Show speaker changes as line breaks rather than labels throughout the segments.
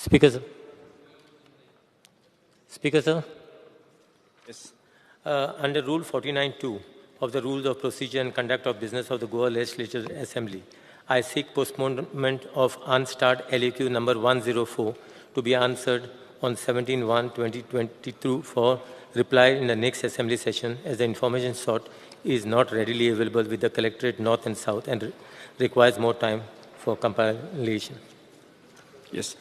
Speaker, sir. Speaker, sir.
Yes.
Under Rule 49(2) of the Rules of Procedure and Conduct of Business of the Goa Legislative Assembly, I seek postponement of unstarred LAQ number 104 to be answered on 17/1/2022 for reply in the next Assembly session, as the information sought is not readily available with the Collectorate North and South and requires more time for compilation.
Yes.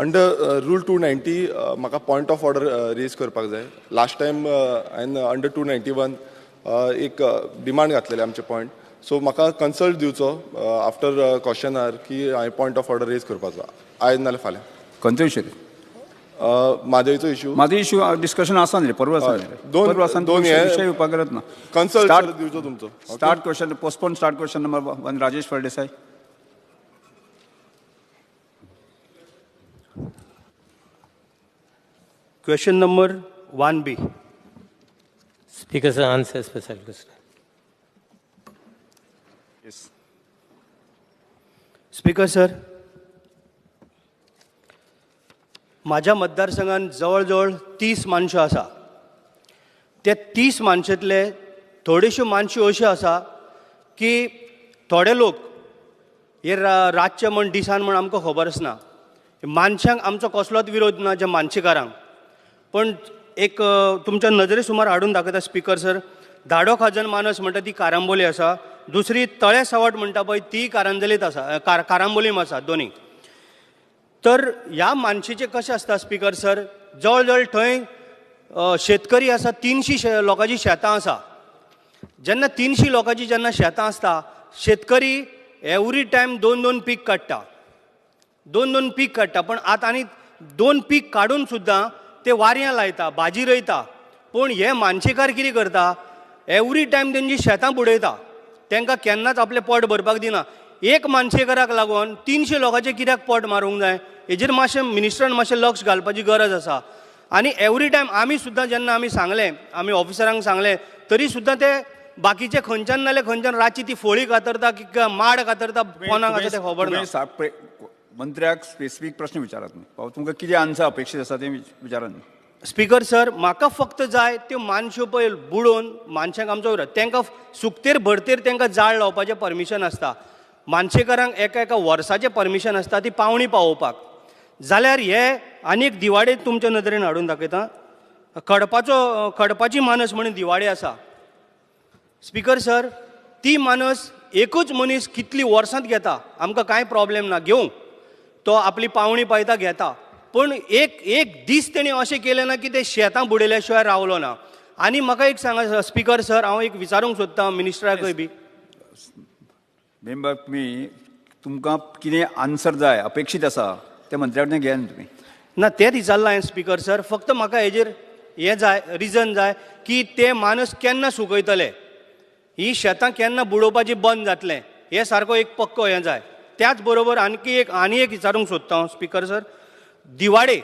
Under Rule 290, म्हाका point of order raise करपाक जाय. Last time हांवें under 291 एक demand घातलेले आमचे point. So म्हाका consult दिवचो after question hour की हांवें point of order raise करपाचो. आयज नाल्यार फाल्यां.
Constituency.
म्हादयचो issue.
माझे issue discussion आसा न्ही परवा आसा
दोन
विषय उपाय करत ना.
Consult दिवचो तुमचो.
Start question, postpone start question number 1, Rajesh Fardesai.
Question number 1B.
Speaker, sir, answer special question.
Yes.
Speaker sir, माझ्या मतदारसंघात जवळ 30 माणसं आसा. ते 30 माणसांतले थोडेश्यो माणसो अश्यो आसा की थोडे लोक हे रातचे म्हण दिसान म्हण आमकां खबर आसना. मानशांक आमचो कसलोच विरोध ना, ज्या मानशेकारांक. पण एक तुमच्या नजरे सुमार हाडून दाखयता स्पीकर सर, धाडो खाजन मानस म्हणटा ती कारांबोली आसा, दुसरी तळे सावट म्हणटा पळय ती कारांजलीत आसा, कारांबोलीम आसा दोनी. तर ह्या मानशेचें कशें आसता स्पीकर सर, जवळ थंय शेतकरी आसा, 300 लोकांची शेतां आसा. जेन्ना 300 लोकांची जेन्ना शेतां आसता, शेतकरी एवरी टायम 2-2 पीक काडटा, 2-2 पीक काडटा. पण आतां आनी 2 पीक काडून सुद्दां ते वाऱ्यां लायता, भाजी रोयता. पूण हे मानशेकार कितें करता, एवरी टायम तेंची शेतां बुडयता, तांकां केन्नाच आपलें पोट भरपाक दिना. एक मानशेकाराक लागून 300 लोकांचें कित्याक पोट मारूंक जाय, हेजेर मातशें मिनिस्टरान मातशें लक्ष घालपाची गरज आसा. आनी एवरी टायम आमी सुद्दां जेन्ना आमी सांगलें, आमी ऑफिसरांक सांगलें, तरी सुद्दां ते बाकीचे खंयच्यान नाल्यार खंयच्यान रातची ती फोळी कातरता की माड कातरता, पोनाक आसा तें खबर ना.
मंत्र्याक स्पेसिफीक प्रश्न विचारात न्ही, तुमकां कितें आन्सर अपेक्षीत आसा तें विचारात न्ही.
स्पीकर सर, म्हाका फक्त जाय त्यो मानश्यो पळय बुडोवन मानशांक आमचो विरोध, तांकां सुकतेर भरतेर तांकां जाळ लावपाचें परमिशन आसता. मानशेकारांक एका वर्साचें परमिशन आसता ती पावणी पावोवपाक. जाल्यार हे आनी एक दिवाडे तुमच्या नदरेन हाडून दाखयता. खडपाची मानस म्हणून दिवाडे आसा. स्पीकर सर, ती मानस एकूच मनीस कितली वर्सांत घेता, आमकां कांय प्रॉब्लेम ना, घेवं तो आपली पावणी पायता घेता. पूण एक दीस तेणी अशें केलें ना की ते शेतां बुडयल्या शिवाय रावलो ना. आनी म्हाका एक सांगा स्पीकर सर, हांव एक विचारूंक सोदतां मिनिस्टराकय बी.
मेंबर, तुमकां कितें आन्सर जाय अपेक्षीत आसा तें मंत्र्या कडल्यान घेया न्ही तुमी.
ना तेंच विचारलां हांवें स्पीकर सर. फक्त म्हाका हेजेर हें जाय, रिजन जाय की ते मानस केन्ना सुकयतले, ही शेतां केन्ना बुडोवपाची बंद जातलें, हे सारको एक पक्को हें जाय. त्याच बरोबर आनी एक विचारूंक सोदता हांव स्पीकर सर. दिवाडे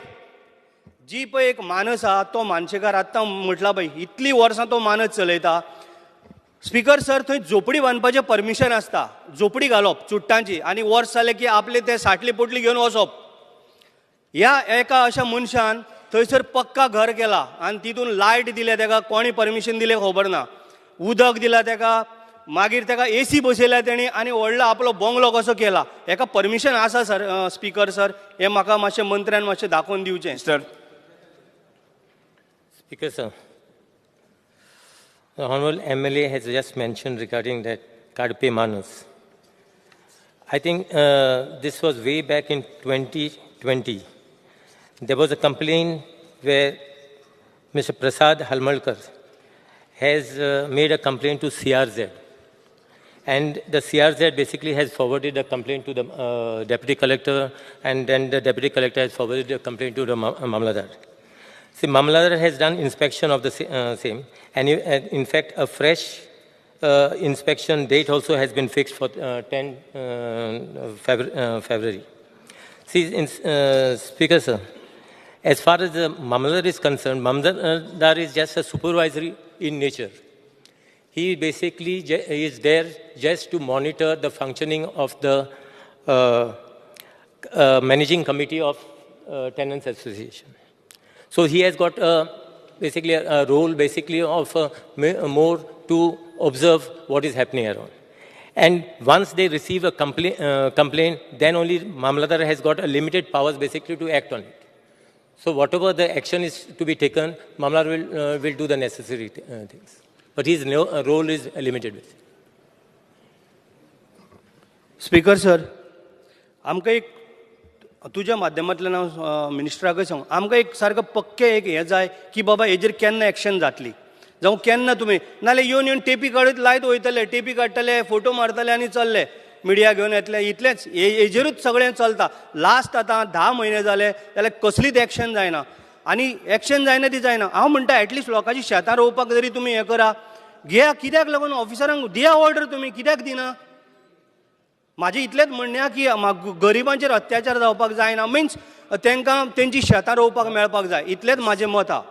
जी पळय एक मानस आहा, तो मानशेकार आतां म्हटला पळय इतली वर्सां तो मानस चलयता. स्पीकर सर, थंय झोपडी बांदपाचें परमिशन आसता, झोपडी घालप चुट्टांची, आनी वर्स जालें की आपले ते साटली पोटली घेवन वचप. ह्या एका अशा मनशान थंयसर पक्का घर केला आनी तितून लायट दिल्या ताका, कोणी परमिशन दिलें खबर ना, उदक दिला ताका, मागीर ताका AC बसयल्या तेणी, आनी व्हडलो आपलो बंगलो कसो केला. हेका परमिशन आसा सर स्पीकर सर, हें म्हाका मातशें मंत्र्यान मातशें दाखोवन दिवचें.
Sir.
Speaker, sir. The Honorable MLA has just mentioned regarding that Kadpe Manus. I think this was way back in 2020. There was a complaint where Mr. Prasad Halmalkar has made a complaint to CRZ. And the CRZ basically has forwarded the complaint to the Deputy Collector, and then the Deputy Collector has forwarded the complaint to the Mamladar. See, Mamladar has done inspection of the same, and in fact, a fresh inspection date also has been fixed for 10 February. See, Speaker, sir, as far as the Mamladar is concerned, Mamladar is just a supervisory in nature. He basically is there just to monitor the functioning of the managing committee of tenants association. So he has got basically a role basically of more to observe what is happening around. And once they receive a complaint, then only Mamladar has got a limited powers basically to act on it. So whatever the action is to be taken, Mamladar will do the necessary things. But his role is limited. Basically.
Speaker sir, आमकां एक तुज्या माध्यमांतल्यान हांव मिनिस्टराकय सांग, आमकां एक सारको पक्के एक हें जाय की बाबा हेजेर केन्ना एक्शन जातली, जावं केन्ना तुमी नाल्यार येवन टेपी काडत लायत वयतले, टेपी काडटले, फोटो मारतले आनी चल्ले, मिडिया घेवन येतले, इतलेंच हेजेरूच सगळें चलता. लास्ट आतां 10 म्हयने जाले जाल्यार कसलीच एक्शन जायना, आनी एक्शन जायना ती जायना. हांव म्हणटा एटलिस्ट लोकांची शेतां रोवपाक जरी तुमी हें करा, घेया, कित्याक लागून ऑफिसरांक दिया ऑर्डर, तुमी कित्याक दिना? म्हाजें इतलेंच म्हणणें की गरिबांचेर अत्याचार जावपाक जायना, मिन्स तांकां तेंची शेतां रोवपाक मेळपाक जाय, इतलेंच म्हाजें मत आहा.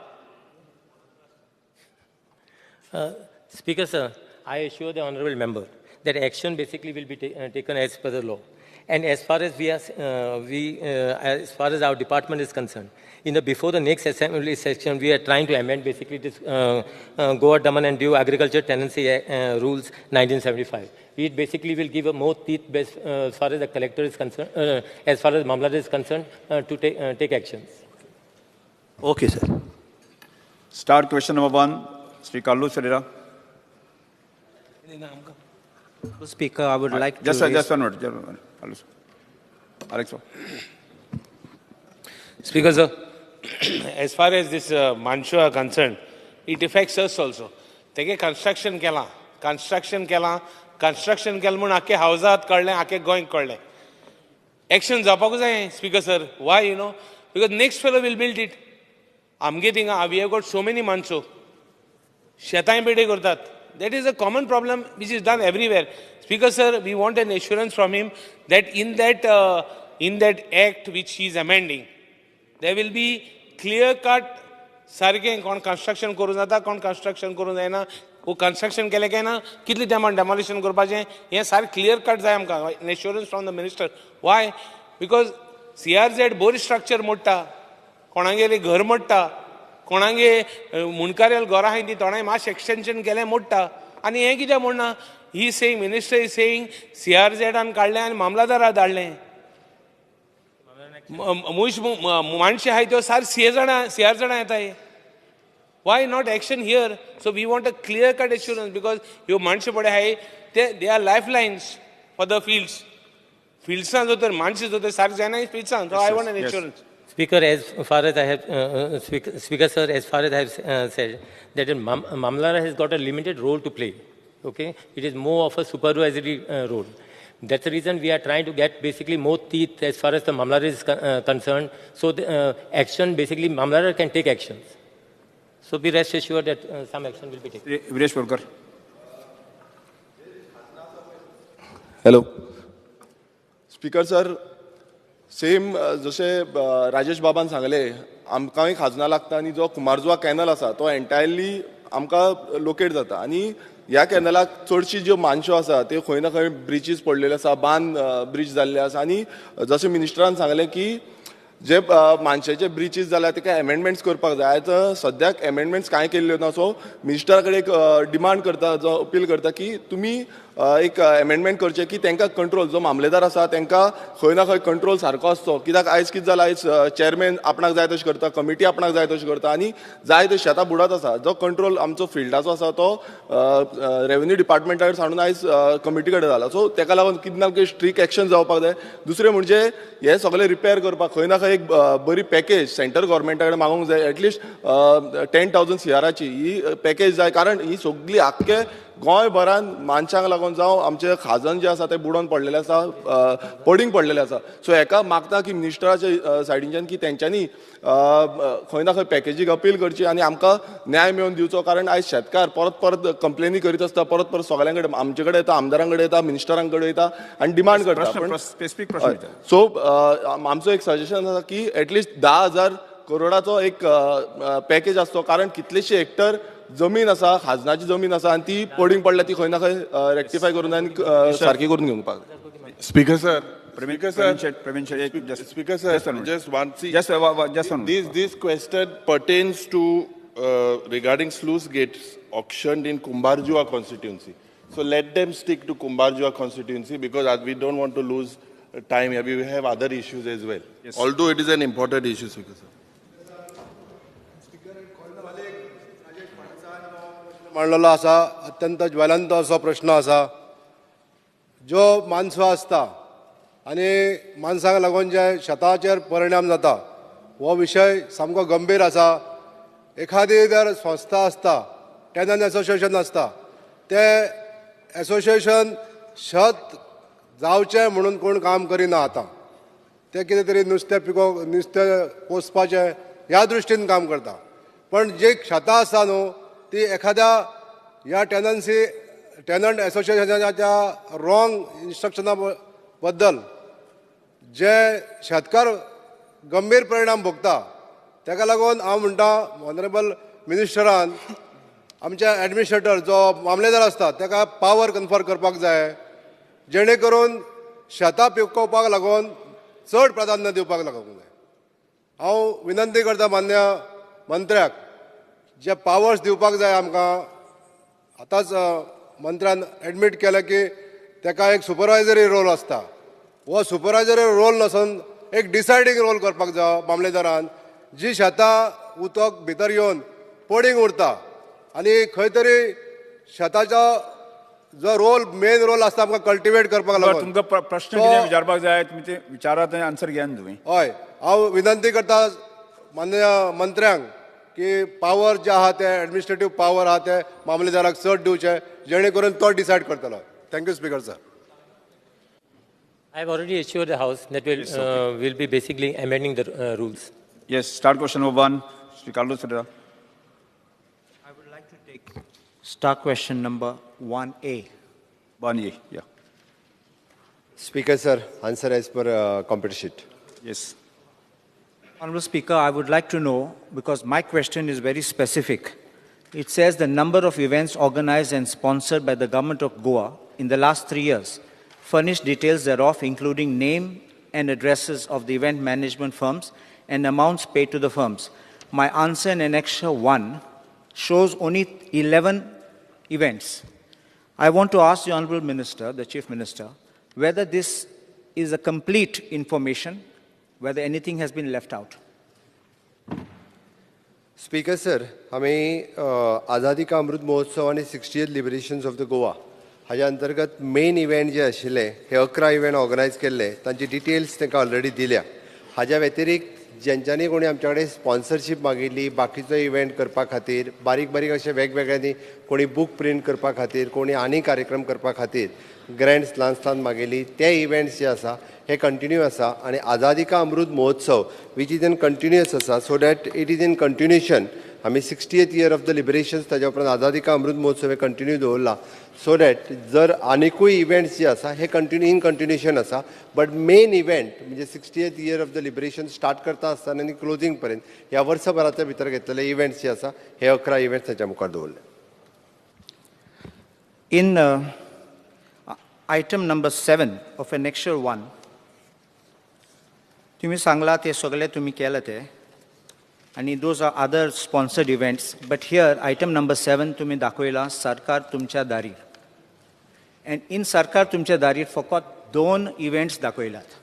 Speaker sir, I assure the honourable member that action basically will be taken as per the law. And as far as as far as our department is concerned, before the next assembly session, we are trying to amend basically this Goa Daman and Diu Agriculture Tenancy Rules 1975. It basically will give a more teeth as far as the collector is concerned, as far as Mamladar is concerned, to take actions.
Okay, sir.
Start question number 1, Sri Kallu Sharira.
Speaker, I would like to
just one minute. Alex.
Speaker, sir, as far as this Manshu are concerned, it affects us also. Tege construction kela म्हूण आख्खे हावजात कळ्ळें, आख्खे गोंयक कळ्ळें. Action जावपाकूच जाय, speaker sir. Why, you know, because next fellow will build it. आमगे थिंगा we have got so many माणसो शेतांय पेडे करतात. That is a common problem which is done everywhere. Speaker sir, we want an assurance from him that in that act which he is amending, there will be clear cut सारकें कोण construction करूं जाता, कोण construction करूं जायना, वो construction केलें काय ना, कितले टायमान डेमोलिशन करपाचें, हें सारकें क्लियर कट जाय आमकां. An assurance from the minister. Why? Because CRZ बरी स्ट्रक्चर मोडटा, कोणागेलें घर मोडटा, कोणागे मुणकारेल घरां आहाय ती थोड्यां मातशें एक्सटेंशन केलें मोडटा, आनी हें कित्याक Moderna? He saying, minister is saying CRZान काडलें आनी मामलादारा धाडलें. माणशे आहाय त्यो सार CRZां येताय. Why not action here? So we want a clear-cut assurance because ह्यो माणशे पळय आहाय they are lifelines for the fields. Fieldsaan जो तर माणशे जो तर सारकें जायना fieldsaan. So I want an assurance.
Speaker, as far as I have, Speaker sir, as far as I have said, that Mamladar has got a limited role to play. Okay, it is more of a supervisory role. That's the reason we are trying to get basically more teeth as far as the Mamladar is concerned. So the action, basically, Mamladar can take actions. So be rest assured that some action will be taken.
Viresh Polkar.
Hello. Speaker sir. Same जशे राजेश बाबान सांगले, आमकांय खाजना लागता आनी जो कुमारजुवा canal आसा तो entirely आमकां लोकेट जाता. आनी ह्या कॅनलाक चडशी ज्यो मानश्यो आसा त्यो खंय ना खंय ब्रिजीस पडलेले आसा, बांद ब्रिज जाल्ले आसा. आनी जशें मिनिस्टरान सांगलें की जे मानशाचे ब्रिजीस जाल्यार ताका एमेंडमेंट्स करपाक जाय. आतां सद्याक एमेंडमेंट्स कांय केल्ल्यो ना. सो मिनिस्टरा कडेन एक डिमांड करता, जो अपील करता की तुमी एक एमेंडमेंट करचें की तांकां कंट्रोल, जो मामलेदार आसा तांकां खंय ना खंय कंट्रोल सारको आसचो. कित्याक आयज कितें जालां, आयज चेअरमॅन आपणाक जाय तशें करता, कमिटी आपणाक जाय तशें करता, आनी जाय ते शेतां बुडात आसा. जो कंट्रोल आमचो फिल्डाचो आसा तो रेव्हेन्यू डिपार्टमेंटा कडेन सांडून आयज कमिटी कडेन जाला. सो ताका लागून कितें ना कितें स्ट्रिक्ट एक्शन जावपाक जाय. दुसरें म्हणजे हे सगळें रिपेर करपाक खंय ना खंय एक बरी पॅकेज सेंट्रल गव्हर्मेंटा कडेन मागूंक जाय. एटलिस्ट 10,000 CRची ही पॅकेज जाय. कारण ही सगळी आख्खे गोंयभरान मानशांक लागून जावं आमचे खाजन जे आसा ते बुडोवन पडलेले आसा, पडींग पडलेले आसा. सो हेका मागता की मिनिस्टराच्या सायडीच्यान की तेंच्यांनी खंय ना खंय पॅकेजीक अपील करची आनी आमकां न्याय मेळोवन दिवचो. कारण आयज शेतकार परत परत कंप्लेनी करीत आसता, परत परत सगळ्यां कडेन आमचे कडेन येता, आमदारां कडेन येता, मिनिस्टरां कडेन येता आनी डिमांड करता. सो आमचो एक सजेशन आसा की एटलिस्ट 10,000 करोडाचो एक पॅकेज आसचो. कारण कितलेशे हेक्टर जमीन आसा, खाजनाची जमीन आसा, आनी ती पडींग पडल्या ती खंय ना खंय रेक्टिफाय करून आनी सारकी करून घेवपाक.
Speaker sir,
Speaker sir,
Praveen Shetty,
Speaker sir,
just a minute.
just one. See,
Just one.
this question pertains to regarding sluice gates auctioned in Kumbarjua constituency. So let them stick to Kumbarjua constituency because we don't want to lose time here. We have other issues as well.
Yes.
Although it is an important issue, Speaker sir.
मांडलेलो आसा अत्यंत ज्वलंत असो प्रश्न आसा ज्यो माणसो आसता आनी माणसांक लागून जे शेताचेर परिणाम जाता हो विशय सामको गंभीर आसा एखादी जर संस्था आसता टेनंट एसोसिएशन आसता ते एसोसिएशन शेत जावचें म्हणून कोण काम करिना आतां ते कितें तरी नुस्तें पोसपाचें ह्या दृश्टीन काम करता पण जी शेतां आसा न्हू ती एखाद्या ह्या टेनंट एसोसिएशनाच्या रॉंग इन्स्ट्रक्शना बद्दल जे शेतकार गंभीर परिणाम भोगता ताका लागून हांव म्हणटा ऑनरेबल मिनिस्टरान आमच्या एडमिनिस्ट्रेटर जो मामलेदार आसता ताका पावर कन्फर करपाक जाय जेणे करून शेतां पिकोवपाक लागून चड प्राधान्य दिवपाक लागूंक जाय हांव विनंती करता मान्य मंत्र्याक जे पावर्स दिवपाक जाय आमकां आतांच मंत्र्यान एडमीट केलें की ताका एक सुपरवायझरी रोल आसता हो सुपरवायझरी रोल नसून एक डिसायडींग रोल करपाक जाय मामलेदारान जी शेतां उदक भितर येवन पडींग उरता आनी खंय तरी शेताचो जो रोल मेन रोल आसता आमकां कल्टिवेट करपाक लागून
तुमकां प्रश्न कितें विचारपाक जाय तुमी ते विचारात आनी आन्सर घेयात तुमी
हय हांव विनंती करता माननीय मंत्र्यांक की पावर जे आहा ते एडमिनिस्ट्रेटीव पावर आहा ते मामलेदाराक चड दिवचे जेणे करून तो डिसायड करतलो thank you speaker sir
I have already assured the House that we'll be basically amending the rules.
Yes, start question number 1. Mr. Carlos Ferreira.
I would like to take start question number 1A.
1A, yeah.
Speaker sir, answer as per computer sheet.
Yes.
Honorable Speaker, I would like to know, because my question is very specific. It says the number of events organized and sponsored by the government of Goa in the last 3 years. Furnish details thereof, including name and addresses of the event management firms and amounts paid to the firms. My answer in Annexure 1 shows only 11 events. I want to ask the Honorable Minister, the Chief Minister, whether this is a complete information, whether anything has been left out.
Speaker sir, आम्ही आझादी का अमृत महोत्सव आणि 60th लिबरेशन्स of the Goa हाच्या अंतर्गत main event जे आशिल्ले हे 11 event organise केल्ले तांची डिटेल्स तांकां ऑलरेडी दिल्या हाच्या व्यतिरिक्त ज्यांच्यांनी कोणी आमच्या कडेन स्पॉन्सरशीप मागिल्ली बाकीचो इव्हेंट करपा खातीर बारीक बारीक अशे वेगवेगळ्यांनी कोणी बूक प्रिंट करपा खातीर कोणी आनी कार्यक्रम करपा खातीर ग्रँट्स ल्हान मागिल्ली ते इव्हेंट्स जे आसा हे कंटिन्यू आसा आनी आझादी का Amrit Mahotsav which is in continuous आसा so that it is in continuation आमी 60th इयर ऑफ द लिबरेशन्स ताच्या उपरांत आझादी का अमृत महोत्सव हे कंटिन्यू दवरला सो दॅट जर आनिकूय इव्हेंट्स जे आसा हे इन कंटिन्युएशन आसा बट मेन इव्हेंट म्हणजे 60th year of the liberation start करता आसतना आनी क्लोजिंग पर्यंत ह्या वर्सभराच्या भितर घेतलेले इव्हेंट्स जे आसा हे 11 इव्हेंट्स ताच्या मुखार दवरले.
In item number 7 of Annexure 1, तुम्ही सांगला ते सगळे तुम्ही केलं ते आणि those are other sponsored events, but here item number 7 तुम्ही दाखवला सरकार तुमच्या दारीर and in सरकार तुमच्या दारीर फकत 2 events दाखवलात.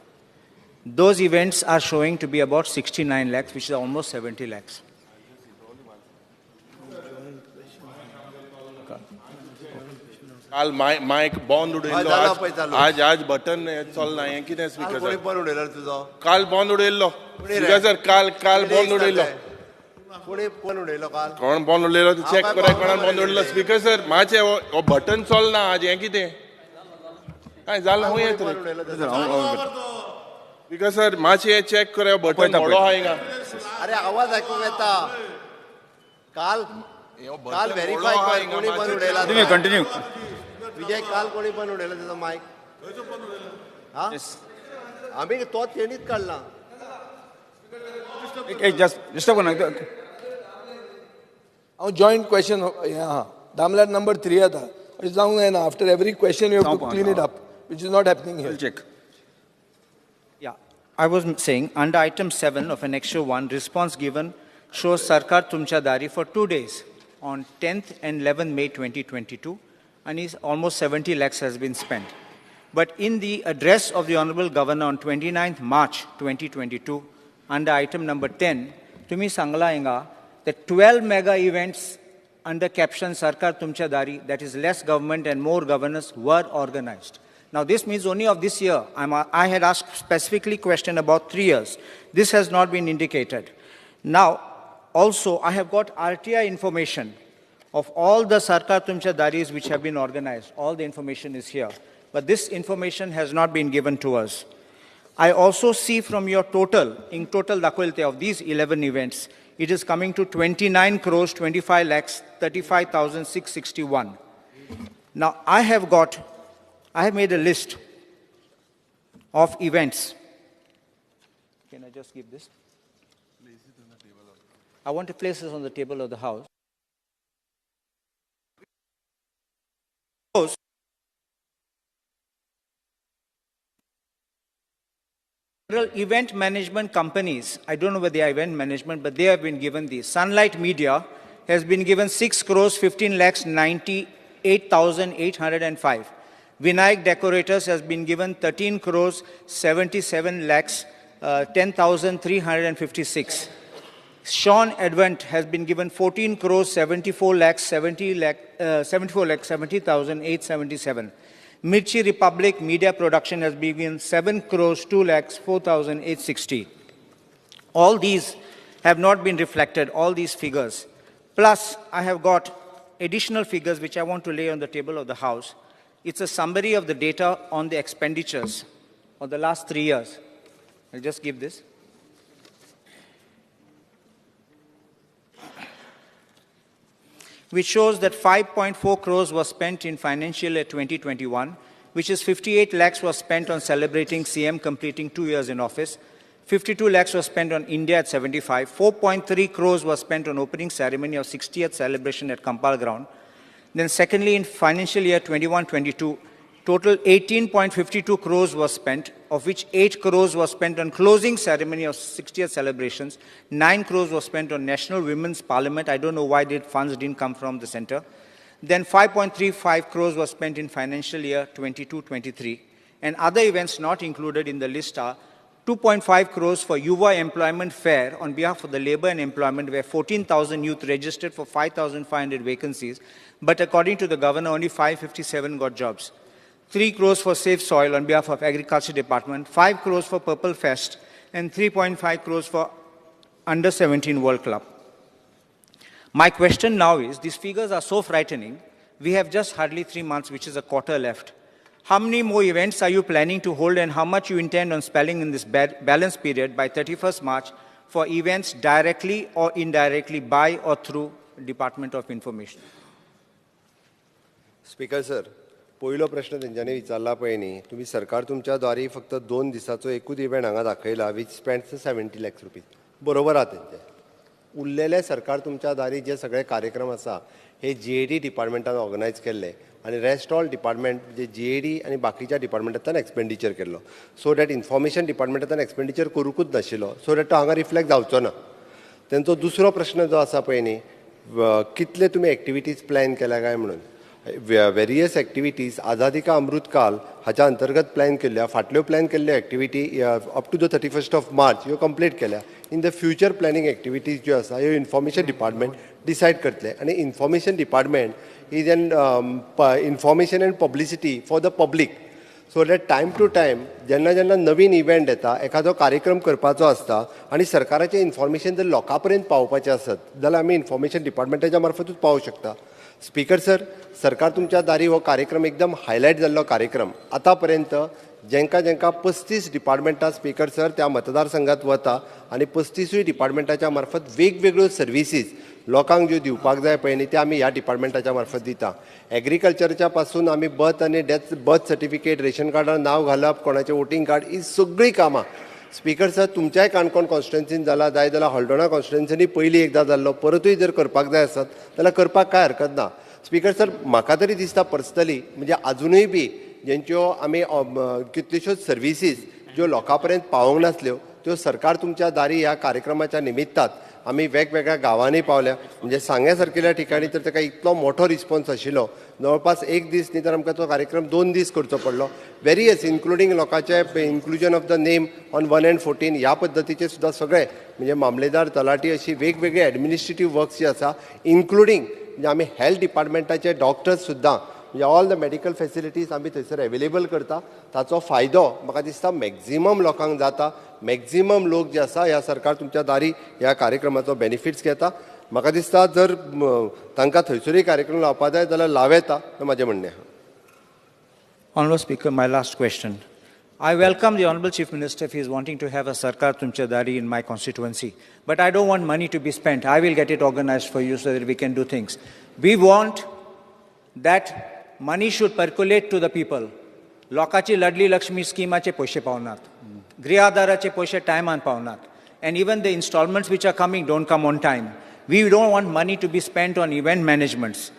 Those events are showing to be about 69 lakhs, which is almost 70 lakhs.
काल मायक बंद उडयल्लो आज बटन चलना हें कितें स्पीकर सर
बंद उडयलो तुजो
काल बंद उडयल्लो स्पीकर सर काल बंद उडयल्लो
कोणी बंद उडयलो काल
कोण बंद उडयलो ते चॅक कराय कोणान बंद उडयलो स्पीकर सर मातशें हो बटन चलना आज हें कितें काय जालें हूंय येत स्पीकर सर मातशें चॅक कराय बटन मोडो आहा हिंगा
अरे आवाज ऐकूंक येता काल व्हेरीफाय कर कोणी बंद उडयला
कंटिन्यू
विजय काल कोणी बंद उडयला तुजो मायक हा आम्ही तो तेणीच काढला
जस्ट
हांव जॉयंट क्वेश्चन हें आहा दामल्यार नंबर 3 येता अशें जावंक जायना after every question you have to clean it up which is not happening here
check
I was saying, under item 7 of annexure 1, response given shows Sarkar Tumcha Dari for 2 days, on 10th and 11th May 2022, and is almost 70 lakhs has been spent. But in the address of the Honorable Governor on 29th March 2022, under item number 10, Tumi Sangla Inga, the 12 mega events under caption Sarkar Tumcha Dari, that is less government and more governance, were organized. Now this means only of this year. I had asked specifically question about 3 years. This has not been indicated. Now, also I have got RTI information of all the Sarkar Tumcha Daris which have been organized. All the information is here. But this information has not been given to us. I also see from your total, in total dakhwalte of these 11 events, it is coming to 29 crores 25 lakhs 35,661. Now I have made a list of events. Can I just give this? I want to place this on the table of the House. Event management companies, I don't know whether they are event management, but they have been given these. Sunlight Media has been given 6 crores 15 lakhs 98,805. Vinayak Decorators has been given 13 crores 77 lakhs 10,356. Sean Advent has been given 14 crores 74 lakhs 70,877. Mirchi Republic Media Production has been given 7 crores 2 lakhs 4,860. All these have not been reflected, all these figures. Plus, I have got additional figures which I want to lay on the table of the House. It's a summary of the data on the expenditures of the last 3 years. I'll just give this. Which shows that 5.4 crores was spent in financial year 2021, which is 58 lakhs was spent on celebrating CM completing 2 years in office, 52 lakhs was spent on India at 75, 4.3 crores was spent on opening ceremony of 60th celebration at Kampal ground. Then secondly, in financial year 21-22, total 18.52 crores was spent, of which 8 crores was spent on closing ceremony of 60th celebrations, 9 crores was spent on National Women's Parliament. I don't know why funds didn't come from the center. Then 5.35 crores was spent in financial year 22-23. And other events not included in the list are 2.5 crores for Yuva Employment Fair on behalf of the Labour and Employment, where 14,000 youth registered for 5,500 vacancies, but according to the governor, only 557 got jobs. 3 crores for Safe Soil on behalf of Agriculture Department, 5 crores for Purple Fest, and 3.5 crores for Under 17 World Club. My question now is, these figures are so frightening, we have just hardly 3 months, which is a quarter left. How many more events are you planning to hold, and how much you intend on spending in this balance period by 31st March for events directly or indirectly by or through Department of Information?
Speaker sir, पहिलो प्रश्न तेंच्यांनी विचारला पळय न्ही, तुमी सरकार तुमच्या द्वारे फक्त 2 दिसाचो एकूच इव्हेंट हांगा दाखयला, वीच स्पेंड्स 70 lakhs रुपीज. बरोबर आहा तेंचें. उरलेले सरकार तुमच्या दारी जे सगळे कार्यक्रम आसा हे GAD डिपार्टमेंटान ऑर्गनायज केल्ले आनी रेस्ट ऑल डिपार्टमेंट जे GAD आनी बाकीच्या डिपार्टमेंटान एक्सपेंडिचर केल्लो, सो दॅट इन्फॉर्मेशन डिपार्टमेंटान एक्सपेंडिचर करूंकूच नाशिल्लो, सो दॅट तो हांगा रिफ्लेक्ट जावचो ना. तेंचो दुसरो प्रश्न जो आसा पळय न्ही, कितले तुमी एक्टिविटीज प्लॅन केल्या काय म्हणून. वेरियस एक्टिविटीज आझादी का अमृतकाल हाच्या अंतर्गत प्लॅन केल्ल्या, फाटल्यो प्लॅन केल्ल्यो activity up to the 31st March ह्यो कंप्लीट केल्या. In the future planning activities ज्यो आसा ह्यो इन्फॉर्मेशन डिपार्टमेंट डिसायड करतले, आनी information department is an information and publicity for the public, so that time to time जेन्ना जेन्ना नवीन इव्हेंट येता, एखादो कार्यक्रम करपाचो आसता आनी सरकाराचें इन्फॉर्मेशन जर लोकां पर्यंत पावोवपाचें आसत जाल्यार आमी इन्फॉर्मेशन डिपार्टमेंटाच्या मार्फतूच पावोवंक शकता. स्पीकर सर, सरकार तुमच्या दारी हो कार्यक्रम एकदम हायलायट जाल्लो कार्यक्रम. आतां पर्यंत जेंका 35 डिपार्टमेंटां स्पीकर सर त्या मतदारसंघात वता आनी 35 डिपार्टमेंटाच्या मार्फत वेगवेगळ्यो सर्विसीस लोकांक ज्यो दिवपाक जाय पळय न्ही त्या आमी ह्या डिपार्टमेंटाच्या मार्फत दिता. एग्रीकल्चरच्या पासून आमी बर्थ आनी डेथ, बर्थ सर्टिफिकेट, रेशन कार्डार नांव घालप, कोणाचें वोटींग कार्ड, ही सगळीं कामां स्पीकर सर तुमच्याय काणकोण कॉन्स्टिट्युएन्सीन जाला, जाय जाल्यार हळदोणा कॉन्स्टिट्युएन्सीनी पयलीं एकदां जाल्लो, परतूय जर करपाक जाय आसत जाल्यार करपाक कांय हरकत ना. स्पीकर सर, म्हाका तरी दिसता पर्सनली, म्हणजे अजूनय बी जेंच्यो आमी कितल्योश्योच सर्विसीस ज्यो लोकांपर्यंत पावोंक नासल्यो त्यो सरकार तुमच्या दारी ह्या कार्यक्रमाच्या निमित्तात आमी वेगवेगळ्या गांवांनी पावल्या. म्हणजे सांग्या सारकेल्या ठिकाणी तर ताका इतलो मोठो रिस्पॉन्स आशिल्लो, जवळपास एक दीस न्ही तर आमकां तो कार्यक्रम 2 दीस करचो पडलो. वेरियस इन्क्लुडींग लोकांचे inclusion of the name on 1 and 14 ह्या पद्दतीचे सुद्दां सगळे म्हणजे मामलेदार तलाटी अशी वेगवेगळे एडमिनिस्ट्रेटीव वर्क्स जे आसा इन्क्लुडींग म्हणजे आमी हेल्थ डिपार्टमेंटाचे डॉक्टर्स सुद्दां म्हणजे ऑल द मेडिकल फेसिलिटीज आमी थंयसर अवेलेबल करता. ताचो फायदो म्हाका दिसता मॅक्झिमम लोकांक जाता. मॅक्झिमम लोक जे आसा ह्या सरकार तुमच्या दारी ह्या कार्यक्रमाचो बेनिफिट्स घेता. म्हाका दिसता जर तांकां थंयसरूय कार्यक्रम लावपा जाय जाल्यार लाव येता हें म्हाजें म्हणणें आहा.
Honourable Speaker, my last question. I welcome the Honourable Chief Minister if he is wanting to have a Sarkar Tumchadari in my constituency. But I don't want money to be spent. I will get it organized for you so that we can do things. We want that money should percolate to the people. लोकांची लडली लक्ष्मी स्किमाचे पैसे पावनात. गृहाधाराचे पैसे टायमान पावनात. And even the installments which are coming don't come on time. We don't want money to be spent on event managements.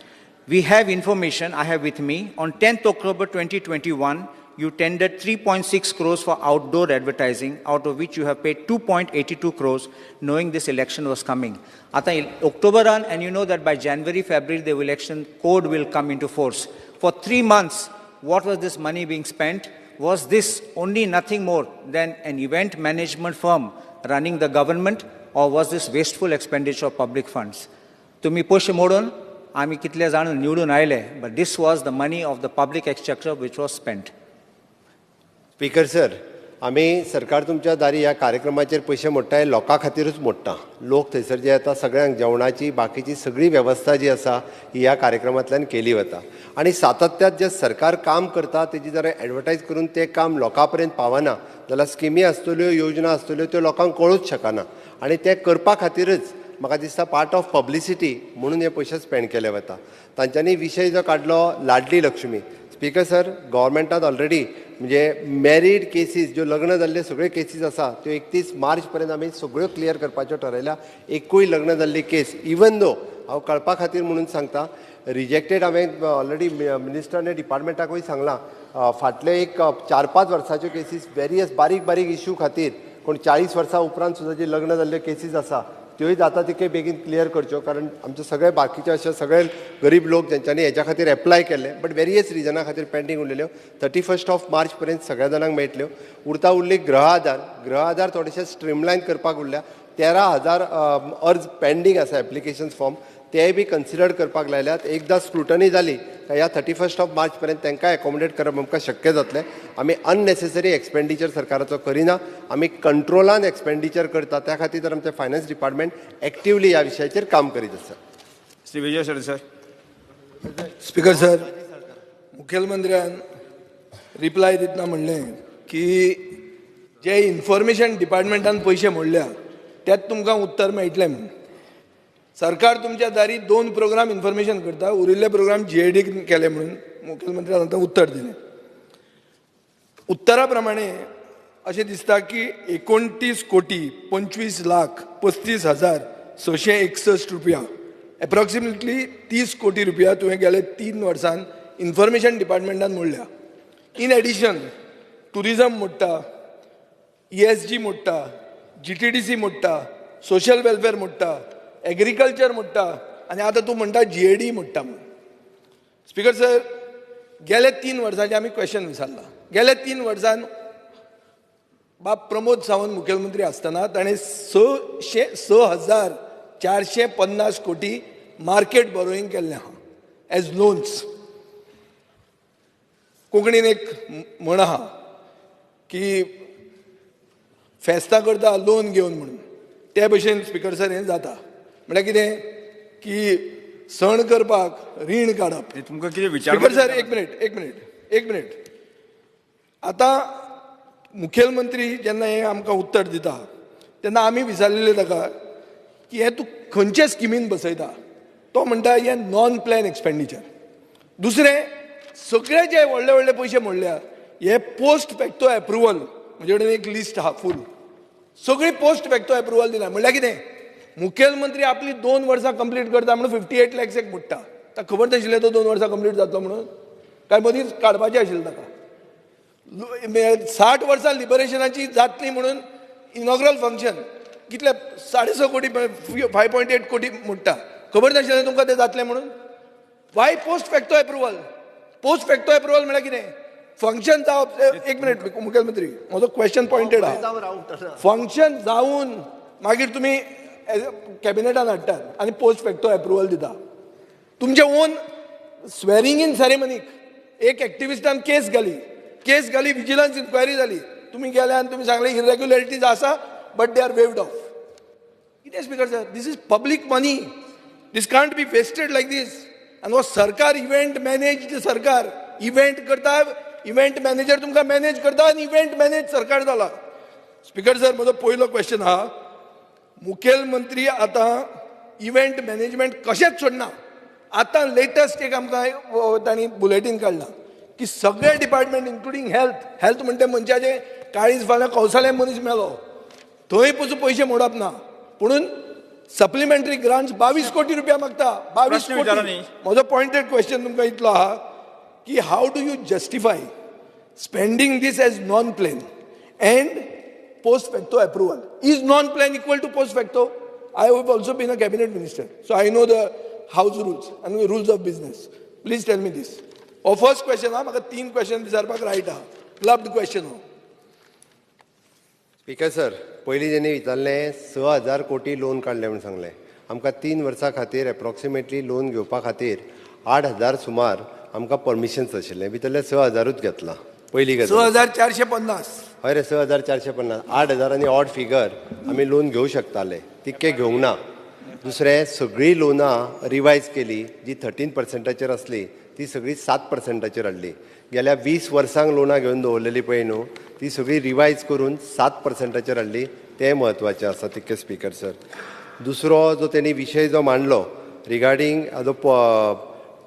We have information, I have with me, on 10th October 2021, you tendered 3.6 crores for outdoor advertising, out of which you have paid 2.82 crores, knowing this election was coming. Ata October on, and you know that by January, February, the election code will come into force. For 3 months, what was this money being spent? Was this only nothing more than an event management firm running the government, or was this wasteful expenditure of public funds? Tumi poishe modon, आमी कितले जाण निवडून आयले, but this was the money of the public exchequer which was spent.
Speaker sir, आमी सरकार तुमच्या दारी ह्या कार्यक्रमाचेर पयशे मोडटाय लोकां खातीरूच मोडटा. लोक थंयसर जे येता सगळ्यांक जेवणाची बाकीची सगळी वेवस्था जी आसा ही ह्या कार्यक्रमांतल्यान केली वता. आनी सातत्यात जे सरकार काम करता तेजी जर एडवर्टायज करून तें काम लोकां पर्यंत पावना जाल्यार स्किमी आसतल्यो योजना आसतल्यो त्यो लोकांक कळूच शकना. आनी तें करपा खातीरच म्हाका दिसता पार्ट ऑफ पब्लिसिटी म्हणून हे पयशे स्पेंड केले वता. तांच्यांनी विशय जो काडलो लाडली लक्ष्मी. स्पीकर सर, गव्हर्मेंटान ऑलरेडी म्हणजे मॅरीड केसीस ज्यो लग्न जाल्ले सगळे केसीस आसा त्यो 31 मार्च पर्यंत आमी सगळ्यो क्लियर करपाच्यो ठरयल्या. एकूय लग्न जाल्ली केस इवन दो हांव कळपा खातीर म्हणून सांगता रिजेक्टेड हांवें ऑलरेडी मिनिस्टरांनी डिपार्टमेंटाकूय सांगलां फाटले एक 4-5 वर्साच्यो केसीस वेरियस बारीक बारीक इश्यू खातीर कोण 40 वर्सां उपरांत सुद्दां जे लग्न जाल्ल्यो केसीस आसा त्योय जाता तितके बेगीन क्लियर करच्यो. कारण आमचे सगळे बाकीचे अशे सगळे गरीब लोक जेंच्यांनी हेच्या खातीर एप्लाय केले बट वेरियस रिजना खातीर पेंडींग उरलेल्यो 31 मार्च पर्यंत सगळ्या जाणांक मेळटल्यो. उरता उरली गृह आधार थोडेशे स्ट्रीमलायन करपाक उरल्या. 13,000 अर्ज पेंडींग आसा एप्लिकेशन्स फॉर्म तेय बी कन्सिडर करपाक लायल्यात. एकदां स्क्रुटनी जाली काय ह्या 31 मार्च पर्यंत तांकां एकोमोडेट करप आमकां शक्य जातलें. आमी अननेसेसरी एक्सपेंडिचर सरकाराचो करिना. आमी कंट्रोलान एक्सपेंडिचर करता. त्या खातीर तर आमचें फायनान्स डिपार्टमेंट एक्टिवली ह्या विशयाचेर काम करीत आसा.
Shri Vijay sir sir.
Speaker sir, मुखेलमंत्र्यान रिप्लाय दितना म्हणलें की जे इन्फॉर्मेशन डिपार्टमेंटान पयशे मोडल्या त्यात तुमकां उत्तर मेळटलें म्हणून. सरकार तुमच्या दारी 2 प्रोग्राम इन्फॉर्मेशन करता, उरिल्ले प्रोग्राम GID केले म्हणून मुखेलमंत्र्यान आतां उत्तर दिलें. उत्तरा प्रमाणे अशें दिसता की 29,25,35,661 रुपया एप्रॉक्सिमेटली 30 कोटी रुपया तुवें गेले 3 वर्सान इन्फॉर्मेशन डिपार्टमेंटान मोडल्या. इन एडिशन टुरिजम मोडटा, ESG मोडटा, GTDC मोडटा, सोशल वेलफेअर मोडटा, एग्रीकल्चर मोडटा आनी आतां तूं म्हणटा GID मोडटा म्हणून. स्पीकर सर, गेले 3 वर्सांचे आमी क्वेश्चन विचारला. गेले 3 वर्सान बाब प्रमोद सावंत मुखेलमंत्री आसतना ताणें 6,450 कोटी मार्केट बॉरोईंग केल्लें आहा एज लोन्स. कोंकणीन एक म्हण आहा की फेस्तां करता लोन घेवन म्हणून. ते भशेन स्पीकर सर हें जाता. म्हळ्यार कितें की सण करपाक रीण काडप.
तुमकां कितें विचार.
स्पीकर सर, एक मिनीट. आतां मुखेलमंत्री जेन्ना हें आमकां उत्तर दिता तेन्ना आमी विचारलेलें ताका की हें तूं खंयचे स्किमीन बसयता. तो म्हणटा हें नॉन प्लॅन एक्सपेंडिचर. दुसरें, सगळे जे व्हडले व्हडले पयशे मोडल्या हे पोस्ट फॅक्टो एप्रुवल. म्हजे कडेन एक लिस्ट आहा फूल. सगळी पोस्ट फॅक्टो एप्रुवल दिना. म्हणल्यार कितें, मुखेलमंत्री आपली 2 वर्सां कंप्लीट करता म्हणून 58 lakhs एक मोडटा. ताका खबर नाशिल्लें तो 2 वर्सां कंप्लीट जातलो म्हणून, काय मदींच काडपाचें आशिल्लें ताका. 60 वर्सां लिबरेशनाची जातली म्हणून इनॉग्रल फंक्शन कितले 6.5 कोटी 5.8 कोटी म्हणटा खबर नाशिल्लें तुमकां तें जातलें म्हणून Y post facto approval post facto approval म्हळ्यार कितें फंक्शन जावप एक मिनिट मुखेलमंत्री म्हजो क्वेश्चन पॉयंटेड आहा फंक्शन जावन मागीर तुमी कॅबिनेटान हाडटात आनी पोस्ट फॅक्टो एप्रुवल दिता तुमचे ओन स्वेरींग इन सेरेमनीक एक एक्टिविस्टान केस घाली विजिलन्स इन्क्वायरी जाली तुमी गेले आनी तुमी सांगले इरेग्युलरिटीज आसा but they are waived off कितें speaker sir this is public money this can't be wasted like this आनी हो सरकार इव्हेंट मॅनेज सरकार इव्हेंट करता इव्हेंट मॅनेजर तुमकां मॅनेज करता आनी इव्हेंट मॅनेज सरकार जाला स्पीकर सर म्हजो पयलो क्वेश्चन आहा मुखेलमंत्री आतां इव्हेंट मॅनेजमेंट कशेंच सोडना आतां लेटस्ट एक आमकां तांणी बुलेटीन काडला की सगळे डिपार्टमेंट इन्क्लुडींग हेल्थ म्हणटा मनशाचे काळीज फाल्यां कौसाले मनीस मेलो थंय पसून पयशे मोडप ना पुणून सप्लिमेंटरी ग्रांट्स 22 कोटी रुपया मागता 22 कोटी म्हजो पॉयंटेड क्वेश्चन तुमकां इतलो आहा की how do you justify spending this as non plan and post facto approval is non plan equal to post facto I have also been a cabinet minister so I know the house rules आनी rules of business please tell me this हो first question आहा म्हाका 3 question विचारपाक right आहा clubbed question हो
speaker sir पयलीं जेणी विचारलें 6,000 कोटी लोन काडले म्हणून सांगलें आमकां 3 वर्सां खातीर एप्रॉक्सिमेटली लोन घेवपा खातीर 8,000 सुमार आमकां परमिशन्स आशिल्ले भितरले 6,000च घेतला पयली गजाल
6,450
हय रे 6,450 8,000 आनी ऑड फिगर आमी लोन घेवं शकताले तितके घेवंक ना दुसरें सगळीं लोनां रिवायज केली जी 13% आसली ती सगळी 7% हाडली गेल्या 20 वर्सांक लोनां घेवन दवरलेली पळय न्हू ती सगळी रिवायज करून 7% हाडली तें म्हत्वाचें आसा तितके स्पीकर सर दुसरो जो तेणी विशय जो मांडलो रिगार्डींग हाजो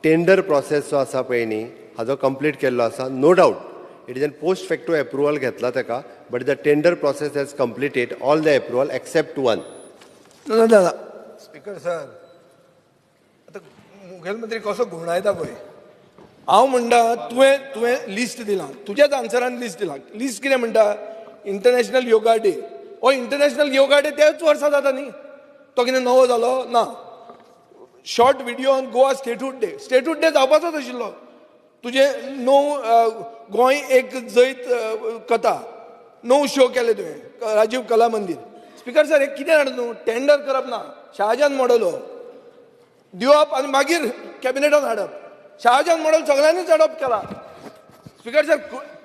टेंडर प्रोसेस जो आसा पळय न्ही हाजो कंप्लीट केल्लो आसा no doubt it is an post facto approval घेतला ताका but the tender process has completed all the approval except one
दादा स्पीकर सर आतां मुखेलमंत्री कसो घुवणायता पळय हांव म्हणटा तुवें लिस्ट दिलां तुज्याच आन्सरान लिस्ट दिलां लिस्ट कितें म्हणटा इंटरनॅशनल योगा डे हो इंटरनॅशनल योगा डे त्याच वर्सा जाता न्ही तो कितें नवो जालो ना short video on Goa statehood day जावपाचोच आशिल्लो तुजे 9 गोंय एक जैत कथा 9 शो केले तुवें राजीव कला मंदिर स्पीकर सर हे कितें हाड न्हू टेंडर करप ना शहाजान मॉडल हो दिवप आनी मागीर कॅबिनेटान हाडप शहाजान मॉडल सगळ्यांनीच अडॉप्ट केला स्पीकर सर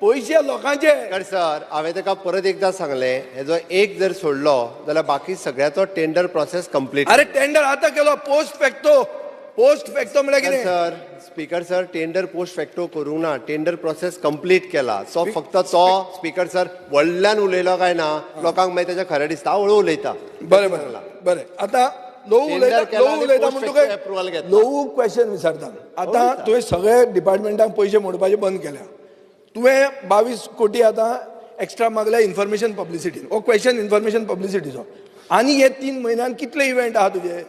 पयशे लोकांचे
स्पीकर सर हांवें ताका परत एकदां सांगलें हेजो एक जर सोडलो जाल्यार बाकी सगळ्याचो टेंडर प्रोसेस कंप्लीट
अरे टेंडर आतां केलो पोस्ट फॅक्टो म्हळ्यार कितें
sir speaker sir tender post facto करूंक ना टेंडर प्रोसेस कंप्लीट केला सो फक्त तो स्पीकर सर व्हडल्यान उलयलो काय ना लोकांक मागीर तेजें खरें दिसता हळू उलयता
बरें आतां लोक उलयता म्हणून तुका लोक क्वेश्चन विचारता आतां तुवें सगळे डिपार्टमेंटाक पयशे मोडपाचे बंद केल्या तुवें 22 कोटी आतां एक्स्ट्रा मागल्या इन्फॉर्मेशन पब्लिसिटीन हो क्वेश्चन इन्फॉर्मेशन पब्लिसिटीचो आनी हे 3 म्हयन्यान कितले इव्हेंट आहा तुजे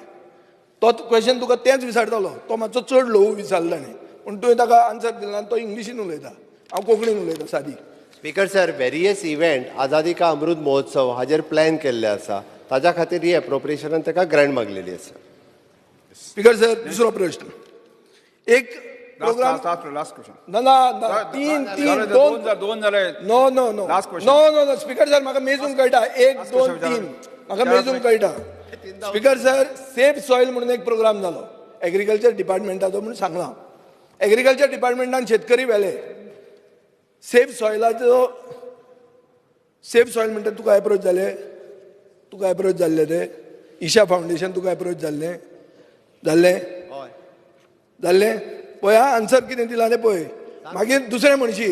तो क्वेश्चन तुका तेंच विचारतालो तो मातसो चड लोक विचारलो ताणें पूण तुवें ताका आन्सर दिलो आनी तो इंग्लिशीन उलयता हांव कोंकणीन उलयता सादी
स्पीकर सर वेरियस इव्हेंट आझादी का अमृत महोत्सव हाजेर प्लॅन केल्ले आसा ताज्या खातीर ही एप्रोप्रिएशनान ताका ग्रँट मागलेली आसा
स्पीकर सर दुसरो प्रश्न एक प्रोग्राम
लास्ट क्वेश्चन
ना तीन
दोन जाले
नो स्पीकर सर म्हाका मेजून कळटा 1 2 3 म्हाका मेजून कळटा स्पीकर सर सेफ सॉयल म्हणून एक प्रोग्राम जालो एग्रीकल्चर डिपार्टमेंटाचो म्हणून सांगला एग्रीकल्चर डिपार्टमेंटान शेतकरी व्हेले सेफ सॉयलाचो सेफ सॉयल म्हणटा तुका एप्रोच जाल्ले ते ईशा फावंडेशन तुका एप्रोच जाल्ले पळय आन्सर कितें दिला तें पळय मागीर दुसरें म्हणशी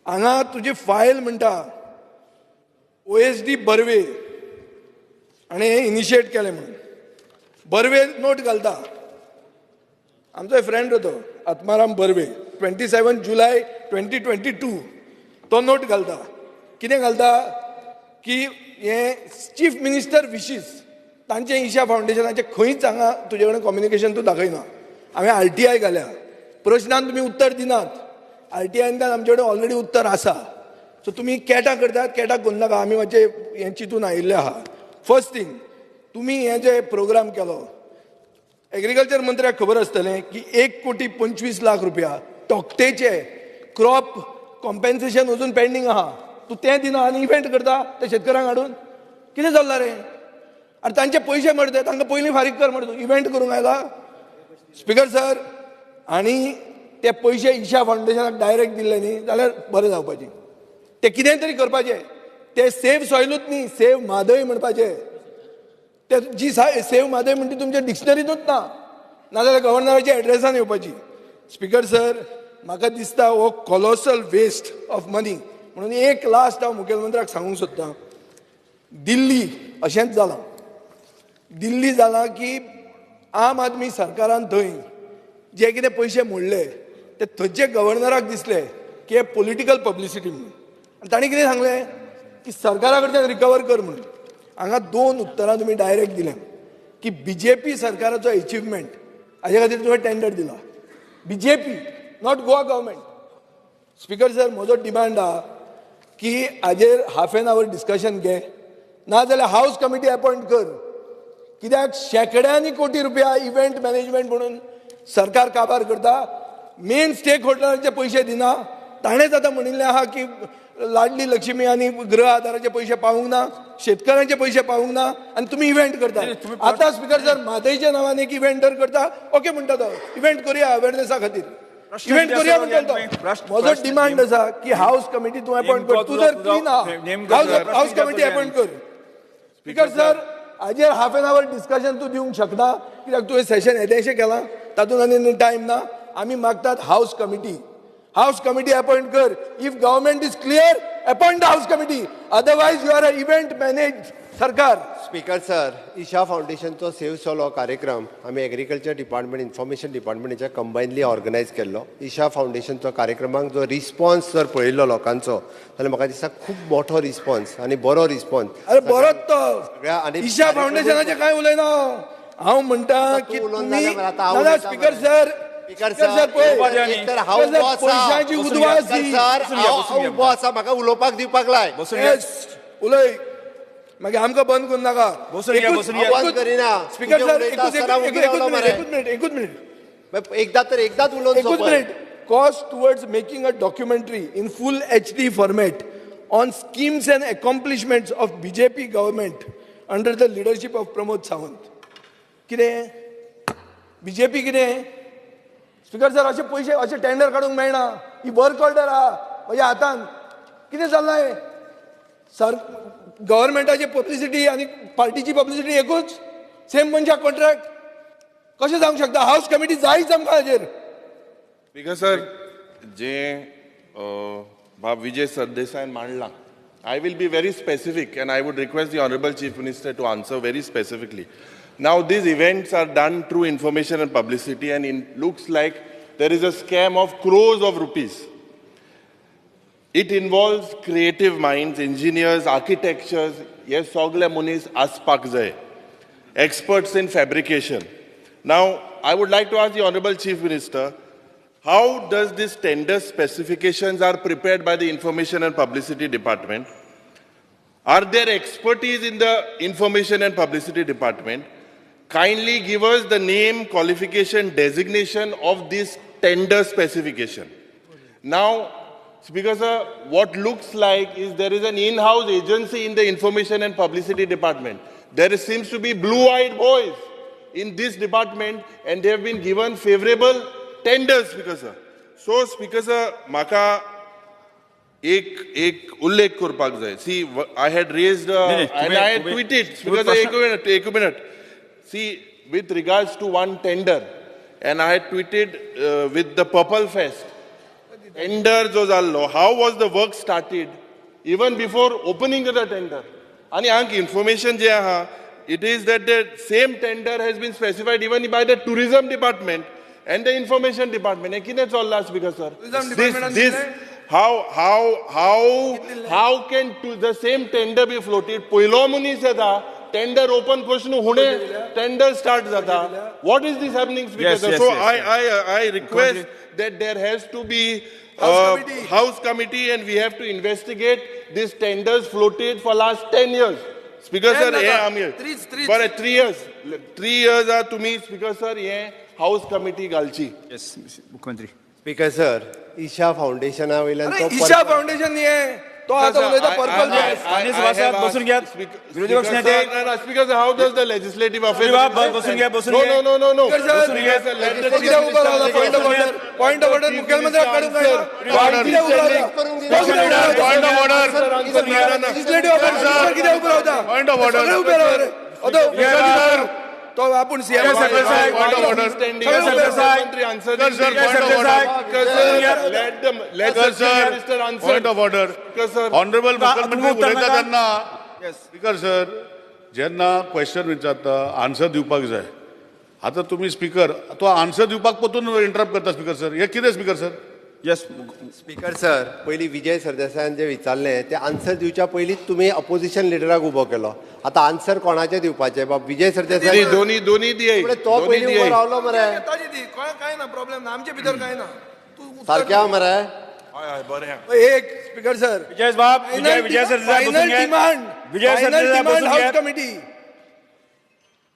हांगा तुजी फायल म्हणटा OSD बर्वे आनी हे इनिशिएट केलें म्हणून बर्वे नोट घालता आमचो फ्रेंड तो आत्माराम बर्वे 27 जुलय 2022 तो नोट घालता कितें घालता की हे चीफ मिनिस्टर विशीस तांचे ईशा फावंडेशनाचे खंयच हांगा तुजे कडेन कम्युनिकेशन तूं दाखयना हांवें RTI घाल्या प्रश्नांक तुमी उत्तर दिनात RTIंतल्यान आमचे कडेन ऑलरेडी उत्तर आसा. सो तुमी कॅटा करतात, कॅटाक करूं नाका, आमी मातशे हें चिंतून आयिल्ले आहा. फर्स्ट थिंग, तुमी हे जे प्रोग्राम केलो, एग्रीकल्चर मंत्र्याक खबर आसतलें की 1,25,00,000 रुपया टोकटेचे क्रॉप कॉम्पेन्सेशन अजून पेंडींग आहा. तूं तें दिना आनी इव्हेंट करता त्या शेतकऱ्यांक हाडून. कितें चल्लां रे? आनी तांचे पयशे मरते, तांकां पयलीं फारीक कर म्हणटा, इव्हेंट करूंक आयला. स्पीकर सर, आनी ते पयशे ईशा फावंडेशनाक डायरेक्ट दिल्ले न्ही जाल्यार बरें जावपाचें. ते कितें तरी करपाचें. ते सेव्ह सॉयलूच न्ही, सेव्ह म्हादय म्हणपाचें. ते जी सेव्ह म्हादय म्हणटी तुमच्या डिक्शनरींतूच ना, नाजाल्यार गव्हर्नराच्या एड्रेसान येवपाची. स्पीकर सर, म्हाका दिसता हो कॉलोसल वेस्ट ऑफ मनी. म्हणून एक लास्ट हांव मुखेलमंत्र्याक सांगूंक सोदतां. दिल्ली अशेंच जालां. दिल्ली जालां की आम आदमी सरकारान थंय जे कितें पयशे मोडले ते थंयचे गव्हर्नराक दिसले की हे पॉलिटिकल पब्लिसिटी म्हणून. आनी तांणी कितें सांगलें की सरकारा कडच्यान रिकवर कर म्हणून. हांगा 2 उत्तरां तुमी डायरेक्ट दिल्यां की BJP सरकाराचो अचिव्हमेंट हाजे खातीर तुवें टेंडर दिला. BJP, not Goa government. Speaker sir, म्हजो डिमांड आहा की हाजेर हाफ एन आवर डिस्कशन घे, नाजाल्यार हाऊस कमिटी अपॉइंट कर. कित्याक शेकड्यांनी कोटी रुपया इव्हेंट मॅनेजमेंट म्हणून सरकार काबार करता. मेन स्टेक होल्डरांचे पयशे दिना. ताणेंच आतां म्हणिल्लें आहा की लाडली लक्ष्मी आनी गृह आधाराचे पयशे पावूंक ना, शेतकारांचे पयशे पावूंक ना, आनी तुमी इव्हेंट करता. आतां स्पीकर सर, म्हादयच्या नांवान एक इव्हेंटर करता. ओके म्हणटा तो, इव्हेंट करुया अवेरनेसा खातीर, इव्हेंट करुया म्हणटा तो. म्हजो डिमांड आसा की हाऊस कमिटी तूं अपॉइंट कर. तूं जर क्लीन आहा, हाऊस कमिटी अपॉइंट कर. स्पीकर सर, हाजेर हाफ एन आवर डिस्कशन तूं दिवंक शकना, कित्याक तुवें सेशन येदेशें केलां, तातूंत आनी टायम ना. आमी मागतात house committee. House committee appoint कर. If government is clear, appoint the house committee. Otherwise you are a event manage सरकार.
स्पीकर सर, ईशा फावंडेशनचो सेव्ह सॉल हो कार्यक्रम आमी एग्रीकल्चर डिपार्टमेंट, इन्फॉर्मेशन डिपार्टमेंटाच्या कंबायनली ऑर्गनायज केल्लो. ईशा फावंडेशनचो कार्यक्रमाक जो रिस्पॉन्स जर पळयल्लो लोकांचो जाल्यार म्हाका दिसता खूब मोठो रिस्पॉन्स आनी बरो रिस्पॉन्स.
अरे बरोच तो. ईशा फावंडेशनाचें कांय उलयना हांव म्हणटा की तुमी. स्पीकर सर, पयशांची उदवास
उबो आसा, म्हाका उलोवपाक दिवपाक लाय.
उलय, मागीर आमकां बंद करूं नाका. स्पीकर सर, एकूच मिनिट.
एकदाच उलोवन
एकूच minute. Cost towards making a documentary in full HD format on schemes and accomplishments of BJP government under the leadership of Pramod Sawant. कितें BJP कितें? स्पीकर सर, अशे पयशे अशे टेंडर काडूंक मेळना. ही वर्क ऑर्डर आहा म्हज्या हातान. कितें चल्लां हें? सर, गव्हर्मेंटाची पब्लिसिटी आनी पार्टीची पब्लिसिटी एकूच, सेम मनशाक कॉन्ट्रॅक्ट. कशें जावंक शकता? हाऊस कमिटी जायच आमकां हाजेर.
स्पीकर सर, जे बाब विजय सरदेसायन मांडलां, I will be very specific and I would request the Honorable Chief Minister to answer very specifically. Now, these events are done through information and publicity, and it looks like there is a scam of crores of rupees. It involves creative minds, engineers, architectures, yes, sogle munis aspak jay, experts in fabrication. Now, I would like to ask the Honorable Chief Minister, how does this tender specifications are prepared by the Information and Publicity Department? Are there expertise in the Information and Publicity Department? Kindly give us the name, qualification, designation of this tender specification. Now, Speaker sir, what looks like is there is an in-house agency in the Information and Publicity Department. There seems to be blue-eyed boys in this department, and they have been given favorable tenders, Speaker sir. So, Speaker sir, maka ek ullekh korpak jay. See, I had raised and I had tweeted, Speaker sir, एक minute. See, with regards to one tender, and I had tweeted with the Purple Fest. Tender जो जाल्लो, how was the work started even before opening the tender? And the information je aha, it is that the same tender has been specified even by the tourism department and the information department. Ekine cholla Speaker sir. This how can the same tender be floated? Poilo munis eta tender open करून हुणे tender start जाता. What is this happening, Speaker sir? So I request that there has to be House committee and we have to investigate these tenders floated for last 10 years. Speaker sir, I'm here. For 3 years. 3 years are to me, Speaker sir, House committee galchi.
Yes, मुख्यमंत्री.
Speaker sir, Isha फाउंडेशना वयल्यान तो
Isha foundation नाही आहे तो आता उलयता purple
बसून घ्या. विरोधी पक्ष नेते.
Speaker sir, how does the legislative affairs?
बसून घ्या.
No.
पॉइंट ऑफ ऑर्डर मुख्यमंत्र्यांकडून तो आपण CM
Point of order.
Honourable मुख्यमंत्री उलयता तेन्ना स्पीकर सर जेन्ना क्वेश्चन विचारता आन्सर दिवपाक जाय. आता तुम्ही स्पीकर तो आन्सर दिवपाक पतून इंटरप्ट करता स्पीकर सर. हे कितें speaker sir?
Yes.
Speaker sir, पयलीं विजय सरदेसायान जे विचारलें ते आन्सर दिवच्या पयलींच तुमी अपोजिशन लिडराक उबो केलो. आता आन्सर कोणाचे दिवपाचे? बाब विजय सरदेसाय
दोन्ही दिये.
तो पयलीं उबो रावलो मरे.
काय ना प्रॉब्लेम ना आमच्या भितर काय ना तू
सारक्या मरे.
एक स्पीकर सर
विजय सरदेसाय बसून घ्या. विजय सरदेसाय बसून घ्या.
कमिटी.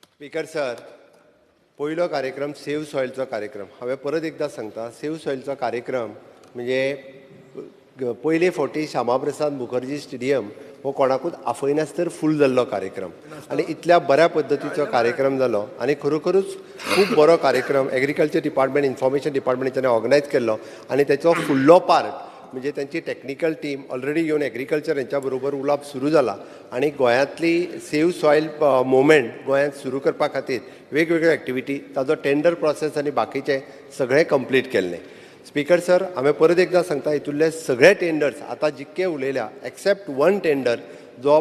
स्पीकर सर, पयलो कार्यक्रम सेव्ह सॉयलचो कार्यक्रम. हांवें परत एकदां सांगता, सेव्ह सॉयलचो कार्यक्रम म्हणजे पयले फावटी श्यामाप्रसाद मुखर्जी स्टेडियम हो कोणाकूच आफयनासतर फूल जाल्लो कार्यक्रम आनी इतल्या बऱ्या पद्दतीचो कार्यक्रम जालो आनी खरोखरूच खूब बरो कार्यक्रम एग्रीकल्चर डिपार्टमेंट इन्फॉर्मेशन डिपार्टमेंटाच्यानी ऑर्गनायज केल्लो आनी तेचो फुडलो पार्ट म्हणजे त्यांची टेक्निकल टीम ऑलरेडी येवन एग्रीकल्चर यांच्या बरोबर उलोवप सुरू जाला आणि गोंयांतली सेव्ह सॉयल मुवमेंट गोंयांत सुरू करपा खातीर वेगवेगळ्यो एक्टिविटी ताजो टेंडर प्रोसेस आनी बाकीचे सगळे कंप्लीट केल्ले. स्पीकर सर, हांवें परत एकदां सांगता हितूंतले सगळे टेंडर्स आतां जितके उलयल्या एक्सेप्ट वन टेंडर जो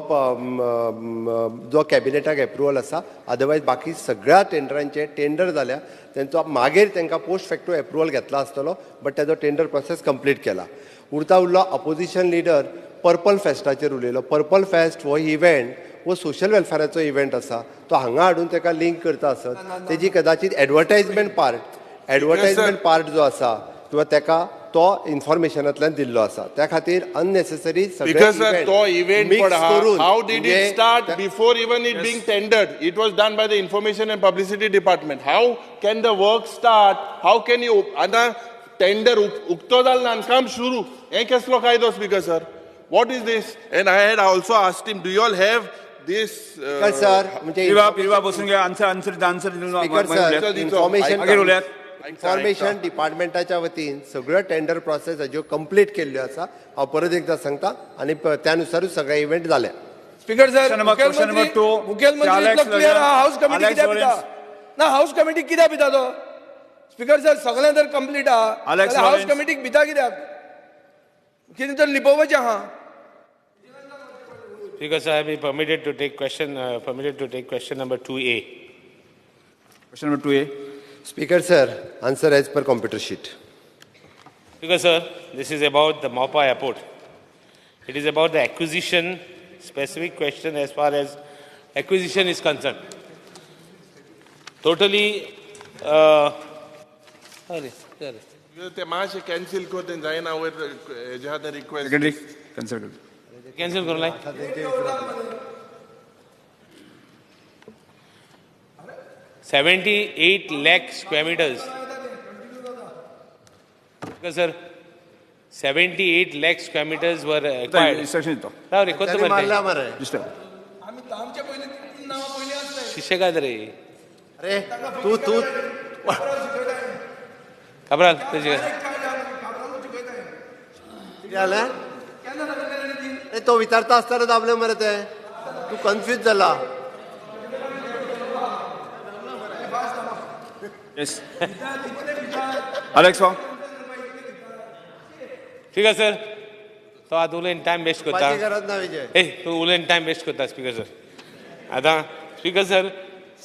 कॅबिनेटाक एप्रुवल आसा, अदरवायज बाकी सगळ्या टेंडरांचे टेंडर जाल्या. तेंचो मागीर तांकां पोस्ट फॅक्टो एप्रुवल घेतला आसतलो बट तेजो टेंडर प्रोसेस कंप्लीट केला. उरलो अपोजिशन लिडर पर्पल फेस्टाचेर उलयलो. पर्पल फेस्ट हो इव्हेंट हो सोशल वेलफेराचो इव्हेंट आसा. तो हांगा हाडून ताका लिंक करता आसत तेजी कदाचित एडवर्टायजमेंट पार्ट जो आसा किंवा ताका तो इन्फॉर्मेशनांतल्यान दिल्लो आसा. त्या खातीर अननेसेसरी
तो event how did it start before even it being tendered? It was done by the information and publicity department. How can the work start? How can you आतां टेंडर उक्तो जाल्लो आनी काम सुरू? हे कसलो कायदो speaker sir? What is this? End I had also asked him, do you all have this?
Sir म्हणजे
बसून घ्या.
इन्फॉर्मेशन डिपार्टमेंटाच्या वतीन सगळ्यो टेंडर प्रोसेस हाज्यो कंप्लीट केल्ल्यो आसा. हांव परत एकदां सांगता आनी त्यानुसारूच सगळे इव्हेंट जाले.
स्पीकर सर, मुख्यमंत्री क्लियर हाऊस कमिटी कित्याक भिता ना? हाऊस कमिटी कित्याक भिता तो? स्पीकर सर, सगळें जर कंप्लीट आहा जाल्यार हाऊस कमिटीक भिता कित्याक? कितें तर लिपोवचें आहा.
Speaker sir, I be permitted to take question number 2A.
Question number 2A.
Speaker sir, answer as per computer sheet.
Speaker sir, this is about the Maupa airport. It is about the acquisition, specific question as far as acquisition is concerned. Totally,
ते मातशें cancel करता जायना वयर हेजे खातीर request.
Secretary consult कर.
cancel करू लाय. $78 lakh square meters. Because sir, 78 lakh square meters were acquired. शिष्य काय रे?
अरे तू
खबराल तुझी
तो विचारता आसतना दाबले मरे ते. तू कन्फ्यूज जाला.
Yes. Alex,
ठीक आहे सर. तो आता उलयन टाइम वेस्ट करता.
गरज ना विजय.
तू उलयन टाइम वेस्ट करता स्पीकर सर. आता speaker sir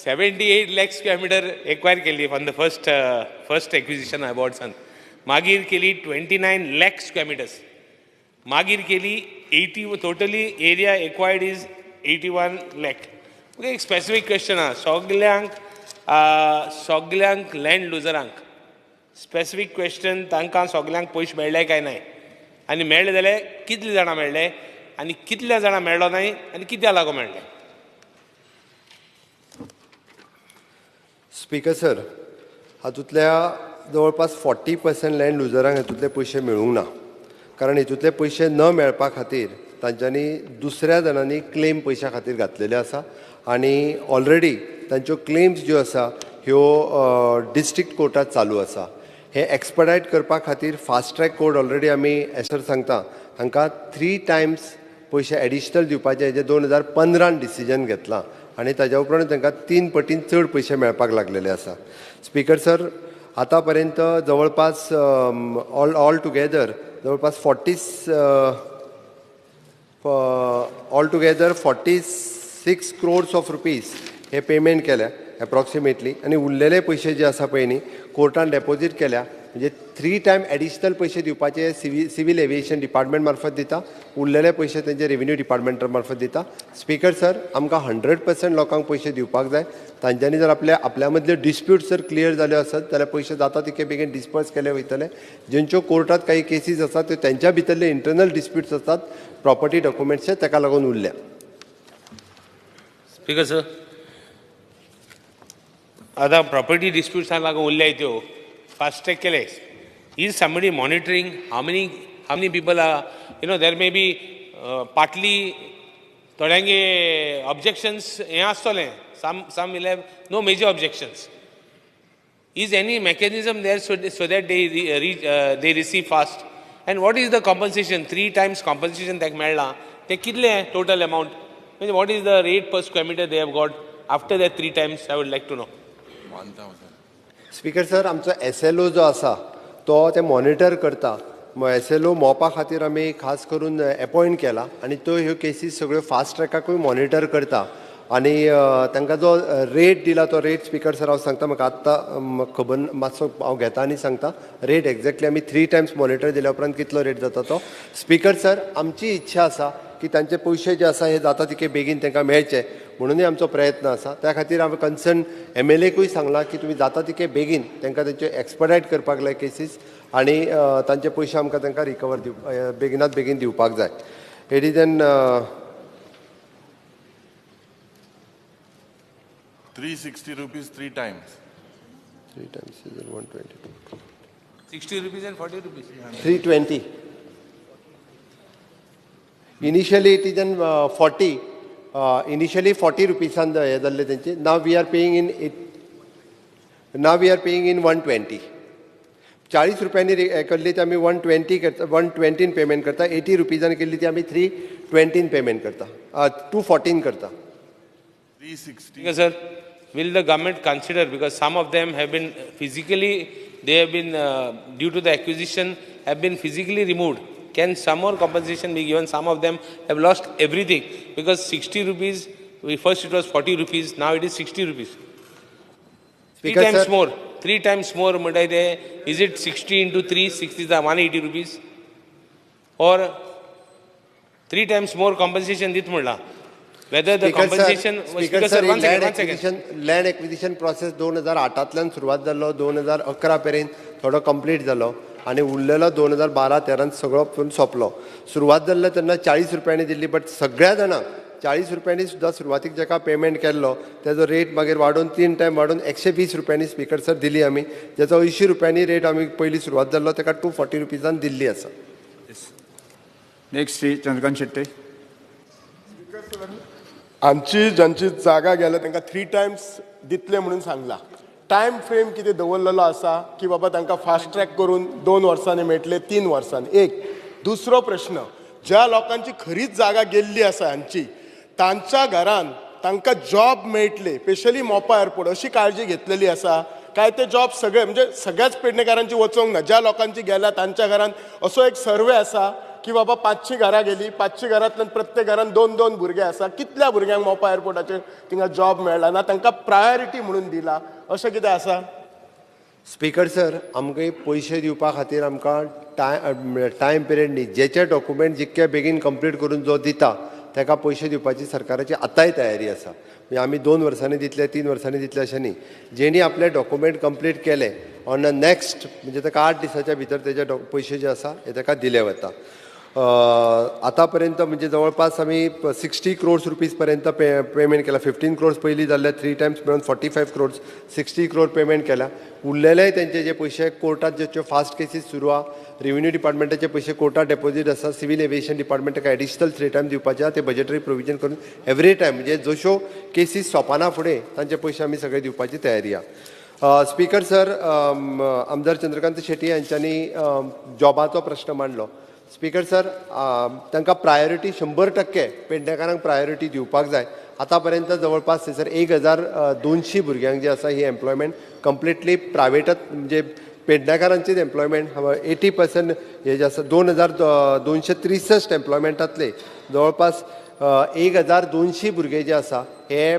78 lakh square meter acquire केली फ्रॉम द फर्स्ट एक्विजिशन अवॉर्ड्सान. मागीर केली 29 lakh square meters. मागीर केली 80 totally area acquired is 81 lakh. एक स्पेसिफीक क्वेश्चन आहा सगल्यांक लँड लुजरांक स्पेसिफीक क्वेश्चन तांकां सगल्यांक पयशे मेळ्ळे काय नाही आनी मेळ्ळे जाल्यार कितले जाणां मेळ्ळे आनी कितल्या जाणां मेळ्ळो नाही आनी कित्या लागून मेळ्ळे.
स्पीकर सर, हातूंतल्या जवळपास 40% लँड लुजरांक हातूंतले पयशे मेळूंक ना, कारण हातूंतले पयशे न मेळपा खातीर तांच्यांनी दुसऱ्या जाणांनी क्लेम पयशा खातीर घातलेले आसा आनी ऑलरेडी तांच्यो क्लेम्स ज्यो आसा ह्यो डिस्ट्रिक्ट कोर्टात चालू आसा. हे एक्सपडायट करपा खातीर फास्ट ट्रॅक कोर्ट ऑलरेडी आमी एसर सांगता हांकां 3 टायम्स पयशे एडिशनल दिवपाचे हेजें 2015 डिसिजन घेतलां आनी ताज्या उपरांत तांकां 3 पटीन चड पयशे मेळपाक लागलेले आसा. स्पीकर सर, आतां पर्यंत जवळपास ऑल टुगेदर जवळपास 46 crores ऑफ रुपीज हे पेमेंट केल्या एप्रॉक्सिमेटली आनी उरलेले पयशे जे आसा पळय न्ही कोर्टान डेपॉझीट केल्या म्हणजे 3 टायम एडिशनल पयशे दिवपाचे सिवील एविएशन डिपार्टमेंट मार्फत दिता, उरलेले पयशे तेंचे रेव्हेन्यू डिपार्टमेंटा मार्फत दिता. स्पीकर सर, आमकां 100% लोकांक पयशे दिवपाक जाय. तांच्यांनी जर आपल्या मदले डिस्प्यूट जर क्लियर जाल्यो आसत जाल्यार पयशे जाता तितके बेगीन डिस्पर्स केले वयतले. ज्यांच्यो कोर्टात काही केसीस आसात त्यो तेंच्या भितरले इंटरनल डिस्प्यूट्स आसतात प्रॉपर्टी डॉक्युमेंट्सचे ताका लागून उरल्या.
स्पीकर सर, आतां प्रॉपर्टी डिस्प्यूट्सांक लागून उरल्या त्यो फास्ट ट्रॅक केले. Is somebody monitoring how many people are there may be partly थोड्यांगे ऑब्जेक्शन्स हें आसतलें some will have no major objections. Is any mechanism there so that they receive fast? And what is the compensation? 3 times compensation that मेळ्ळा ते कितले total amount? What is the rate per square meter they have got after that 3 times? I would like to know.
1000.
Speaker sir, आमचो SLO जो आसा तो ते monitor करता. SLO मोपा खातीर आमी खास करून अपॉयंट केला आनी तो ह्यो केसीस सगळ्यो फास्ट ट्रॅकाकूय मॉनिटर करता आनी तांकां जो रेट दिला तो रेट स्पीकर सर हांव सांगता, म्हाका आत्तां खबर मातसो हांव घेता आनी सांगता रेट एक्झॅक्टली आमी 3 टायम्स मॉनिटर दिल्या उपरांत कितलो रेट जाता तो. स्पीकर सर, आमची इच्छा आसा की तांचे पयशे जे आसा हे जाता तितके बेगीन तांकां मेळचे म्हणूनय आमचो प्रयत्न आसा. त्या खातीर हांवें कन्सर्न MLAकूय सांगलां की तुमी जाता तितके बेगीन तांकां तेंचे एक्सपडायट करपाक लाय केसीस आनी तांचे पयशे आमकां तांकां रिकवर बेगिनात बेगीन दिवपाक जाय. It is N
360 rupees 3 times.
3 times is 122.
60 rupees and 40 rupees.
320. Initially it is in 40. Initially 40 rupees and हे जाल्ले तेंचे. Now we are paying in 120. 40 रुपयांनी केल्ली ती आमी 120 पेमेंट करता. 80 रुपीजांनी केल्ली ती आमी 320 पेमेंट करता. 214 करता.
360. Sir, will the government consider, because some of them have been physically, they have been due to the acquisition have been physically removed. Can some more compensation be given? Some of them have lost everything because 60 rupees. First it was 40 rupees. Now it is 60 rupees. Three times more. 3 times more. Is it 60 into 3? 60 is 180 rupees. Or 3 times more compensation dit mudla. Whether the compensation was
land acquisition process 2008तल्यान सुरवात जाल्लो 2011 पर्यंत थोडो complete जालो आनी उरलेलो 2012-13 सगळो सोंपलो. सुरवात जाल्लो तेन्ना 40 रुपयांनी दिल्ली, बट सगळ्या जाणांक 40 रुपयांनी सुद्दां सुरवातीक जाका पेमेंट केल्लो तेजो रेट मागीर वाडोवन 3 टायम वाडोवन 120 रुपयांनी स्पीकर सर दिली आमी. जेचो 80 रुपयांनी रेट आमी पयली सुरवात जाल्लो तेका 240 रुपीजान दिल्ली आसा.
नेक्स्ट श्री चंद्रकांत शेट्टे.
आमची ज्यांची जागा गेल्या तांकां 3 टायम्स दितले म्हणून सांगला. टायम फ्रेम कितें दवरलेलो आसा की बाबा तांकां फास्ट ट्रॅक करून 2 वर्सांनी मेळटले 3 वर्सांनी. एक दुसरो प्रश्न, ज्या लोकांची खरीच जागा गेल्ली आसा हांची तांच्या घरान तांकां जॉब मेळटले, स्पेशली मोपा एअरपोर्ट अशी काळजी घेतलेली आसा काय ते जॉब सगळे म्हणजे सगळ्याच पेडणेकारांची वचोंक ना, ज्या लोकांची गेल्या तांच्या घरान असो एक सर्वे आसा की बाबा 500 घरां गेली, 500 घरांतल्यान प्रत्येक घरान 2-2 भुरगे आसा, कितल्या भुरग्यांक मोपा एअरपोर्टाचेर थिंगा जॉब मेळ्ळा ना, तांकां प्रायोरिटी म्हणून दिला, अशें कितें आसा?
स्पीकर सर, आमकां पयशे दिवपा खातीर आमकां टायम पिरियड न्ही, जेचे डॉक्युमेंट जितके बेगीन कंप्लीट करून जो दिता ताका पयशे दिवपाची सरकाराची आतांय तयारी आसा. म्हणजे आमी 2 वर्सांनी दितले 3 वर्सांनी दितले अशें न्ही. जेणी आपले डॉक्युमेंट कंप्लीट केले ऑन अ नेक्स्ट म्हणजे ताका 8 दिसाच्या भितर तेजे पयशे जे आसा हे ताका दिले वता. आतापर्यंत म्हणजे जवळपास आमी 60 crores रुपीज पर्यंत पेमेंट केला. 15 crores पयलीं जाल्ले 3 times मेळून 45 crores 60 crore पेमेंट केला. उरलेले तेंचे जे पयशे कोर्टात ज्यो फास्ट केसीस सुरू आहा, रेव्हेन्यू डिपार्टमेंटाचे पयशे कोर्टात डेपॉझिट आसा, सिव्हिल एव्हिएशन डिपार्टमेंटाक एडिशनल 3 times दिवपाचे आहा. ते बजेटरी प्रोविजन करून एवरी टायम म्हणजे जश्यो केसीस सोंपना फुडें तांचे पयशे आमी सगळे दिवपाची तयारी आहा. स्पीकर सर, आमदार चंद्रकांत शेट्टी यांच्यांनी जॉबाचो प्रश्न मांडलो. स्पीकर सर, तांकां प्रायोरिटी 100% पेडणेकारांक प्रायोरिटी दिवपाक जाय. आतापर्यंत जवळपास थंयसर 1200 भुरग्यांक जे आसा ही एम्प्लॉयमेंट कंप्लिटली प्रायवेटात म्हणजे पेडणेकारांचीच एम्प्लॉयमेंट 80% हे जे आसा 2263 एम्प्लॉयमेंटांतले जवळपास 1200 भुरगे जे आसा हे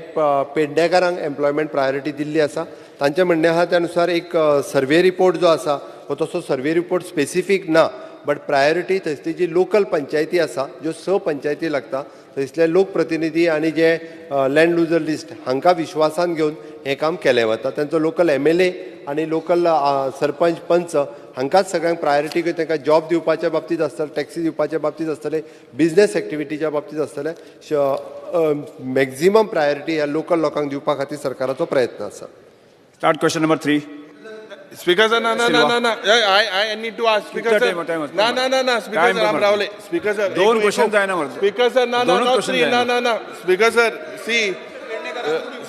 पेडणेकारांक एम्प्लॉयमेंट प्रायोरिटी दिल्ली आसा. तांचें म्हणणें आहा त्या नुसार एक सर्वे रिपोर्ट जो आसा हो तसो सर्वे रिपोर्ट स्पेसिफीक ना, बट प्रायोरिटी थंयसली जी लोकल पंचायती आसा ज्यो 6 पंचायती लागता थंयसले लोकप्रतिनिधी आनी जे लँड लुजर लिस्ट हांकां विश्वासान घेवन हें काम केलें वता. तांचो लोकल MLA आनी लोकल सरपंच पंच हांकांच सगळ्यांक प्रायोरिटी घेवन तांकां जॉब दिवपाच्या बाबतींत आसतले, टॅक्सी दिवपाच्या बाबतींत आसतले, बिझनेस एक्टिविटीच्या बाबतींत आसतले. मॅक्झिमम प्रायोरिटी ह्या लोकल लोकांक दिवपा खातीर सरकाराचो प्रयत्न आसा.
Start question number 3.
Speaker sir, no. I need to ask. Speaker sir, no. Speaker sir, I'm Ravle. Speaker sir,
दोन क्वेश्चन आहे ना.
Speaker sir, no. Speaker sir, see.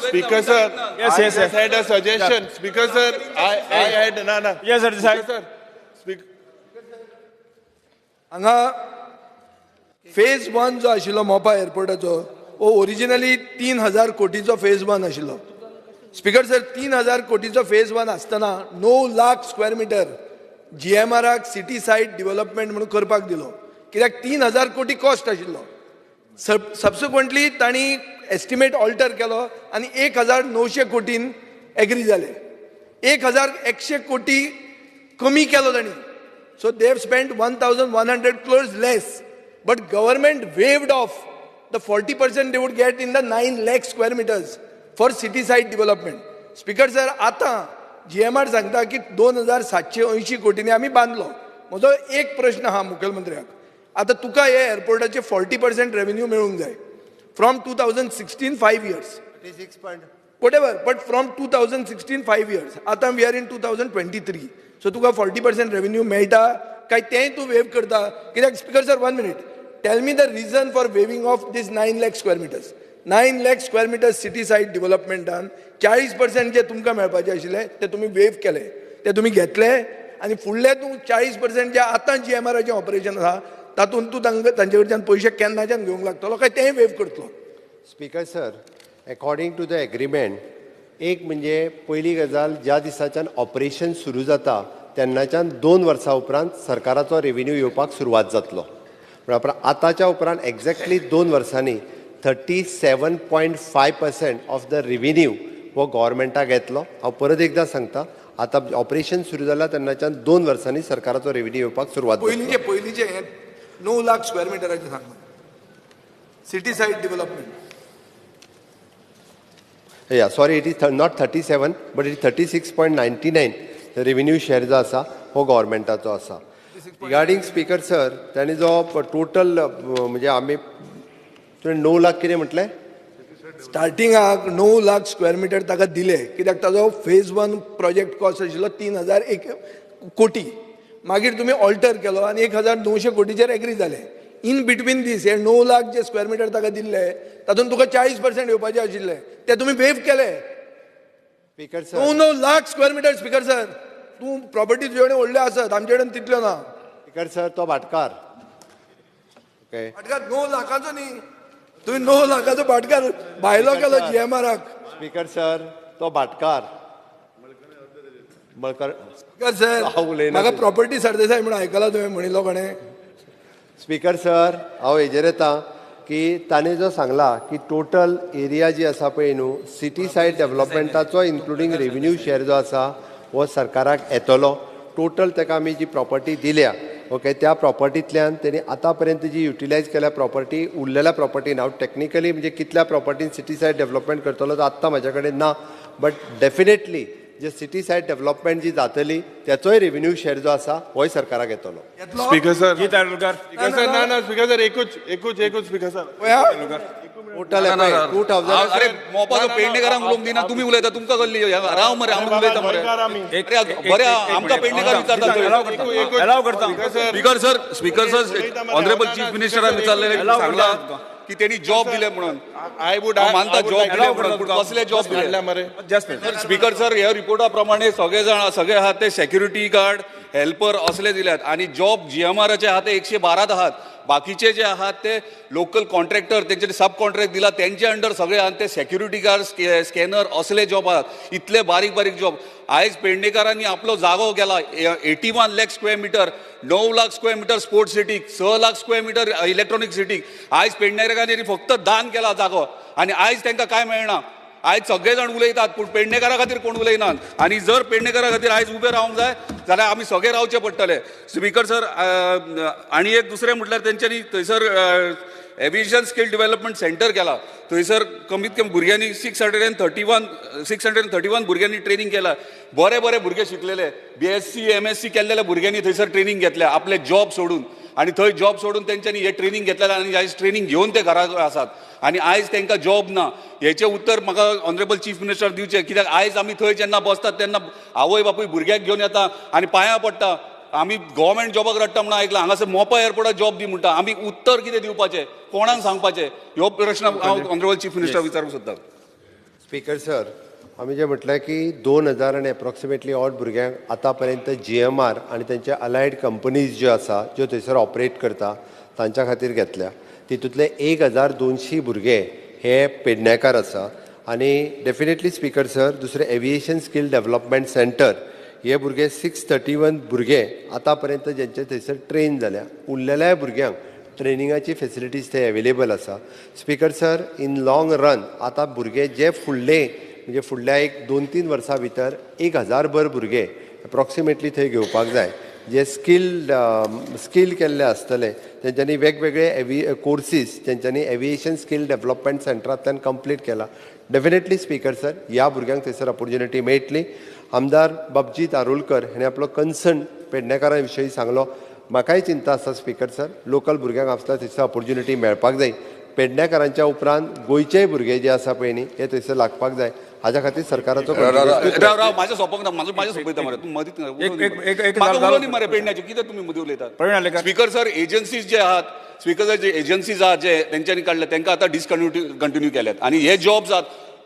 Speaker sir,
yes.
I just had a suggestion. Speaker sir, I had no.
Yes sir,
Speaker sir.
हांगा phase 1 जो आशिल्लो मोपा एअरपोर्टाचो हो originally 3000 कोटीचो phase 1 आशिल्लो. Speaker sir, 3000 कोटीचो phase 1 आसतना 9 लाख स्क्वेअर मिटर GMRक city side development म्हणून करपाक दिलो, कित्याक 3000 कोटी कॉस्ट आशिल्लो. सबसिक्वंटली तांणी एस्टिमेट ऑल्टर केलो आनी 1900 कोटीन एग्री जाले. 1100 कोटी कमी केलो तांणी. So they have spent 1100 crores less, but government waived of the 40% they wood get in the 9 lakh square meters for city side development. Speaker sir, आतां GMR सांगता की 2780 कोटींनी आमी बांदलो. म्हजो एक प्रश्न आहा मुखेलमंत्र्याक. आतां तुका हे एअरपोर्टाचे 40% रेव्हेन्यू मेळूंक जाय from 2016 5 years. whatever, but from 2016 5 years. आतां वी आर इन 2023. सो तुका 40% रेव्हेन्यू मेळटा काय तेंय तूं वेव करता? कित्याक speaker sir, 1 minute. Tell me the reason for waiving of this 9 lakh square meters. 9 lakh square meters city side डेव्हलपमेंटान 40% जे तुमकां मेळपाचे आशिल्ले ते तुमी वेव केले, ते तुमी घेतले आनी फुडले तूं 40% जे आतां GMRचें ऑपरेशन आसा तातूंत तूं तांचे कडच्यान पयशे केन्नाच्यान घेवंक लागतलो काय तेंय वेव करतलो?
Speaker sir, according to the agreement, एक म्हणजे पयली गजाल ज्या दिसाच्यान ऑपरेशन सुरू जाता तेन्नाच्यान 2 वर्सां उपरांत सरकाराचो रेव्हेन्यू येवपाक सुरवात जातलो. म्हणल्यार आतांच्या उपरांत एक्झॅक्टली 2 वर्सांनी 37.5% ऑफ द रेव्हेन्यू हो गव्हर्मेंटाक येतलो. हांव परत एकदां सांगता, आतां ऑपरेशन सुरू जालां तेन्नाच्यान 2 वर्सांनी सरकाराचो रेव्हेन्यू येवपाक सुरवात जातलो.
पयलींचे 9 लाख स्क्वेअर मिटराचें सांगता सिटी सायड डेव्हलपमेंट.
या sorry, it is not 37 but it is 36.99 revenue share जो आसा हो गव्हर्मेंटाचो आसा. रिगार्डींग स्पीकर सर, तांणी जो टोटल म्हणजे आमी 9 लाख कितें म्हटलें
स्टार्टिंगाक 9 लाख स्क्वेअर मिटर ताका दिले, कित्याक ताजो फेज 1 प्रोजेक्ट कॉस्ट आशिल्लो 3001 कोटी. मागीर तुमी ऑल्टर केलो आनी 1900 कोटीचेर एग्री जाले. इन बिटवीन दीस हे 9 लाख जे स्क्वेअर मिटर ताका दिल्ले तातूंत तुका 40% येवपाचे आशिल्ले ते तुमी वेव केले.
Speaker sir,
9 lakh square metre. Speaker sir, तूं प्रॉपर्टी तुजे कडेन व्हडल्यो आसत, आमचे कडेन तितल्यो ना.
स्पीकर सर, तो भाटकार. ओके,
भाटकार 9 लाखाचो न्ही, तुम्ही 9 लाखाचो भाटकार भायलो केलो GMRक.
स्पीकर सर, तो भाटकार मळकर.
स्पीकर सर, म्हाका प्रॉपर्टी सरदेसाय म्हणून आयकला तुवें म्हणिल्लो कोणें?
स्पीकर सर, हांव हेजेर येता की ताणें जो सांगला की टोटल एरिया जी आसा पळय न्हू, सिटी सायड डेव्हलपमेंटाचो इन्क्लुडींग रेव्हेन्यू शेअर जो आसा हो सरकाराक येतलो. टोटल ताका आमी जी प्रॉपर्टी दिल्या ओके त्या प्रॉपर्टींतल्यान तेणी आतां पर्यंत जी युटिलायज केल्या प्रॉपर्टी उरलेल्या प्रॉपर्टीन हांव टेक्निकली म्हणजे कितल्या प्रॉपर्टीन सिटी सायड डेव्हलपमेंट करतलो तो आत्तां म्हाज्या कडेन ना बट डेफिनेटली जे सिटी सायड डेव्हलपमेंट जी जातली त्याचोय रेव्हेन्यू शेअर जो आसा होय सरकाराक येतलो
स्पीकर सर स्पीकर सर ना स्पीकर सर एकूच स्पीकर सर
टोटल 2000
अरे मोपाचो पेडणेकारांक उलोवंक दिना तुमी उलयता तुमकां कसली राव मरे आमी उलयता मरे अरे बरे आमकां पेडणेकार विचारता स्पीकर सर ऑनरेबल चीफ मिनिस्टरान विचारलेले सांगला की त्यांनी जॉब दिले म्हणून
आय वूड
मानता जॉब दिले म्हणून पूण कसले जॉब दिले
मरे
स्पीकर सर ह्या रिपोर्टा प्रमाणे सगळे आहात ते सेक्युरिटी गार्ड हेल्पर असले दिल्यात आणि जॉब GMRचे आहात ते 112 आहात बाकीचे जे आहात ते लोकल कॉन्ट्रॅक्टर त्यांचे सब कॉन्ट्रॅक्ट दिला त्यांचे अंडर सगळे आहात ते सेक्युरिटी गार्ड स्कॅनर असले जॉब आहात इतले बारीक जॉब आयज पेडणेकारांनी आपलो जागो गेला 81 lakh square metre 9 lakh square metre sports सिटीक 6 लाख स्क्वेअर मीटर इलेक्ट्रॉनिक सिटीक आयज पेडणेकारांनी फक्त दान केला जागो आणि आयज तांकां काय मेळना आयज सगळे जाण उलयतात पूण पेडणेकारा खातीर कोण उलयनात आणि जर पेडणेकारा खातीर आयज उबे रावंक जाय जाल्यार आमी सगळे रावचे पडटले स्पीकर सर आणि एक दुसरें म्हटल्यार तेंच्यांनी थंयसर एविएशन स्किल डेव्हलपमेंट सेंटर केला थंयसर कमीत कमी भुरग्यांनी 631 भुरग्यांनी ट्रेनिंग केला बरे भुरगे शिकलेले BSc MSc केल्लेल्या भुरग्यांनी थंयसर ट्रेनिंग घेतल्या आपले जॉब सोडून आणि थंय जॉब सोडून तेंच्यांनी हे ट्रेनिंग घेतलेलें आणि आयज ट्रेनिंग घेवन ते घरा आसात आणि आयज तांकां जॉब ना हेचें उत्तर म्हाका ऑनरेबल चीफ मिनिस्टर दिवचें कित्याक आयज आमी थंय जेन्ना बसतात तेन्ना आवय बापूय भुरग्याक घेवन येता आनी पांयां पडटा आमी गव्हर्मेंट जॉबाक रडटा म्हणून आयकलां हांगासर मोपा एअरपोर्टात जॉब दी म्हणटा आमी उत्तर कितें दिवपाचें कोणाक सांगपाचें ह्यो प्रश्न हांव ऑनरेबल चीफ मिनिस्टर विचारूंक सोदतां
स्पीकर सर आमी जे म्हटलें की 2000 आनी एप्रॉक्सिमेटली ऑड भुरग्यांक आतां पर्यंत GMR आनी तेंचे अलायड कंपनीज ज्यो आसा ज्यो थंयसर ऑपरेट करता तांच्या खातीर घेतल्या तितूंतले 1200 भुरगे हे पेडणेकार आसा आनी डेफिनेटली स्पीकर सर दुसरें एविएशन स्किल डेव्हलपमेंट सेंटर हे भुरगे 631 भुरगे आतां पर्यंत जेंचे थंयसर ट्रेन जाल्या उरलेल्या भुरग्यांक ट्रेनिंगाची फेसिलिटीज ते अवेलेबल आसा speaker sir in long run आतां भुरगे जे म्हणजे फुडल्या एक 2-3 वर्सां भितर 1000 भर भुरगे एप्रॉक्सिमेटली थंय घेवपाक जाय जे स्कील केल्ले आसतले तेंच्यांनी वेगवेगळे कोर्सीस तेंच्यांनी एविएशन स्किल डेव्हलपमेंट सेंटरांतल्यान कंप्लीट केला डेफिनेटली स्पीकर सर ह्या भुरग्यांक थंयसर ऑपॉर्च्युनिटी मेळटली आमदार बाबजी तारुलकर हाणें आपलो कन्सर्न पेडणेकारां विशयी सांगलो म्हाकाय चिंता आसा स्पीकर सर लोकल भुरग्यांक आसता थंयसर ऑपॉर्च्युनिटी मेळपाक जाय पेडणेकारांच्या उपरांत गोंयचेय भुरगे जे आसा पळय न्ही हे थंयसर लागपाक जाय हाज्या खातीर सरकाराचो
म्हाज्या सोंपोंक ना म्हाज्या सोंपयता मरे तूं मदींच म्हाका उलोवनी मरे पेडण्याचें कितें तुमी मदीं उलयतात स्पीकर सर एजन्सीज जे आहात स्पीकर सर जे एजन्सीज आहात जे तेंच्यांनी काडले तांकां आतां डिसकंटिन्यू केल्यात आनी हे जॉब्स आहात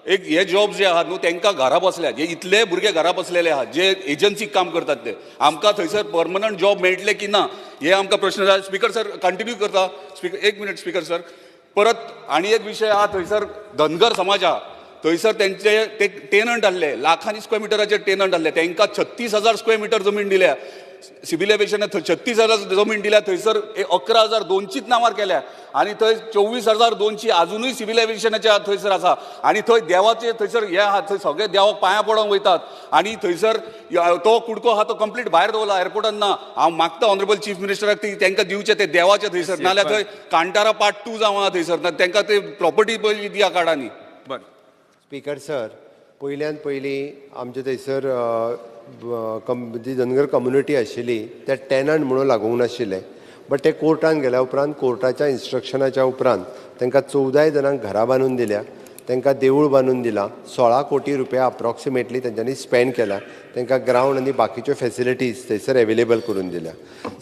हे जॉब्स जे आहात न्हू तांकां घरा बसल्यात हे इतले भुरगे घरा बसलेले आहात जे एजन्सीक काम करतात ते आमकां थंयसर परमनंट जॉब मेळटले की ना हे आमकां प्रश्न जाय स्पीकर सर कंटिन्यू करता एक मिनिट स्पीकर सर परत आनी एक विशय आहा थंयसर धनगर समाज आहा थंयसर तेंचे ते टेनंट आहले लाखांनी स्क्वेअर मिटराचे टेनंट आहले तांकां 36,000 स्क्वेअर मिटर जमीन दिल्या सिव्हिल एविएशनान 36,000 जमीन दिल्या थंयसर 11,200 नांवार केल्या आणि थंय 24,200 अजूनही सिव्हिल एविएशनाचे थंयसर आसा आणि थंय देवाचे थंयसर हे आहात थंय सगळे देवाक पांयां पडोंक वयतात आणि थंयसर तो कुडको आहा तो कंप्लीट भायर दवरला एअरपोर्टान ना हांव मागता ऑनरेबल चीफ मिनिस्टराक तांकां दिवचे ते देवाचे थंयसर नाल्यार थंय कांटारा पार्ट 2 जावं थंयसर तांकां ते प्रॉपर्टी पयली दिया काडांनी
स्पीकर सर पयल्यान पयलीं आमचे थंयसर जी धनगर कम्युनिटी आशिल्ली त्या टेनंट म्हणून लागूंक नाशिल्ले बट ते कोर्टान गेल्या उपरांत कोर्टाच्या इन्स्ट्रक्शनाच्या उपरांत तांकां 14 जाणांक घरां बांदून दिल्या तांकां देवूळ बांदून दिलां 16 कोटी रुपया अप्रॉक्सिमेटली तेंच्यांनी स्पेंड केला तांकां ग्रावंड आनी बाकीच्यो फेसिलिटीज थंयसर अवेलेबल करून दिल्या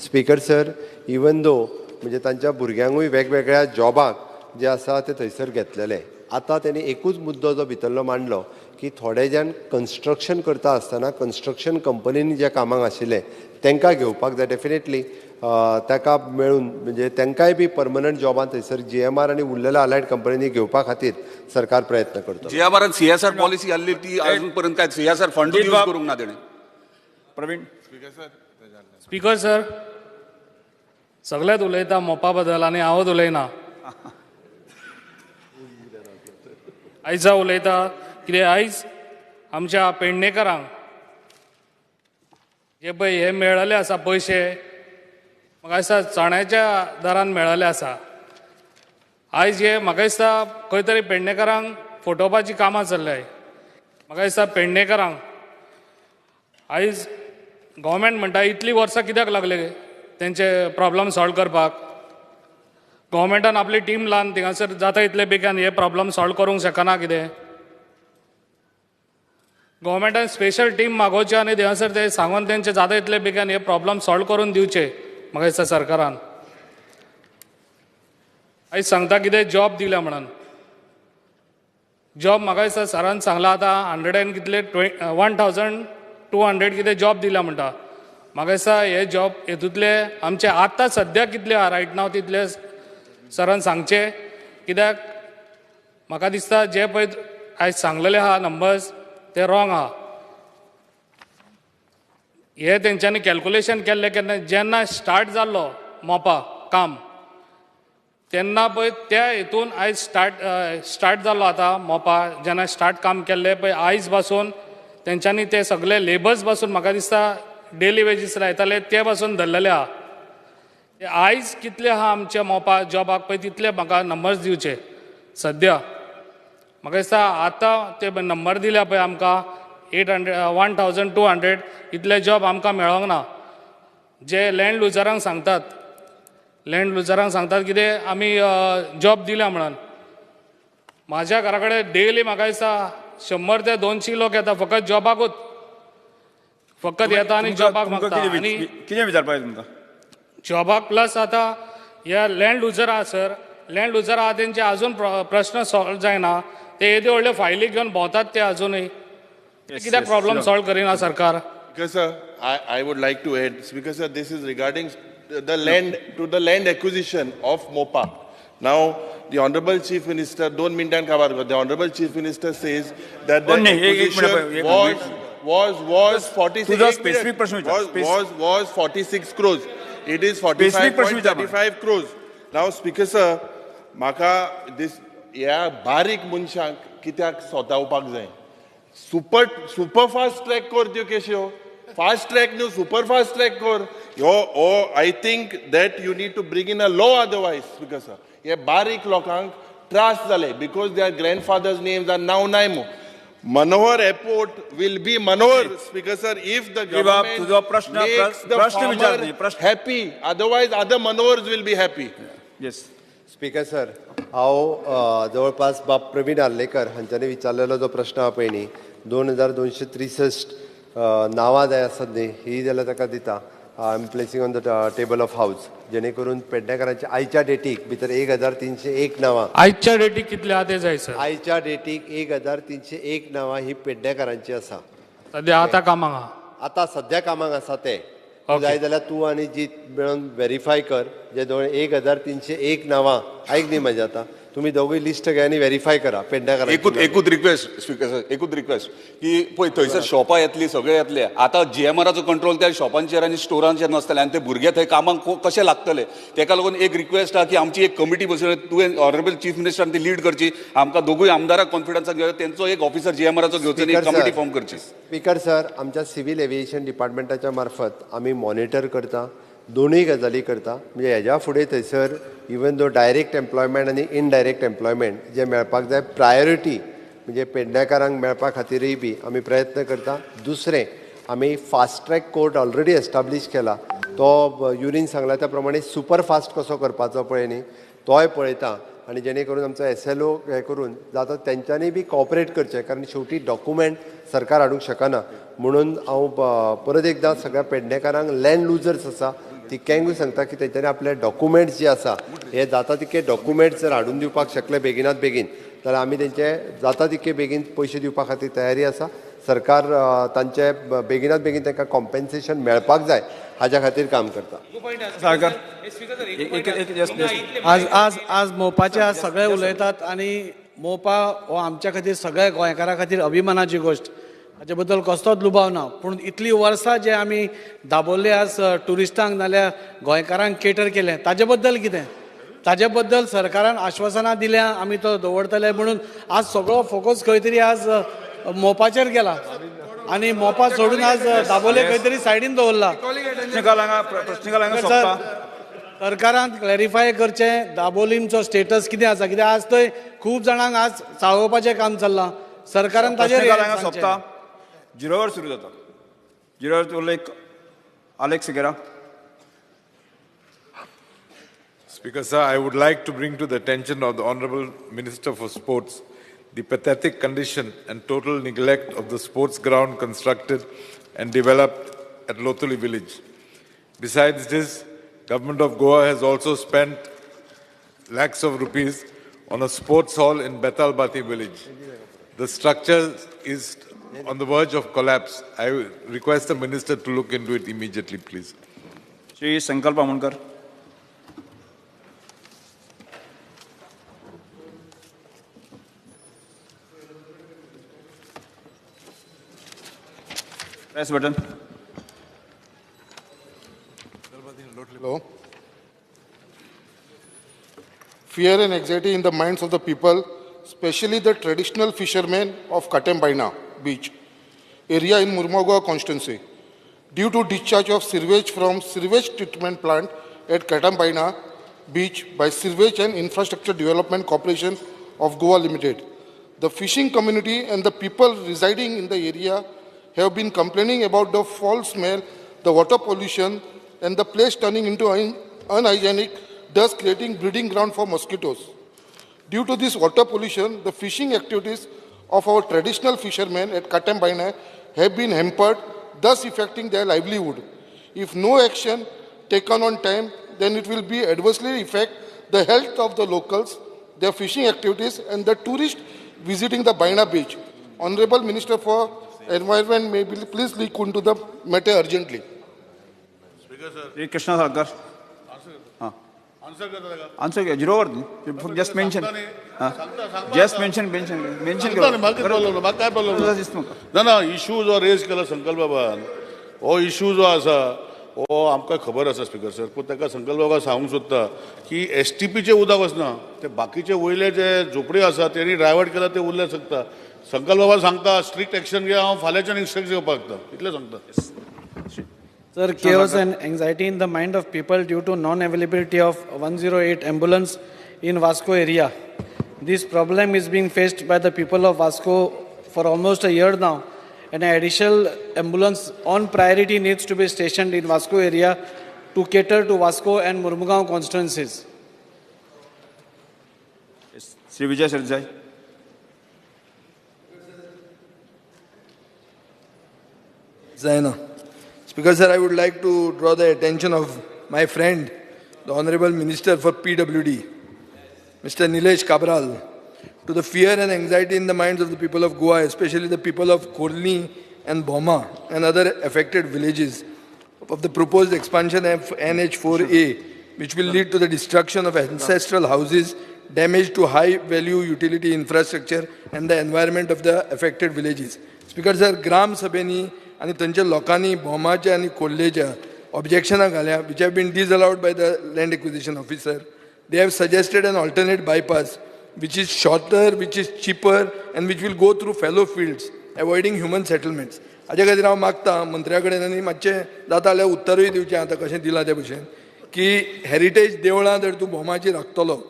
स्पीकर सर इवन दो म्हणजे तांच्या भुरग्यांकूय वेगवेगळ्या जॉबाक जे आसा ते थंयसर घेतलेले आतां तेणी एकूच मुद्दो जो भितरलो मांडलो की थोडे जाण कन्स्ट्रक्शन करता आसतना कन्स्ट्रक्शन कंपनीनी जे कामाक आशिल्ले तांकां घेवपाक जाय डेफिनेटली ताका मेळून म्हणजे तांकांय बी परमनंट जॉबान थंयसर GMR आनी उरलेल्या अलायड कंपनीनी घेवपा खातीर सरकार प्रयत्न करतो
GMR CSR पॉलिसी आसली ती अजून पर्यंत काय CSR फंड यूज करूंक ना तेणे प्रवीण
स्पीकर सर सगळेच उलयता मोपा बद्दल आनी हांवच उलयना आयज उलयता कितें आयज आमच्या पेडणेकारांक जे पळय हे मेळ्ळले आसा पयशे म्हाका दिसता चण्याच्या दरान मेळ्ळले आसा. आयज हे म्हाका दिसता खंय तरी पेडणेकरांक फटोवपाची कामां चल्ल्याय. म्हाका दिसता पेडणेकरांक आयज गव्हर्मेंट म्हणटा इतलीं वर्सां कित्याक लागले तेंचे प्रॉब्लम सॉल्व करपाक. गव्हर्मेंटान आपली टीम लावन थिंगासर जाता इतले बेगीन हे प्रॉब्लम सॉल्व करूंक शकना कितें. गव्हर्मेंटान स्पेशल टीम मागोवचे आनी थिंगासर ते सांगून तेंचे जाता इतले बेगीन हे प्रॉब्लम सॉल्व करून दिवचे म्हाका दिसता सरकारान. आयज सांगता कितें जॉब दिल्या म्हणून. जॉब म्हाका दिसता सरान सांगला आतां 100 कितले 1200 कितें जॉब दिला म्हणटा. म्हाका दिसता हे जॉब हेतूंतले आमचे आतां सद्या कितले आहा रायट नाव तितले सरान सांगचे. कित्याक म्हाका दिसता जे पळय आयज सांगलेले आहा नंबर्स ते रॉंग आहा. हे तेंच्यांनी कॅल्क्युलेशन केल्ले केन्ना जेन्ना स्टार्ट जाल्लो मोपा काम तेन्ना पळय त्या हेतून आयज स्टार्ट जाल्लो आतां मोपा जेन्ना स्टार्ट काम केल्लें पळय आयज पासून तेंच्यांनी ते सगळे लेबर्स पासून म्हाका दिसता डेली वेजीस लायताले ते पासून धरलेले आहा. आयज कितले आहा आमच्या मोपा जॉबाक पळय तितले म्हाका नंबर्स दिवचे सद्या. म्हाका दिसता आतां ते नंबर दिल्या पळय आमकां 1200 इतले जॉब आमकां मेळोंक ना. जे लँड लुजरांक सांगतात कितें आमी जॉब दिल्या म्हणून. म्हाज्या घरा कडेन डेली म्हाका दिसता 100 ते 200 लोक येता फकत जॉबाकूच. फकत येता आनी जॉबाक मागता. आनी
कितें विचारपाक तुमकां
जॉबाक प्लस आतां ह्या लँड लुजर आहा सर लँड लुजर आहा तेंचे अजून प्रश्न सॉल्व जायना. ते येदे व्हडले फायली घेवन भोंवतात ते अजूनय. कित्याक प्रॉब्लम सॉल्व करिना सरकार.
Because sir, I would like to add, because sir, this is regarding the land acquisition of MOPA. Now, the Honorable Chief Minister, don't mean that the Honorable Chief Minister says that the acquisition was 46 crores. It is 45.35 crores. Now, Speaker sir, maka this barik munshak kityak sotawpak जाय. super fast track कर त्यो केश्यो. Fast track न्हू super fast track कर. I think that you need to bring in a law otherwise, Speaker sir. हे बारीक लोकांक त्रास जाले because their grandfathers' names are now Naimo. Manohar Airport will be Manohar, Speaker sir, if the government makes the farmer happy. Otherwise, other Manohars will be happy.
Yes.
Speaker sir हांव जवळपास बाब प्रवीण आर्लेकर हांच्यांनी विचारलेलो जो प्रश्न आहा पळय न्ही 2263 नांवां जाय आसत न्ही ही जाल्यार ताका दिता. I am placing on the table of house जेणे करून पेडणेकारांच्या आयच्या डेटीक भितर 1301 नांवां.
आयच्या डेटीक कितले आहा ते जाय सर.
आयच्या डेटीक 1301 नांवां ही पेडणेकारांची आसा.
सद्या आतां कामाक आहा.
आतां सद्या कामाक आसा ते. जाय जाल्यार तूं आनी जीत मेळून व्हेरीफाय कर जे 1301 नांवां आयक न्ही म्हाजें आतां तुम्ही दोघूय लिस्ट घ्या आणि व्हेरीफाय करा पेडणेकार.
एकूच रिक्वेस्ट स्पीकर सर एकूच रिक्वेस्ट की पळय थंयसर शॉपां येतली सगळे येतले. आतां GMRचो कंट्रोल त्या शॉपांचेर आनी स्टोरांचेर नासतले आनी ते भुरगे थंय कामाक कशे लागतले. तेका लागून एक रिक्वेस्ट आहा की आमची एक कमिटी बसोवन तुवें ऑनरेबल चीफ मिनिस्टरान ती लीड करची. आमकां दोघूय आमदाराक कॉन्फिडन्साक घेवचो तेंचो एक ऑफिसर GMRचो घेवचो आनी एक कमिटी फॉर्म करची.
स्पीकर सर आमच्या सिव्हिल एव्हिएशन डिपार्टमेंटाच्या मार्फत आमी मॉनिटर करता दोनूय गजाली करता. म्हणजे हेज्या फुडें थंयसर इवन दो डायरेक्ट एम्प्लॉयमेंट आनी इनडायरेक्ट एम्प्लॉयमेंट जे मेळपाक जाय प्रायोरिटी म्हणजे पेडणेकारांक मेळपा खातीरय बी आमी प्रयत्न करता. दुसरें आमी fast track court already establish केला. तो युरीन सांगला त्या प्रमाणे सुपर फास्ट कसो करपाचो पळय न्ही तोय पळयता. आनी जेणे करून आमचो SLO हे करून जाता तेंच्यांनी बी कॉपरेट करचें कारण शेवटी डॉक्युमेंट सरकार हाडूंक शकना. म्हणून हांव परत एकदां सगळ्या पेडणेकारांक लँड लुजर्स आसा तिक्यांकूय सांगता की तेंच्यांनी आपले डॉक्युमेंट्स जे आसा हे जाता तितके डॉक्युमेंट्स जर हाडून दिवपाक शकले बेगिनात बेगीन जाल्यार आमी तेंचे जाता तितके बेगीन पयशे दिवपा खातीर तयारी आसा. सरकार तांचे बेगिनात बेगीन तांकां कॉम्पेन्सेशन मेळपाक जाय हाज्या खातीर काम करता.
आज मोपाचे आज सगळे उलयतात आनी मोपा हो आमच्या खातीर सगळ्या गोंयकारां खातीर अभिमानाची गोश्ट. हाचे बद्दल कसलोच लुबाव ना. पूण इतलीं वर्सां जे आमी दाबोल्ले आज ट्युरिस्टांक नाल्यार गोंयकारांक केटर केलें ताजे बद्दल कितें. ताजे बद्दल सरकारान आश्वासनां दिल्यां आमी तो दवरतले म्हणून आज सगळो फोकस खंय तरी आज मोपाचेर गेला आनी मोपा सोडून आज दाबोले खंय तरी सायडीन दवरला. सरकारान क्लॅरिफाय करचें दाबोलीमचो स्टेटस कितें आसा, कित्याक आज थंय खूब जाणांक आज चाळोवपाचें काम चल्लां. सरकारान ताचेर
सोंपता. जिरोवर सुरू जाता. जिरोवर उरले Alex Seguera.
Speaker, sir, I would like to bring to the attention of the Honourable Minister for Sports the pathetic condition and total neglect of the sports ground constructed and developed at Lothuli village. Besides this, Government of Goa has also spent lakhs of rupees on a sports hall in Betalbati village. The structure is on the verge of collapse. I request the Minister to look into it immediately, please.
Shri Sankalp Amonkar. Press button.
Hello. Fear and anxiety in the minds of the people, especially the traditional fishermen of Katembaina Beach area in Murmagaon constituency, due to discharge of sewage from sewage treatment plant at Katembaina Beach by Sewage and Infrastructure Development Corporation of Goa Limited. The fishing community and the people residing in the area have been complaining about the foul smell, the water pollution, and the place turning into unhygienic, thus creating breeding ground for mosquitoes. Due to this water pollution, the fishing activities of our traditional fishermen at Katembaina have been hampered, thus affecting their livelihood. If no action taken on time, then it will be adversely affect the health of the locals, their fishing activities, and the tourists visiting the Baina beach. Honorable Minister for Environment, may please look into the matter urgently.
Speaker, sir. Krishna Sarkar. Answer क्या जीरो वर just mention just mention
ना issue जो raise केला संकल्प बाबान हो issue जो आसा हो आमकां खबर आसा स्पीकर सर पूण ताका संकल्प बाबा सांगूंक सोदता की STPचे उदक वचना ते बाकीचे वयले जे झोपडी आसा तेणी डायवर्ट केला ते उरले शकता संकल्प बाबा सांगता स्ट्रिक्ट एक्शन घे हांव फाल्यांच्यान इंस्ट्रक्शन घेवपाक लागता इतलें सांगता.
Sir, chaos and anxiety in the mind of people due to non-availability of 108 ambulance in Vasco area. This problem is being faced by the people of Vasco for almost a year now, and an additional ambulance on priority needs to be stationed in Vasco area to cater to Vasco and Murmagaon constituencies.
Sri Vijay Sarjai.
Zaina. Speaker, sir, I would like to draw the attention of my friend, the Honorable Minister for PWD, Mr. Nilesh Cabral, to the fear and anxiety in the minds of the people of Goa, especially the people of Korni and Boma and other affected villages, of the proposed expansion of NH4A, which will lead to the destruction of ancestral houses, damage to high-value utility infrastructure and the environment of the affected villages. Speaker, sir, Gram Sabheni आणि त्यांच्या लोकांनी भोमाच्या आणि खोल्लेच्या ऑब्जेक्शनां घाल्या which have been disallowed by the land acquisition officer. They have suggested an alternate bypass which is shorter, which is cheaper and which will go through fallow fields, avoiding human settlements. हाजे खातीर हांव मागता मंत्र्या कडेन आनी मातशें जाता जाल्यार उत्तरूय दिवचें आतां कशें दिलां ते भशेन की हेरिटेज देवळां जर तूं भोमाची राखतलो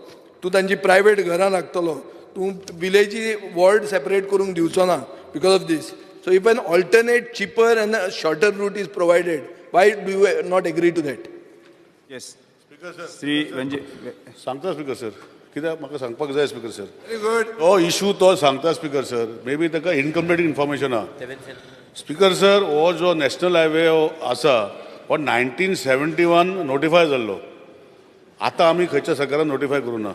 तूं तांची प्रायवेट घरां राखतलो तूं विलेजी वॉर्ड सेपरेट करूंक दिवचो ना because of this. So if an alternate, cheaper and a shorter route is provided, why do you not agree to that?
Yes. Speaker sir. Sri Ranjit.
सांगता स्पीकर सर कित्याक म्हाका सांगपाक जाय स्पीकर सर.
Very good.
हो issue तो सांगता speaker sir may be ताका incomplete information आहा. स्पीकर सर हो जो नॅशनल हायवे आसा हो 1971 नोटिफाय जाल्लो आतां आमी खंयच्या सरकारान नोटिफाय करूं ना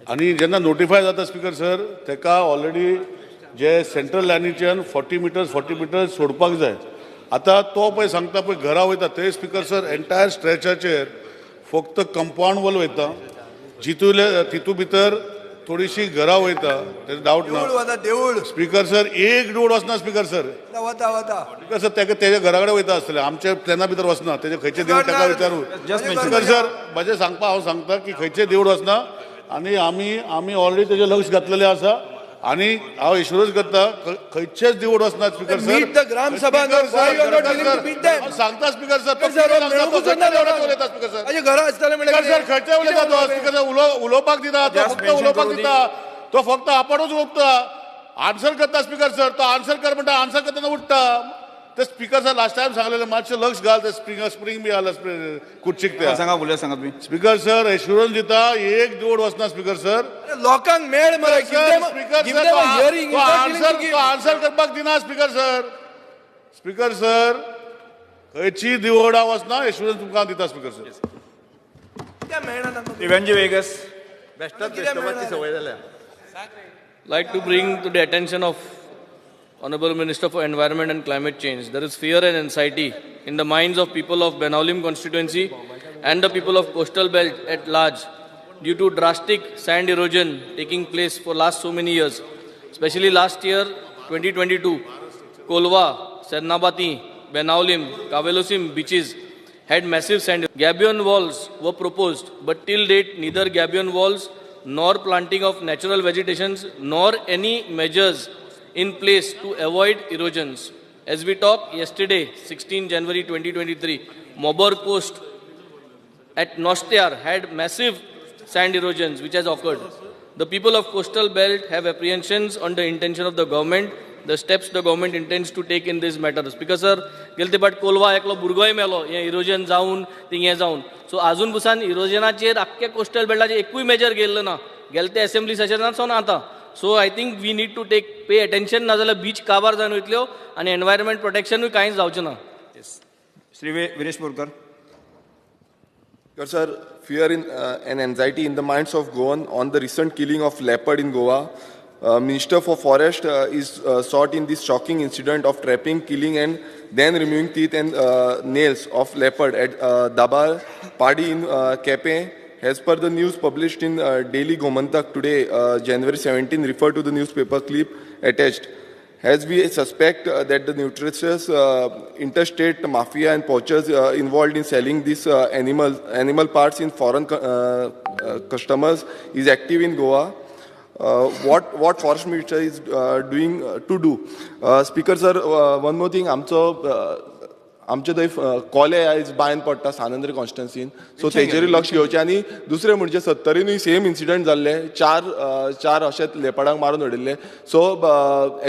आनी जेन्ना नोटिफाय जाता स्पीकर सर ताका ऑलरेडी जे सेंट्रल लायनीच्यान 40 मिटर्स सोडपाक जाय आतां तो पळय सांगता पळय घरा वयता ते स्पीकर सर एंटायर स्ट्रेचाचेर फक्त कंपाउंड वॉल वयता तितू भितर थोडीशी घरा वयता तेजे डावट ना
देवूळ
स्पीकर सर एक देवूळ वचना स्पीकर सर स्पीकर सर ताका तेज्या घरा कडेन वयता आसतलें आमच्या प्लॅना भितर वचना तेजे खंयचे देवूळ ताका विचारूं स्पीकर सर म्हाजें सांगपाक हांव सांगता की खंयचे देवूळ वचना आनी आमी ऑलरेडी तेजेर लक्ष घातलेलें आसा आणि हांव एश्युरन्स करता खंयचेच निवड वचना speaker sir.
Meet the Gram Sabha. Why you are not willing to meet them?
सांगता स्पीकर सर.
उलयता स्पीकर सर. घरा आसताले
सर खंयचे उलयता तो स्पीकर सर उलोवपाक दिता तो फक्त उलोवपाक दिता तो फक्त आपणूच उलोवता आन्सर करता स्पीकर सर तो आन्सर कर म्हणटा आन्सर करतना उठता ते स्पीकर सर लास्ट टाइम सांगलेले मातशें लक्ष घाल ते स्प्रिंग बी आला कुर्चीक ते
सांगा उलय सांगा तुम्ही.
स्पीकर सर एश्युरन्स दिता एक निवड वचना स्पीकर सर.
लोकांक मेळ मरे
स्पीकर सर आन्सर करपाक दिना स्पीकर सर. स्पीकर सर खंयची निवडा वचना एश्युरन्स तुमकां दिता स्पीकर सर.
इव्हॅन्जी वेगस.
Like to bring to the attention of Honorable Minister for Environment and Climate Change, there is fear and anxiety in the minds of people of Benaulim constituency and the people of coastal belt at large due to drastic sand erosion taking place for last so many years. Especially last year, 2022, Kolwa, Sernabati, Benaulim, Kavelosim beaches had massive sand. Gabion walls were proposed, but till date neither gabion walls nor planting of natural vegetations nor any measures in place to avoid erosions. As we talked yesterday, 16 January 2023, Mobor Coast at Nostiar had massive sand erosions which has occurred. The people of coastal belt have apprehensions on the intention of the government, the steps the government intends to take in this matter. Speaker sir, गेलते पाट कोलवा एकलो भुरगोय मेलो हे erosion जावन तिंगे जावन so आजून Pusan इरोजनाचेर आख्खे coastal बेल्टाचेर एकूय मेजर गेल्लो ना गेलते असेंब्ली सेशनांतसून आतां. So I think we need to pay attention नाजाल्यार बीच काबार जावन वयतल्यो आनी एनवायरमेंट प्रोटेक्शनूय कांयच जावचें ना.
Shri Vinesh Borkar.
Sir, fear and anxiety in the minds of Goan on the recent killing of leopard in Goa. Minister for Forest is sought in this shocking incident of trapping, killing and then removing teeth and nails of leopard at Dabar Padi in Kepe. As per the news published in Daily Gomantak today, January 17, referred to the newspaper clip attached. As we suspect that the nutritious interstate mafia and poachers involved in selling these animal parts in foreign customers is active in Goa. What Forest Minister is doing to do? Speaker sir, one more thing. आमचे थंय कोले आयज Bayern पडटा सानंद्री कॉन्स्टिट्युन्सीन so तेजेरूय लक्ष घेवचें आनी दुसरें म्हणजे 70रीनूय सेम इन्सिडंट जाल्ले चार अशेच लेपडांक मारून उडयल्ले सो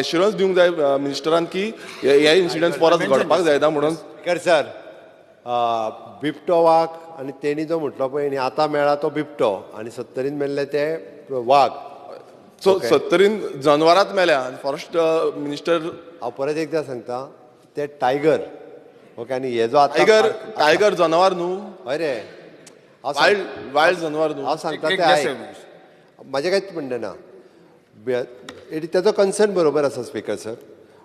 एश्युरन्स दिवंक जाय मिनिस्टरान की हे इन्सिडंट्स परत घडपाक जायना म्हणून.
सर बिबटो वाघ आनी तेणी जो म्हटलो पळय न्ही आतां मेळ्ळा तो बिबटो आनी 70रीन मेल्ले ते वाघ.
सो 70रीन जनवरांच मेल्या फॉरेस्ट मिनिस्टर.
हांव परत एकदां सांगता ते टायगर. ओके आनी हे जो
टायगर जनवार न्हू
हय रे
वायल्ड जनवार न्हू.
हांव सांगता ते आयक म्हाजें कांयच म्हणणें ना तेजो कन्सर्न बरोबर आसा स्पीकर सर.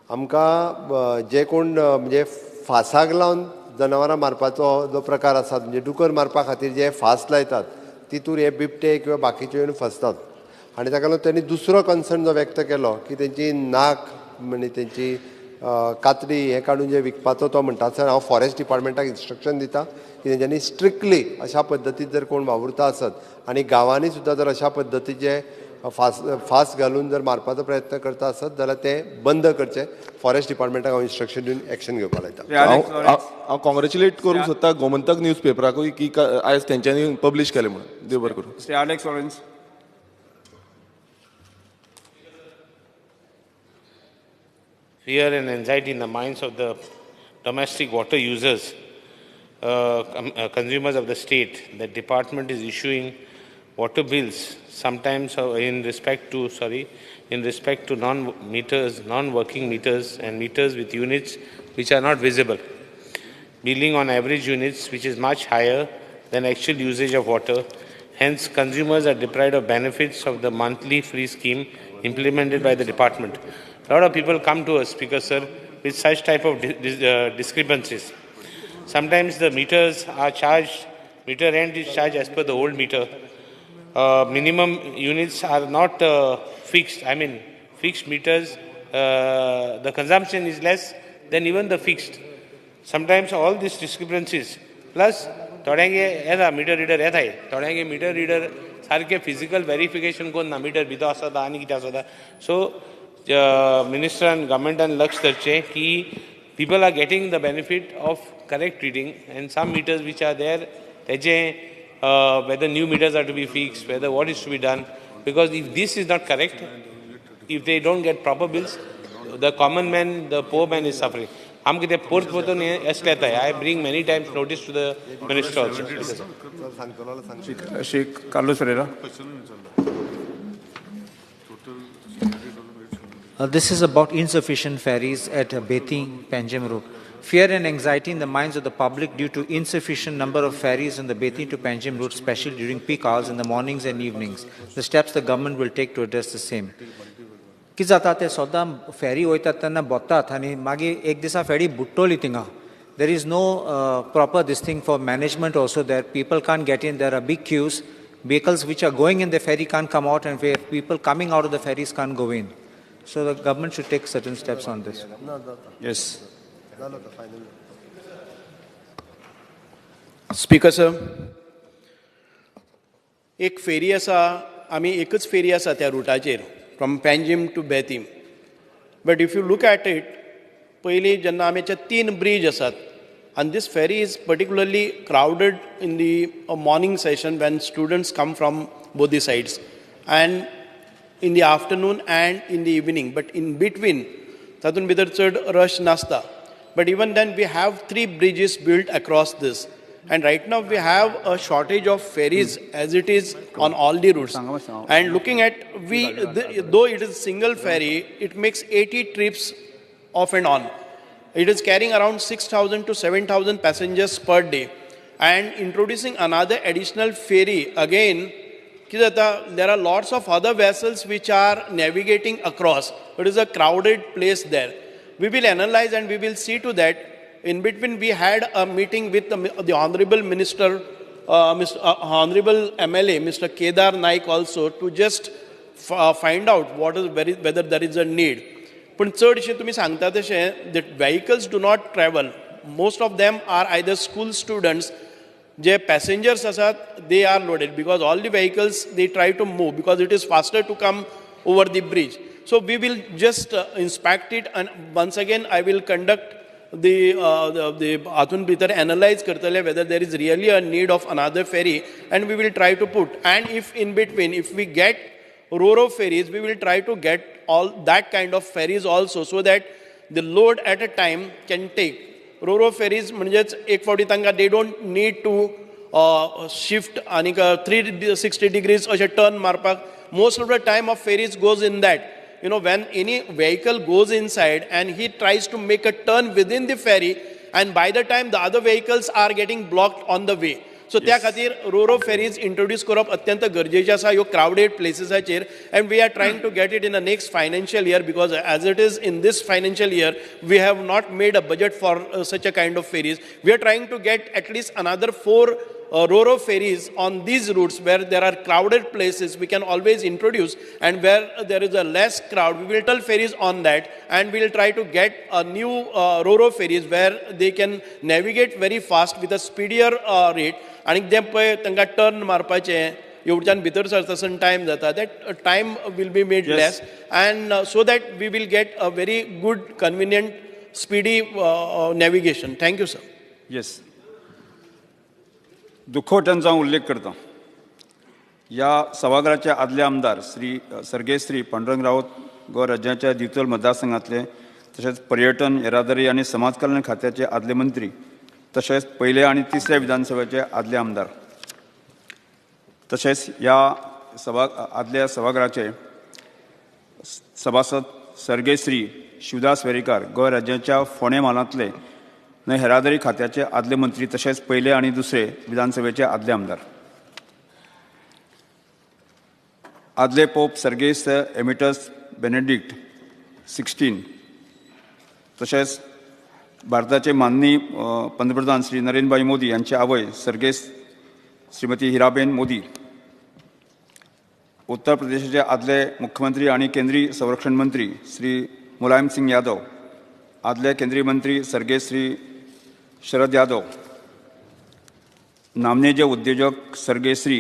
आमकां जे कोण म्हणजे फासाक लावन जनावरां मारपाचो जो प्रकार आसा म्हणजे डुकर मारपा खातीर जे फास लायतात तितूर हे बिबटे किंवा बाकीचे येवन फसतात आनी ताका लागून तेणी दुसरो कन्सर्न जो व्यक्त केलो की तेंची नाक म्हणजे तेंची कातडी हे काडून जे विकपाचो तो म्हणटा सर हांव फॉरेस्ट डिपार्टमेंटाक इन्स्ट्रक्शन दिता की तेंच्यांनी स्ट्रिक्टली अशा पद्दतीन जर कोण वावुरता आसत आनी गांवांनी सुद्दां जर अशा पद्दतीचे फास घालून जर मारपाचो प्रयत्न करता आसत जाल्यार ते बंद करचे. फॉरेस्ट डिपार्टमेंटाक हांव इन्स्ट्रक्शन दिवन एक्शन घेवपाक लायता.
हांव कॉंग्रेच्युलेट करूंक सोदता गोमंतक न्यूज पेपराकूय की आयज तेंच्यांनी पब्लीश केलें म्हणून. देव बरें करूं.
Fear and anxiety in the minds of the domestic water users, consumers of the state. The department is issuing water bills, sometimes in respect to non-working meters and meters with units which are not visible. Billing on average units which is much higher than actual usage of water. Hence, consumers are deprived of benefits of the monthly free scheme implemented by the department. A lot of people come to us, Speaker sir, with such type of discrepancies. Sometimes the meters are charged, meter rent is charged as per the old meter. Minimum units are not fixed. I mean, fixed meters, the consumption is less than even the fixed. Sometimes all these discrepancies, plus थोड्यांगे येता metre reader येताय थोड्यांगे metre reader सारकें physical verification करून ना metre भितर आसता आनी कितें आसता. सो मिनिस्टरान गव्हर्मेंटान लक्ष धरचें की people are getting the benefit of correct reading, and some meters which are there, whether new meters are to be fixed, whether what is to be done, because if this is not correct, if they don't get proper bills, the common man, the poor man is suffering. I bring many times notice to the minister also.
Sheikh Carlos Ferreira.
This is about insufficient ferries at Bethi, Panjim route. Fear and anxiety in the minds of the public due to insufficient number of ferries on the Bethi to Panjim route, especially during peak hours in the mornings and evenings. The steps the government will take to address the same. Ki jata te soda ferry hoitat tanna bottat ani magi ek disa ferry buttoli tinga. There is no proper this thing for management also there. People can't get in. There are big queues. Vehicles which are going in the ferry can't come out, and people coming out of the ferries can't go in. So the government should take certain steps on this.
Yes.
Speaker sir, एक फेरी आसा, आमी एकच फेरी आसा त्या रुटाचेर from Panjim to Betim. But if you look at it, पयलीं जेन्ना आमचे 3 ब्रिज आसात, and this ferry is particularly crowded in the morning session when students come from both the sides, and in the afternoon and in the evening. But in between, तातूंत भितर चड rush नासता. But even then, we have 3 bridges built across this. And right now, we have a shortage of ferries as it is on all the routes. And looking at, though it is single ferry, it makes 80 trips off and on. It is carrying around 6,000 to 7,000 passengers per day. And introducing another additional ferry, again, there are lots of other vessels which are navigating across. It is a crowded place there. We will analyze and we will see to that. In between, we had a meeting with the Honorable Minister, Honorable MLA, Mr. Kedar Naik also, to just find out whether there is a need. But चडशे तुमी सांगता तशें, that vehicles do not travel. Most of them are either school students. जे passengers asat, they are loaded because all the vehicles, they try to move because it is faster to come over the bridge. So we will just inspect it, and once again I will conduct the Atun Bhitar analyze kartale whether there is really a need of another ferry, and we will try to put. And if in between, if we get ro-ro ferries, we will try to get all that kind of ferries also, so that the load at a time can take. Ro ferries म्हणजेच एक फावटी तांकां they don't need to shift आनीक 360 degrees अशें turn मारपाक. Most of the time of ferries goes in that, you know, when any vehicle goes inside and he tries to make a turn within the ferry, and by the time the other vehicles are getting blocked on the way. So त्या खातीर row fairies introduce करप अत्यंत गरजेचें आसा ह्यो crowded प्लेसेसाचेर, and we are trying to get it in the next financial year, because as it is in this financial year, we have not made a budget for such a kind of ferries. We are trying to get at least another 4 ro-ro ferries on these routes where there are crowded places. We can always introduce, and where there is a less crowd, we will tell ferries on that, and we will try to get a new ro-ro ferries where they can navigate very fast with a speedier rate. आणि ते पळय तांकां turn मारपाचें एवढच्यान भितर सरतासन time जाता, that time will be made less, and so that we will get a very good convenient speedy navigation. Thank you sir.
Yes, दुखवट्यांचा उल्लेख करता. या सभागृहाचे आदले आमदार सर्गेय श्री पांडुरंग राऊत गोवा राज्याच्या दिवचल मतदारसंघातले, तसेच पर्यटन, येरादारी आणि समाज कल्याण खात्याचे आदले मंत्री, तसेच पहिले आणि तिसऱ्या विधानसभेचे आदले आमदार, तसेच या आदल्या सभागृहाचे सभासद सर्गेय श्री शिवदास वेरेकार गोवा राज्याच्या फोंडे म्हालांतले येरादारी खात्याचे आदले मंत्री, तसेच पहिले आणि दुसरे विधानसभेचे आदले आमदार. आदले पोप सर्गेस एमिटस बेनेडिक्ट 16, तसेच भारताचे माननीय पंतप्रधान श्री नरेंद्रभाई मोदी यांचे आवय सर्गेस श्रीमती हिराबेन मोदी, उत्तर प्रदेशाचे आदले मुख्यमंत्री आणि केंद्रीय संरक्षण मंत्री श्री मुलायम सिंग यादव, आदले केंद्रीय मंत्री सर्गेय श्री शरद यादव, नामनेचे उद्योजक सर्गेय श्री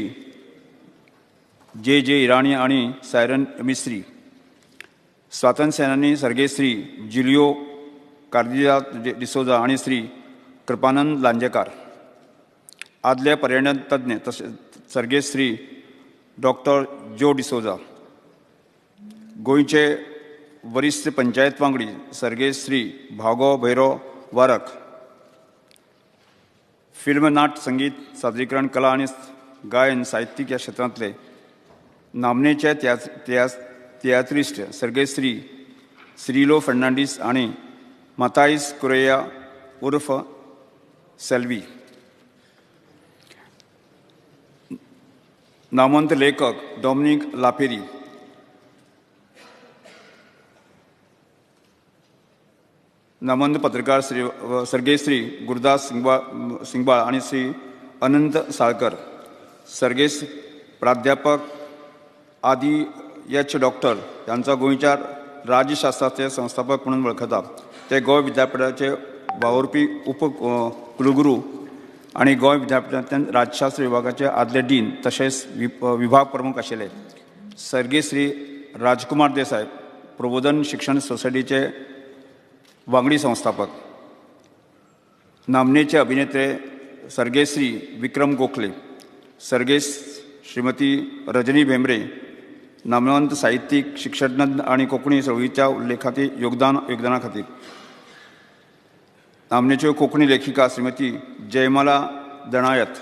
जे इराणी आणि सायरन मिस्त्री, स्वातंत्र्य सेनानी सर्गेश्री जुलियो कार्दिया डिसोजा आणि श्री कृपानंद लांजेकार, आदले पर्यटन तज्ञ तसेच सर्गेश्री डॉक्टर जो डिसोजा, गोंयचे वरिष्ठ पंचायत वांगडी सर्गेश्री भागो भैरव वारक, फिल्म नाट्य संगीत सादरीकरण कला आणि गायन साहित्यिक या क्षेत्रांतले नामनेचे तियात्रिस्ट सर्गेश्री श्रीलो फर्नांडीस आणि माताईस कुरेया उर्फ सेल्वी, नामवंत लेखक डॉमिनिक लापेरी, नामवंत पत्रकार सर्गेश्री गुरुदास सिंगबाळ आणि श्री अनंत साळकर, सर्गेश प्राध्यापक आदी एच डॉक्टर यांचा गोंयच्या राज्यशास्त्राचे संस्थापक म्हणून वळखतात. ते गोंय विद्यापीठाचे वावुरपी उपकुलगुरू आणि गोंय विद्यापीठांतल्यान राज्यशास्त्र विभागाचे आदले डीन तशेंच विभाग प्रमुख आशिल्ले. सर्गेश्री राजकुमार देसाय प्रबोधन शिक्षण सोसायटीचे वांगडी संस्थापक, नामनेचे अभिनेते सर्गेश्री विक्रम गोखले, सर्गेश श्रीमती रजनी भेंब्रे, नामवंत साहित्यिक शिक्षणतज्ञ आणि कोंकणी चळवळीच्या उल्लेखाती योगदाना खातीर, नामनेच्यो कोंकणी लेखिका श्रीमती जयमाला दणायत,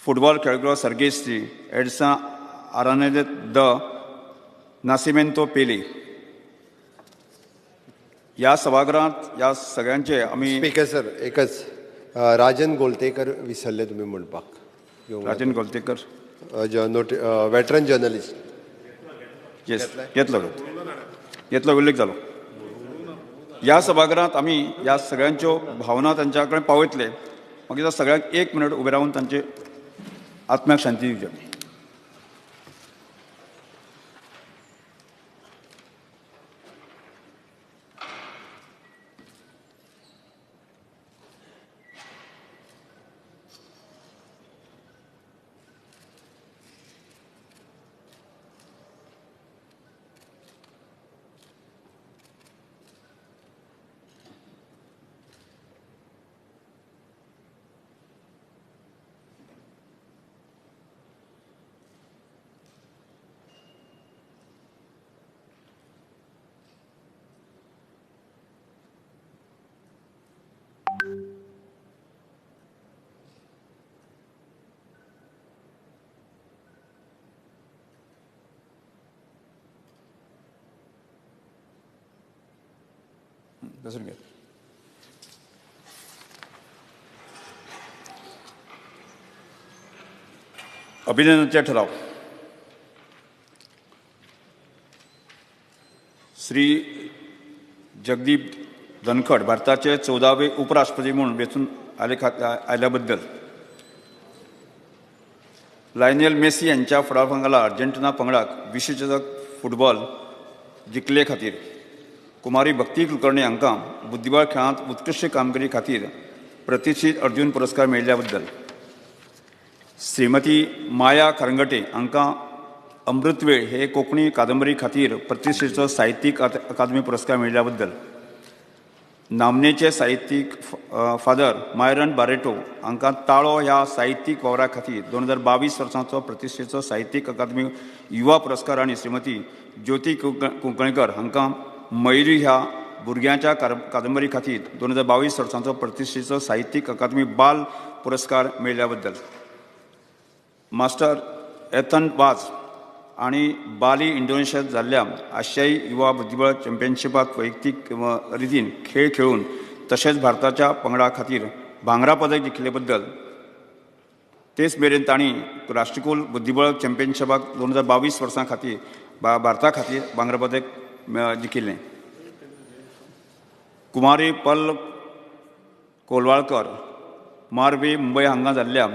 फुटबॉल खेळगडो सर्गेश्री एडसा आरानेद द नासिमेंतो पेले. या सभागृहात या सगळ्यांचे आम्ही
स्पीकर सर एकच राजन गोलतेकर विसरले तुम्ही म्हणपाक.
Rajan Golatkar
veteran journalist.
Yes येतलो उल्लेख जालो. या सभागृहात आम्ही या सगळ्यांच्यो भावना तांच्या कडेन पावयतले. मागीर सगळ्यांक 1 मिनट उबे रावन तांचे आत्म्याक शांती दिवचे. अभिनंदनाचे ठराव. श्री जगदीप धनखड भारताचे 14वे उपराष्ट्रपती म्हणून वेचून आयल्याबद्दल, लायनेल मेसी यांच्या फुडारपणाखाला अर्जेंटिना पंगडाक विश्वचषक फुटबॉल जिखले खातीर, कुमारी भक्ती कुलकर्णी हांकां बुद्धिबळ खेळांत उत्कृश्ट कामगिरी खातीर प्रतिष्ठीत अर्जुन पुरस्कार मेळिल्ल्या बद्दल, श्रीमती माया खरंगटे हांकां अमृतवेळ हे कोंकणी कादंबरी खातीर प्रतिश्ठेचो साहित्यीक अकादमी पुरस्कार मेळिल्ल्या बद्दल, नामनेचे साहित्यीक फादर मायरन बारेटो हांकां ताळो ह्या साहित्यीक वावरा खातीर 2022 वर्साचो प्रतिश्ठेचो साहित्यीक अकादमी युवा पुरस्कार आनी श्रीमती ज्योती कुंकळकर हांकां मयुरी ह्या भुरग्यांच्या कादंबरी खातीर 2022 वर्साचो प्रतिश्ठेचो साहित्यीक अकादमी बाल पुरस्कार मेळिल्ल्या बद्दल, मास्टर एथन वाज आणि बाली इंडोनेशियांत जाल्ल्या आशियाई युवा बुद्धिबळ चॅम्पियनशिपात वैयक्तीक रितीन खेळ खेळून तशेंच भारताच्या पंगडा खातीर भांगरा पदक जिखिल्ले बद्दल, तेच मेरेन तांणी राष्ट्रकुल बुद्धिबळ चॅम्पियनशिपाक 2022 वर्सा खातीर भारता खातीर भांगरा पदक जिखिल्लें. कुमारी पल कोलवाळकर मारवे मुंबय हांगा जाल्ल्या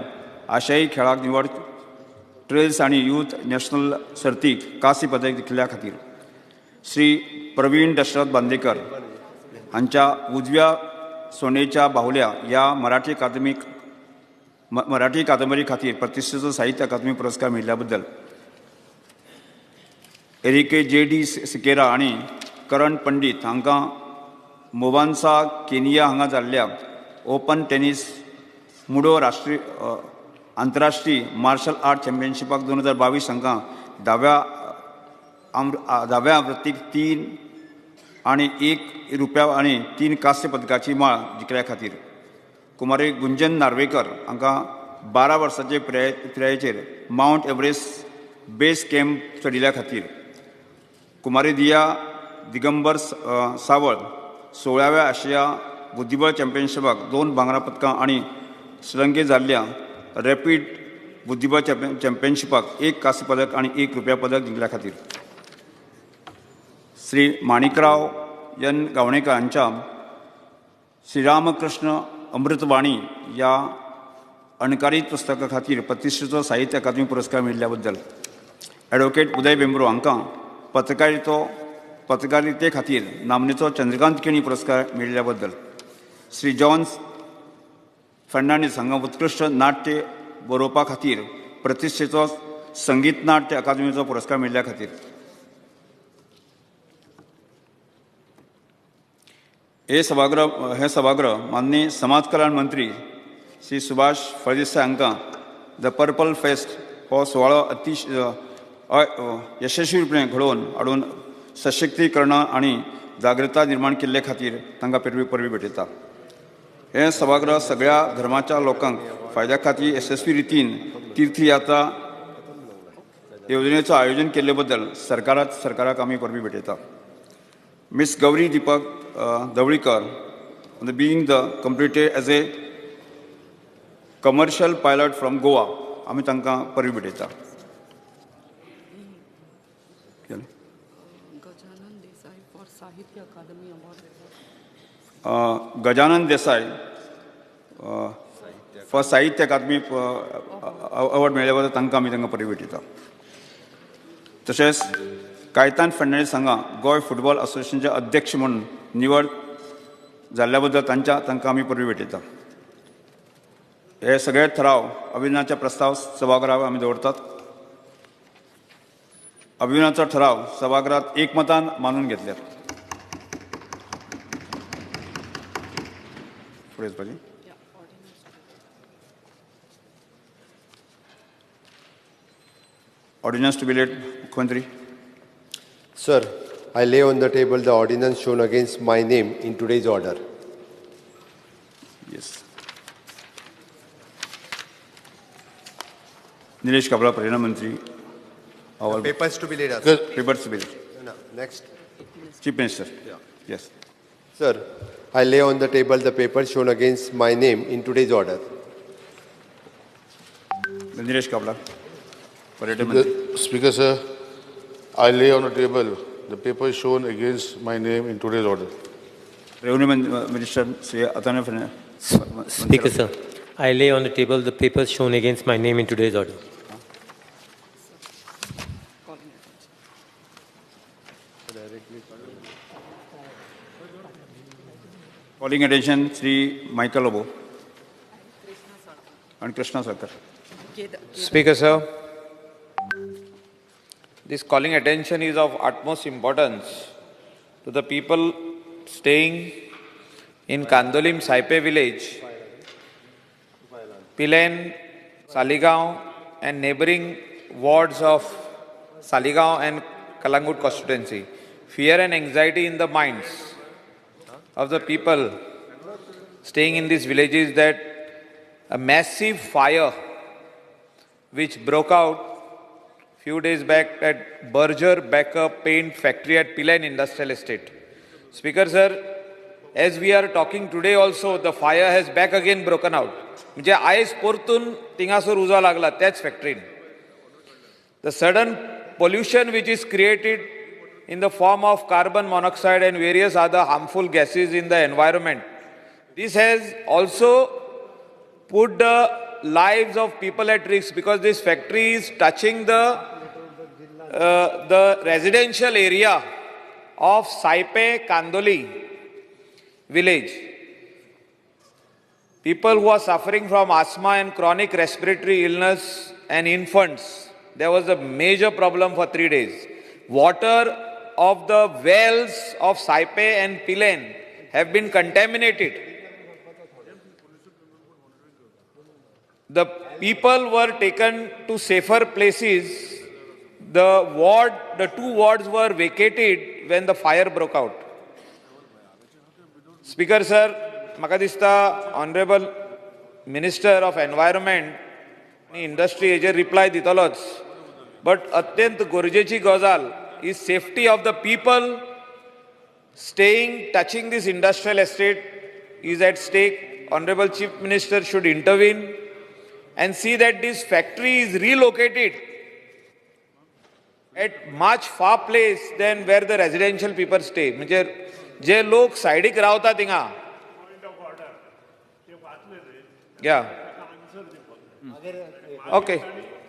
आशियाई खेळाक निवड ट्रेल्स आणि यूथ नॅशनल सर्तीक कांस्य पदक जिखिल्ल्या खातीर, श्री प्रवीण दशरथ बांदेकर हांच्या उजव्या सोनेच्या बाहुल्या या मराठी कादंबरी खातीर प्रतिश्ठेचो साहित्य अकादमी पुरस्कार मेळिल्ल्याबद्दल एरिके J.D. सिकेरा आणि करण पंडित हांकां मोबान्सा केनिया हांगा जाल्ल्या ओपन टेनिस मुडो आंतरराष्ट्रीय मार्शल आर्ट चॅम्पियनशिपाक 2022 हांकां दाव्या आवृत्तीक 3 आणि 1 रुपया आणि 3 कांस्य पदकाची माळ जिखल्या खातीर कुमारी गुंजन नार्वेकर हांकां 12 वर्सांचे पिरायेचेर माउंट एव्हरेस्ट बेस कॅम्प चडिल्ल्या खातीर कुमारी दिया दिगंबर सावळ 16व्या आशिया बुद्धिबळ चॅम्पियनशिपाक 2 भांगरा पदकां आणि श्रीलंकेत जाल्ल्या रॅपीड बुद्धिबळ चॅम्पियनशिपाक 1 कांस्य पदक आणि 1 रुपया पदक जिंकल्या खातीर श्री माणिकराव एन गावणेकर हांच्या श्रीरामकृष्ण अमृतवाणी या अणकारीत पुस्तका खातीर प्रतिश्ठेचो साहित्य अकादमी पुरस्कार मेळिल्ल्याबद्दल ॲडव्होकेट उदय बेंब्रो हांकां पत्रकारिते खातीर नामनेचो चंद्रकांत केणी पुरस्कार मेळिल्ल्याबद्दल श्री जॉन फर्नांडीस हांकां उत्कृश्ट नाट्य बरोवपा खातीर प्रतिश्ठेचो संगीत नाट्य अकादमीचो पुरस्कार मेळिल्ल्या खातीर हे सभागृह माननीय समाज कल्याण मंत्री श्री सुभाष फळदेसाय हांकां द पर्पल फेस्ट हो सुवाळो अतिशय यशस्वीपणे घडोवन हाडून सशक्तीकरण आणि जागृता निर्माण केल्ले खातीर तांकां परबी भेटयता हे सभागृह सगळ्या धर्माच्या लोकांक फायद्या खातीर यशस्वी रितीन तीर्थयात्रा येवजणेचो आयोजन केल्ले बद्दल सरकाराक आमी परबी भेटयता Miss Gauri Deepak Dhavalikar being completed as a commercial pilot from Goa आमी तांकां परबी भेटयता गजानन देसाय फॉर साहित्य अकादमी अवॉर्ड मेळ्ळ्या बद्दल तांकां आमी परबी भेटयता तशेंच कायतान फर्नांडीस हांगा गोंय फुटबॉल असोसिएशनचे अध्यक्ष म्हणून निवड जाल्ल्या बद्दल तांकां आमी परबी भेटयता हे सगळे ठराव अभिनयाचे प्रस्ताव सभागृहाक आमी दवरतात अभिनयाचो ठराव सभागृहात एकमतान मानून घेतल्यात Ordinance to be laid, Mukhyamantree.
Sir, I lay on the table the ordinance shown against my name in today's order.
Yes. Nilesh Kabra, Parina Mantri.
Papers to be laid.
Papers to be laid.
No, next.
Chief Minister.
Yeah.
Yes.
Sir, I lay on the table the papers shown against my name in today's order.
Nilesh Kabra.
Speaker, sir, I lay on the table the papers shown against my name in today's order.
Revenue Minister, Sri Atana Fernandez.
Speaker, sir, I lay on the table the papers shown against my name in today's order.
Calling attention, Sri Michael Lobo and Krishna Sarkar.
Speaker, sir, this calling attention is of utmost importance to the people staying in Kandolim Saipe village, Pilen, Saligaon and neighboring wards of Saligaon and Kalangut constituency. Fear and anxiety in the minds of the people staying in these villages that a massive fire which broke out few days back at Berger Becker Paint Factory at Pilen Industrial Estate. Speaker, sir, as we are talking today also, the fire has back again broken out. म्हणजे आयज परतून तिंगासोर उजो लागला त्याच फॅक्टरीन. The sudden pollution which is created in the form of carbon monoxide and various other harmful gases in the environment, this has also put the lives of people at risk because this factory is touching the residential area of Saipe Kandoli village.
people who are suffering from asthma and chronic respiratory illness and infants. There was a major problem for 3 days. Water of the wells of Saipe and Pilen have been contaminated. The people were taken to safer places. The 2 wards were vacated when the fire broke out. Speaker sir, म्हाका दिसता Honorable Minister of Environment आणि Industry हेजेर reply दितलोच. But अत्यंत गरजेची गजाल is safety of the people touching this industrial estate is at stake. Honorable Chief Minister should intervene and see that this factory is relocated at much far place than where the residential people stay. म्हणजे जे लोक सायडीक रावता थिंगा. Yeah. Okay.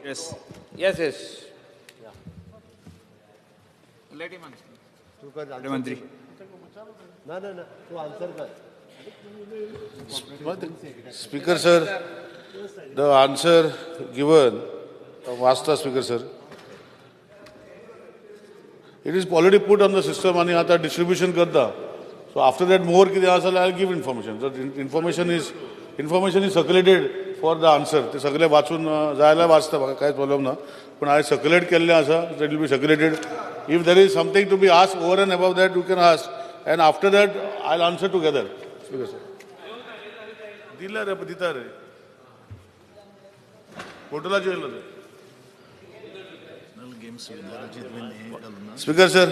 Yes.
Yes, yes.
Let him answer.
Speaker sir, the answer given, Vasta Speaker sir, it is already put on the system and आता distribution करता. So after that more किती असेल I'll give information. So information is circulated for the answer. ते सगळे वाचून जायला वाचता म्हाका कांयच प्रॉब्लेम ना. पण हांवें circulate केल्लें आसा. It will be circulated. If there is something to be asked over and above that, you can ask. And after that, I'll answer together. Speaker sir. दिला रे दिता रे. पोर्टला जेल रे. Speaker sir,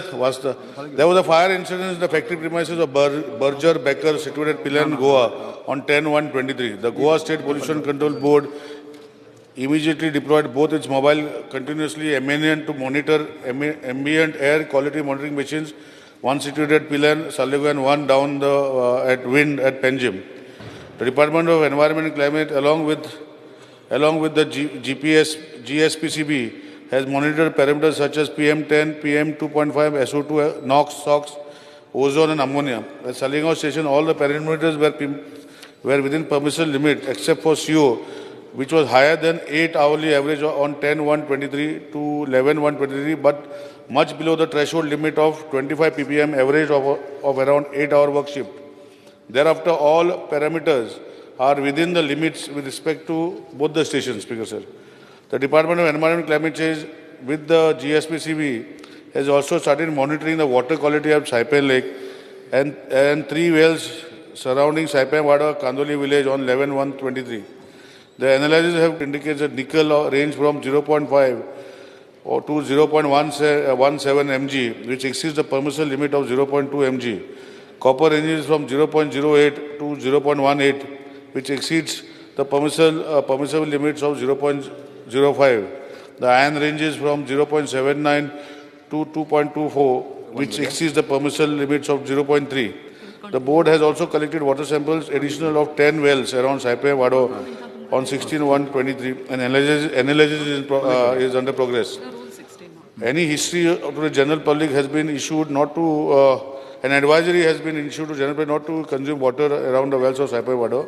there was a fire incident in the factory premises of Berger Becker situated at Pilan, Goa on 10/1/23. The Goa State Pollution Control Board immediately deployed both its mobile continuously ambient to monitor ambient air quality monitoring machines, one situated at Pilan, Saligo and one down at Wind at Penjim. The Department of Environment and Climate along with the GSPCB has monitored parameters such as PM10, PM2.5, SO2, NOx, SOx, ozone and ammonia. At Salingaon station, all the parameters were within permissible limit except for CO, which was higher than 8 hourly average on 10/1/23 to 11/1/23, but much below the threshold limit of 25 ppm average of around 8-hour work shift. Thereafter, all parameters are within the limits with respect to both the stations, Speaker sir. The Department of Environment and Climate Change with the GSPCB has also started monitoring the water quality of Saipan Lake and 3 wells surrounding Saipan Wada, Kandoli village on 11/1/23. The analysis have indicated that nickel range from 0.5 or to 0.17 mg, which exceeds the permissible limit of 0.2 mg. Copper ranges from 0.08 to 0.18, which exceeds the permissible limits of 0.05. The iron ranges from 0.79 to 2.24, which exceeds the permissible limits of 0.3. The board has also collected water samples additional of 10 wells around Saipe Wado on 16/1/23, and analysis is under progress. Any history to the general public has been issued not to, an advisory has been issued to general public not to consume water around the wells of Saipe Wado.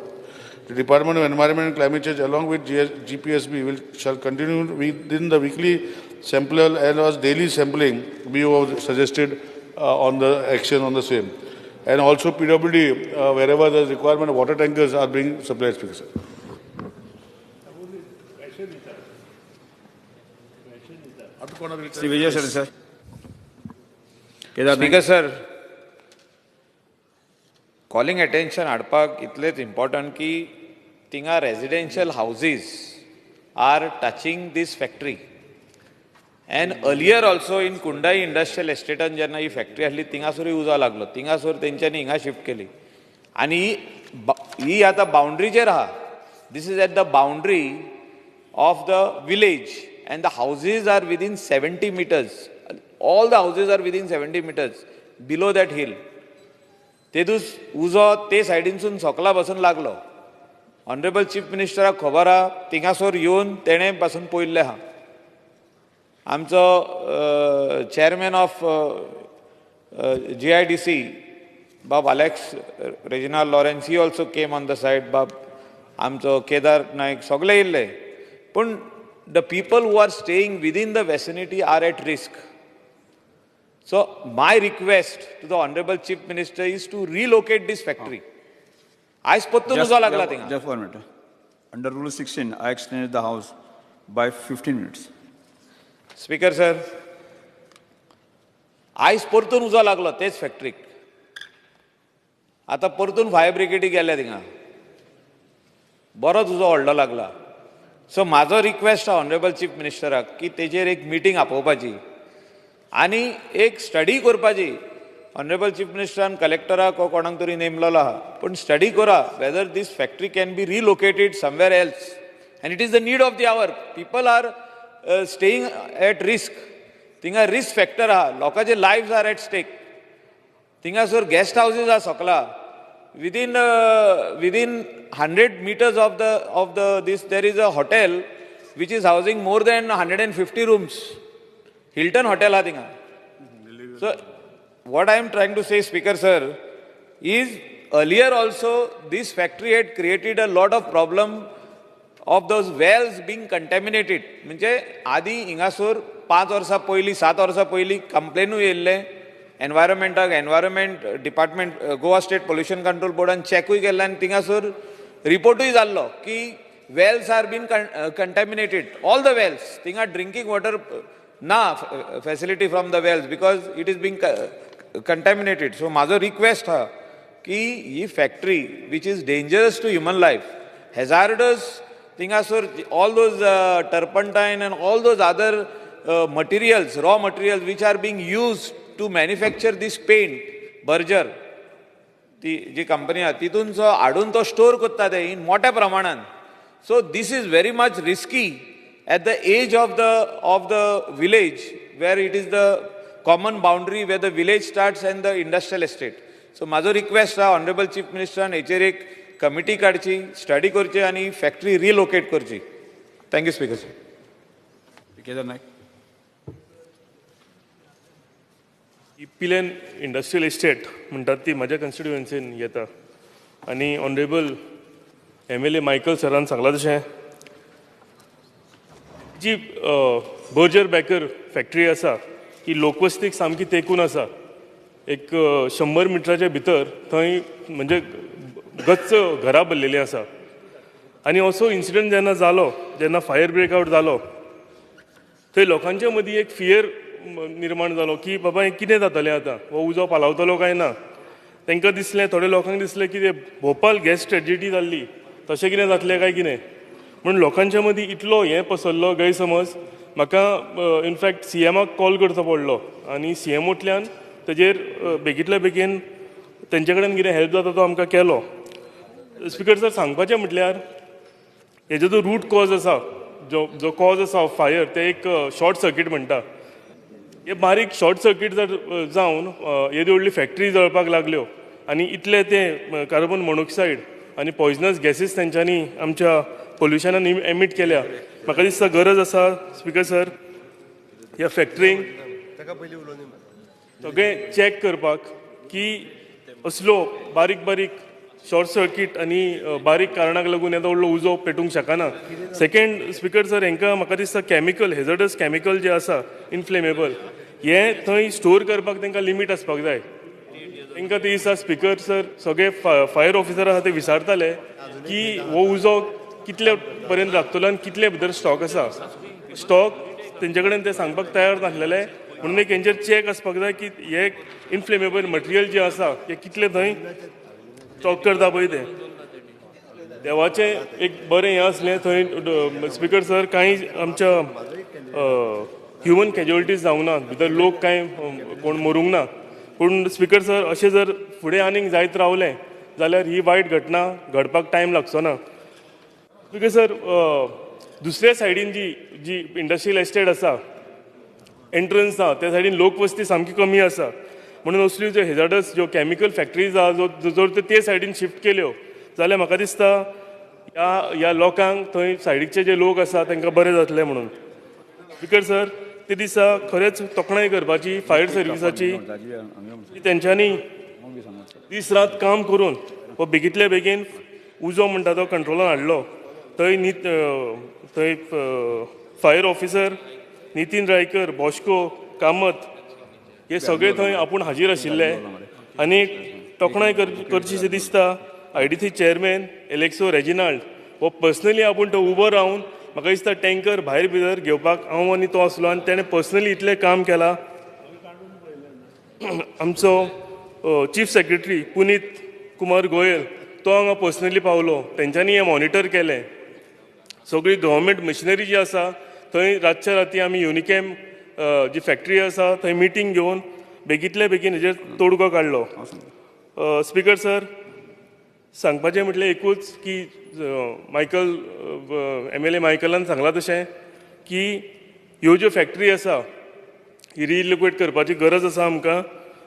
The Department of Environment and Climate Change, along with GPSB, shall continue within the weekly sample as well as daily sampling we have suggested on the action on the same. And also PWD, wherever there is requirement of water tankers are being supplied, Speaker sir.
Speaker sir, calling attention हाडपाक इतलेच important की थिंगा residential houses are touching this factory. And earlier also in Kundai Industrial Estate जेन्ना ही factory आसली थिंगासोर उजो लागलो, थिंगासोर तेंच्यांनी हिंगा शिफ्ट केली. आनी ही आतां बाउंड्रीचेर आहा. This is at the boundary of the village and the houses are within 70 meters. All the houses are within 70 meters below that hill. तेदूस उजो ते सायडीनसून सकला बसून लागलो. ऑनरेबल चीफ मिनिस्टराक खबर आहा, थिंगासोर येवन तेणें पासून पळयल्लें आहा. आमचो chairman of GIDC, Bob Alex Reginald Lawrence, he also came on the side. Bob आमचो केदार नायक सगळे येयल्ले, पूण the people who are staying within the vicinity are at risk. So my request to the Honorable Chief Minister is to relocate this factory. आयज परतून उजो लागला थिंगा.
Just 1 minute. Under Rule 16, I extended the House by 15 minutes.
Speaker sir, आयज परतून उजो लागलो तेच फॅक्टरीक. आतां परतून फायर ब्रिगेडी गेल्या थिंगा. बरोच उजो व्हडलो लागला. सो म्हाजो रिक्वेस्ट आहा ऑनरेबल चीफ मिनिस्टराक की तेजेर एक मिटींग आपोवपाची आनी एक स्टडी करपाची. ऑनरेबल चीफ मिनिस्टरान कलेक्टराक वा कोणाक तरी नेमलेलो आहा, पूण स्टडी करा whether this factory can be relocated somewhere else. And it is the need of the hour. People are staying at risk. थिंगा रिस्क फॅक्टर आहा, लोकांचे लायफ्स आर एट स्टेक. थिंगासर गेस्ट हाऊसीस आहा सकला. within 100 meters of the this there is a hotel which is housing more than 150 rooms. Hilton hotel ha tinga. So what I am trying to say, Speaker sir, is earlier also this factory had created a lot of problem of those wells being contaminated. म्हणजे आदी हिंगासोर 5 वर्सां पयलीं 7 वर्सां पयलीं कंप्लेनूय येयल्ले एनवायरमेंटाक. Environment department Goa state pollution control बोर्डान चॅकूय केल्लें आनी थिंगासोर रिपोर्टूय जाल्लो की wells are been contaminated. All the wells. थिंगा ड्रिंकींग वॉटर ना facility from the wells because it is been contaminated. So म्हाजो रिक्वेस्ट आहा की ही factory which is dangerous to human life, hazardous, थिंगासोर all those turpentine and all those other materials, raw materials which are being used to manufacture this paint, Berger, ती जी company आहा तितून जो हाडून तो स्टोर करता ते इन मोठ्या प्रमाणात. So this is very much risky at the edge of the village where it is the common boundary where the village starts and the industrial estate. So माझो रिक्वेस्ट आहा ऑनरेबल चीफ मिनिस्टरान हेचेर एक committee काडची, study करची आनी factory relocate करची. Thank you speaker sir.
Kedar Naik.
Pilerne industrial estate म्हणटात ती म्हज्या कॉन्स्टिट्युएन्सीन येता आनी ऑनरेबल MLA मायकल सरान सांगलां तशें जी बर्जर बॅकर फॅक्टरी आसा ही लोकवस्तीक सामकी तेंकून आसा. एक 100 मिटराच्या भितर थंय म्हणजे गच्च घरां भरलेलीं आसा. आनी असो इन्सिडंट जेन्ना जालो, जेन्ना फायर ब्रेकआउट जालो, थंय लोकांच्या मदीं एक फियर निर्माण जालो की बाबा हें कितें जातलें आतां, हो उजो पालवतलो काय ना. तांकां दिसलें, थोड्या लोकांक दिसलें की भोपाल गॅस ट्रेजेडी जाल्ली, तशें कितें जातलें काय कितें. म्हणून लोकांच्या मदीं इतलो हें पसरलो गैरसमज. म्हाका इनफॅक्ट CMाक कॉल करचो पडलो आनी CMतल्यान तेजेर बेगींतल्या बेगीन तेंचे कडेन कितें हेल्प जाता तो आमकां केलो. स्पिकर सर, सांगपाचें म्हटल्यार हेजो जो रूट कॉज आसा, जो कॉज आसा ऑफ फायर, ते एक शॉर्ट सर्कीट म्हणटा. हे बारीक शॉर्ट सर्कीट जर जावन येदी व्हडली फॅक्टरी जळपाक लागल्यो आनी इतले ते कार्बन मोनॉक्सायड आनी पॉयझनस गॅसीस तेंच्यांनी आमच्या पोल्युशनान एमीट केल्या. म्हाका दिसता गरज आसा स्पिकर सर ह्या फॅक्टरींक सगळें चॅक करपाक की असलो बारीक बारीक शॉर्ट सर्कीट आनी बारीक कारणाक लागून येदो व्हडलो उजो पेटूंक शकना. सेकेंड स्पिकर सर, हांकां म्हाका दिसता कॅमिकल, हेझर्डस कॅमिकल जे आसा इनफ्लेमेबल, हे थंय स्टोर करपाक तांकां लिमीट आसपाक जाय. तांकां ते दिसा स्पिकर सर सगळे फायर ऑफिसर आसा ते विचारताले की हो उजो कितले पर्यंत लागतलो आनी कितले भितर स्टॉक आसा. स्टॉक तेंचे कडेन ते सांगपाक तयार नासलेले. म्हणून एक हेंचेर चॅक आसपाक जाय की हे इनफ्लेमेबल मटेरियल जे आसा हे कितले थंय स्टॉक करता पळय ते. देवाचें एक बरें हें आसलें थंय स्पिकर सर, कांय आमच्या ह्युमन कॅज्युअलिटीज जावंक ना, भितर लोक कांय कोण मरूंक ना. पूण स्पिकर सर, अशें जर फुडें आनीक जायत रावलें जाल्यार ही वायट घटना घडपाक टायम लागचो ना. स्पिकर सर, दुसऱ्या सायडीन जी इंडस्ट्रियल एस्टेट आसा, एंट्रन्स आसा, त्या सायडीन लोकवस्ती सामकी कमी आसा. म्हणून असल्यो ज्यो हेझार्डस ज्यो कॅमिकल फॅक्टरीज आहा, जर ते सायडीन शिफ्ट केल्यो जाल्यार म्हाका दिसता ह्या लोकांक, थंय सायडीचे जे लोक आसा तांकां बरें जातलें. म्हणून स्पिकर सर, ते दिसा खरेंच तोखणाय करपाची फायर सर्विसाची. तेंच्यांनी दीस रात काम करून हो बेगींतल्या बेगीन उजो म्हणटा तो कंट्रोलान हाडलो. थंय fire officer Nitin Raikar, Bosco, Kamat हे सगळे थंय आपूण हाजीर आशिल्ले. आनी तोखणाय करचीशें दिसता IDC चेअरमॅन एलेक्सो रेजिनाल्ड हो पर्सनली आपूण तो उबो रावन म्हाका दिसता टँकर भायर भितर घेवपाक हांव आनी तो आसलो आनी ताणें पर्सनली इतलें काम केलां. आमचो चीफ सेक्रेटरी पुनीत कुमार गोयल तो हांगा पर्सनली पावलो. तेंच्यांनी हें मॉनिटर केलें. सगळी गव्हर्मेंट मशिनरी जी आसा थंय रातच्या राती आमी युनिकॅम जी फॅक्टरी आसा थंय मिटींग घेवन बेगींतले बेगीन हेजेर तोडगो काडलो. स्पिकर सर, सांगपाचें म्हटलें एकूच की मायकल MLA मायकलान सांगलां तशें की ह्यो ज्यो फॅक्टरी आसा ही रिलोकेट करपाची गरज आसा आमकां.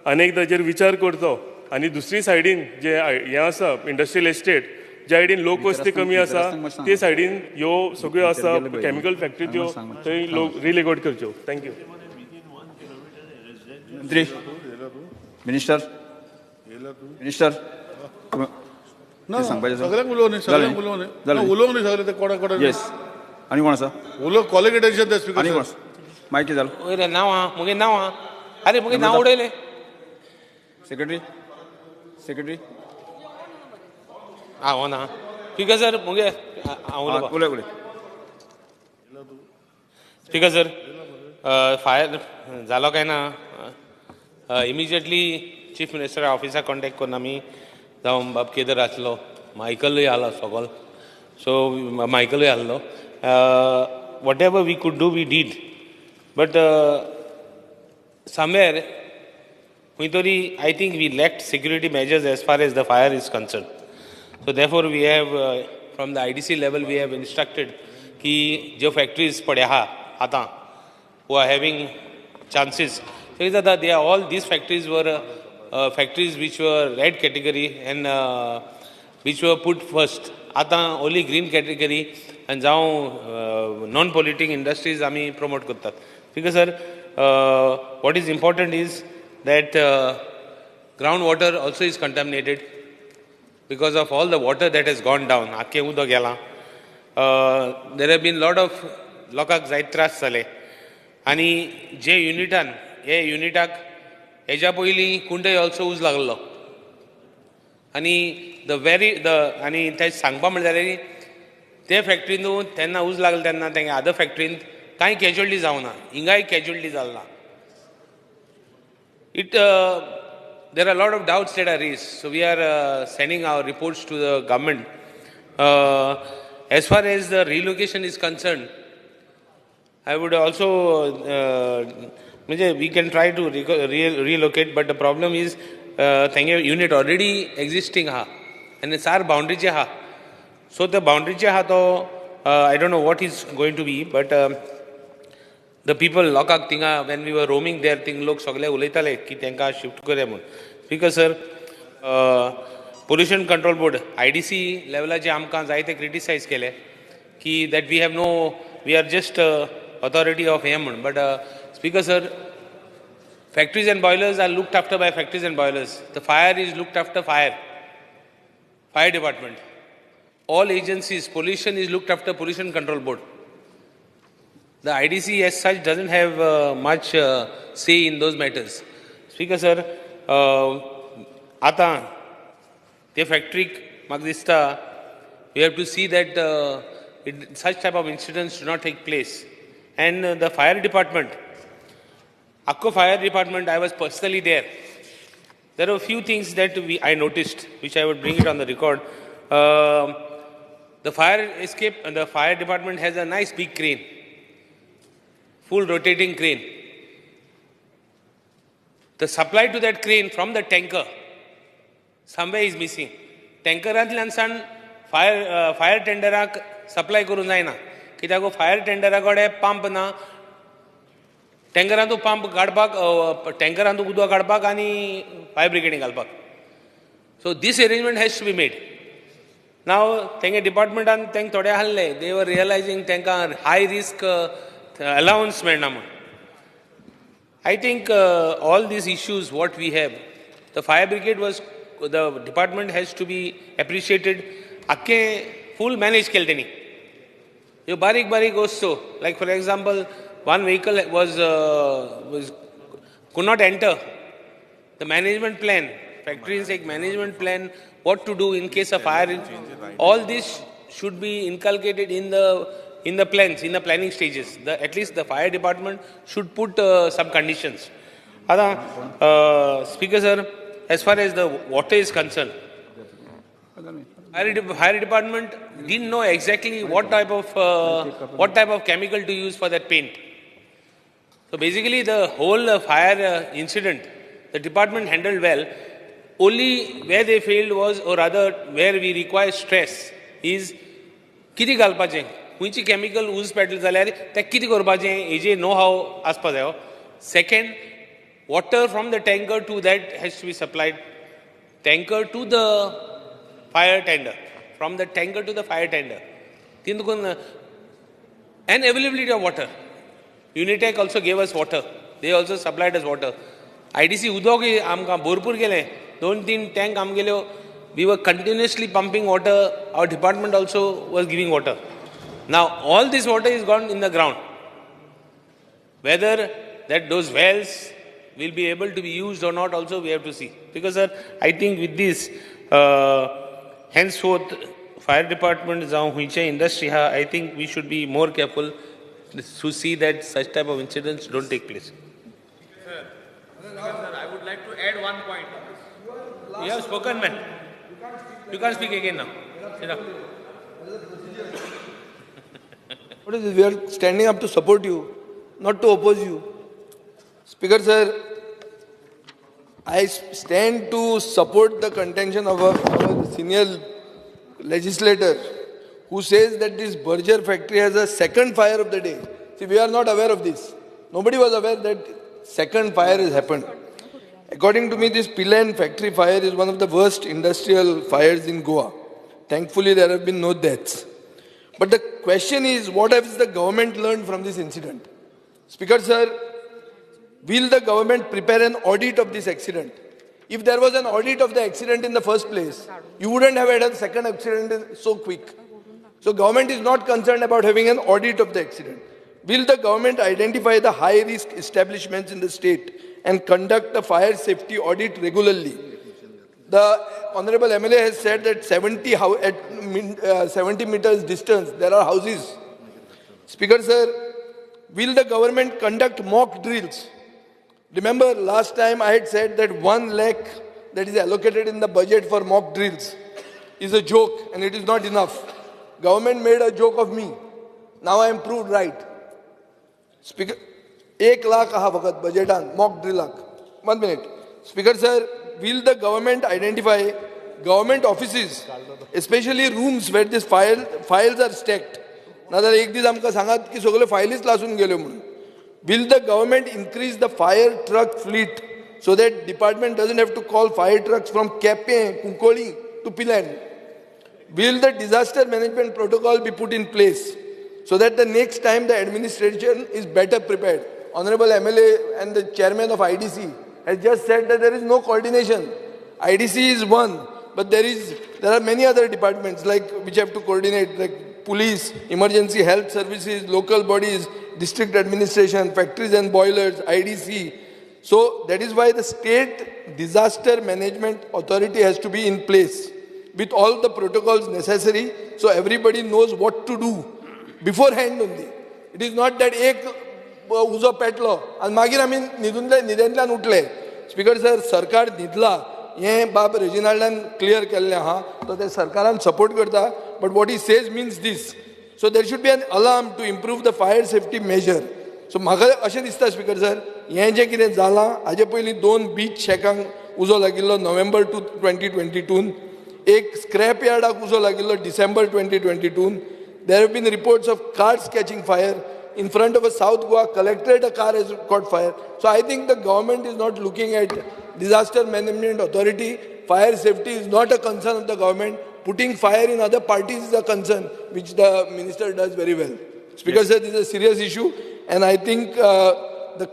आनी एकदां हेजेर विचार करचो. आनी दुसरी सायडीन जे हें आसा इंडस्ट्रियल एस्टेट ज्या सायडीन लोकवस्ती कमी आसा ते सायडीन ह्यो सगळ्यो आसा कॅमिकल फॅक्टरी ज्यो थंय रिलोकेट करच्यो. थँक्यू.
मंत्री, मिनिस्टर,
सगळ्यांक उलोवनी सगळे ते कोणा कोणा
येस. आनी कोण आसा
उलो कॉलेज अटेन्शन दे स्पीकर.
आनी कोण माहिती जालो.
वयर नांव आहा मुगे नांव आहा. अरे मुगे नांव उडयलें.
सेक्रेटरी
हो ना. स्पीकर सर मुगे हांव
उलय.
स्पीकर सर, फायर जालो काय ना इमिजिएटली चीफ मिनिस्टर ऑफिसाक कॉन्टेक्ट करून आमी जावं बाब केदार आसलो, मायकलूय आलो सगळो. सो मायकलूय आसलो. Whatever we could do we did. But somewhere खंय तरी I think we lacked security measures as far as the fire is concerned. So therefore we have from the IDC level we have instructed कि जो factories पडे आहा आतां who are having chances, so that they are all these factories were factories which were red category and which were put first. आतां only green category and जावं non-polluting industries आमी promote करतात. Because sir, what is important is that groundwater also is contaminated because of all the water that has gone down. Akke udo gela. There have been lot of lokak जायत त्रास जाले. आनी जे युनिटान हे युनिटाक हेज्या पयलीं कुंडय ऑल्सो उज लागलो. आनी आनी ते सांगपा म्हणल्यार ते फॅक्टरीन तेन्ना उज लागलो तेन्ना तेंगे अदर फॅक्टरीन कांय कॅज्युअलिटी जावना. हिंगाय कॅज्युअलिटी जाल्ला. There are a lot of doubts that are raised. So we are sending our reports to the government. As far as the relocation is concerned, I would also, we can try to relocate, but the problem is, unit already existing ha, and it's our boundary che ha. So the boundary che ha to, I don't know what is going to be, but the people lokak tinga when we were roaming there thing lok sagle ulaytale ki tenka shift kare mun. Because sir, pollution control board IDC level je amka zaite criticize kele ki that we are just authority of him. But speaker sir, factories and boilers are looked after by factories and boilers. The fire is looked after fire department. All agencies, pollution is looked after pollution control board. The IDC as such doesn't have much say in those matters. Speaker sir, आता ते फॅक्टरीक म्हाका दिसता we have to see that such type of incidents do not take place. And the fire department, Akko fire department, I was personally there. There are a few things that I noticed, which I would bring it on the record. The fire department has a nice big crane, full rotating crane. The supply to that crane from the tanker somewhere is missing. Tankeranतल्यान सान fire टेंडराक supply करूंक जायना. कित्याक fire टेंडरा कडेन pump ना. टँकरांतूं pump काडपाक टँकरांतूं उदक काडपाक आनी फायर ब्रिगेडीक घालपाक. So this arrangement has to be made. Now तेंगे डिपार्टमेंटान तेंक थोडे आहले, they were realizing तेंकां high risk allowance मेळना म्हूण. I think all these issues what we have, the fire brigade the department has to be appreciated. आख्खे फूल manage केले त्यांनी ह्यो बारीक बारीक वस्तू like for example one vehicle was could not enter the management plan factories like management plan what to do in case of fire all this should be inculcated in the plans in the planning stages at least the fire department should put some conditions speaker sir as far as the water is concerned fire department didn't know exactly what type of chemical to use for that paint. So basically the whole fire incident, the department handled well. Only where they failed was, or rather where we require stress, is किती घालपाचें खंयची chemical use पेटल जाल्यार तें कितें करपाचें हेजे know how आसपा जायो. Second, water from the tanker to that has to be supplied. Tanker to the fire tender, from the tanker to the fire tender. And availability of water. Unitech also gave us water. They also supplied us water. IDC udog amka bhorpur gele 2-3 tank am gele. We were continuously pumping water. Our department also was giving water. Now all this water is gone in the ground. Whether that those wells will be able to be used or not also we have to see. Because sir, I think with this henceforth, fire department industry, I think we should be more careful to see that such type of incidents don't take place.
Sir, I would like to add one point.
You have spoken, man. You can't speak again now. Sit down.
What is this? We are standing up to support you, not to oppose you. Speaker sir, I stand to support the contention of our senior legislator who says that this Berger factory has a second fire of the day. See, we are not aware of this. Nobody was aware that second fire has happened. According to me, this Pilan factory fire is one of the worst industrial fires in Goa. Thankfully, there have been no deaths. But the question is, what has the government learned from this incident? Speaker sir, will the government prepare an audit of this accident? If there was an audit of the accident in the first place, you wouldn't have had a second accident so quick. So government is not concerned about having an audit of the accident. Will the government identify the high-risk establishments in the state and conduct a fire safety audit regularly? The Honorable MLA has said that 70 meters distance, there are houses. Speaker sir, will the government conduct mock drills? Remember, last time I had said that 1 lakh that is allocated in the budget for mock drills is a joke and it is not enough. Government made a joke of me. Now I am proved right. Speaker, 1 lakh aha vakat budgetan mock drill. 1 minute. Speaker sir, will the government identify government offices, especially rooms where these files are stacked? Najar ek dis amka sangat ki sogle files lasun gele mun. Will the government increase the fire truck fleet so that department doesn't have to call fire trucks from Kepe, Kunkoli to Pilan? Will the disaster management protocol be put in place so that the next time the administration is better prepared? Honorable MLA and the chairman of IDC has just said that there is no coordination. IDC is one, but there are many other departments which have to coordinate, like police, emergency health services, local bodies, district administration, factories and boilers, IDC. So that is why the state disaster management authority has to be in place with all the protocols necessary so everybody knows what to do beforehand only. It is not that ek uzo petlo and magir amin nidentlan utle. Speaker sir, sarkar nidla ye bab Reginaldan clear kelle ha so the sarkaran support karta, but what he says means this. So there should be an alarm to improve the fire safety measure. So म्हाका अशें दिसता speaker sir, हें जें कितें जालां हाजे पयलीं 2 beach शेकांक उजो लागिल्लो नोव्हेंबर 2022, एक स्क्रॅप यार्डाक उजो लागिल्लो December 2022. There have been reports of cars catching fire. In front of a South Goa collectorate, a car has caught fire. So I think the government is not looking at disaster management authority. Fire safety is not a concern of the government. Putting fire in other parties is a concern, which the minister does very well. Speaker said this is a serious issue, and I think the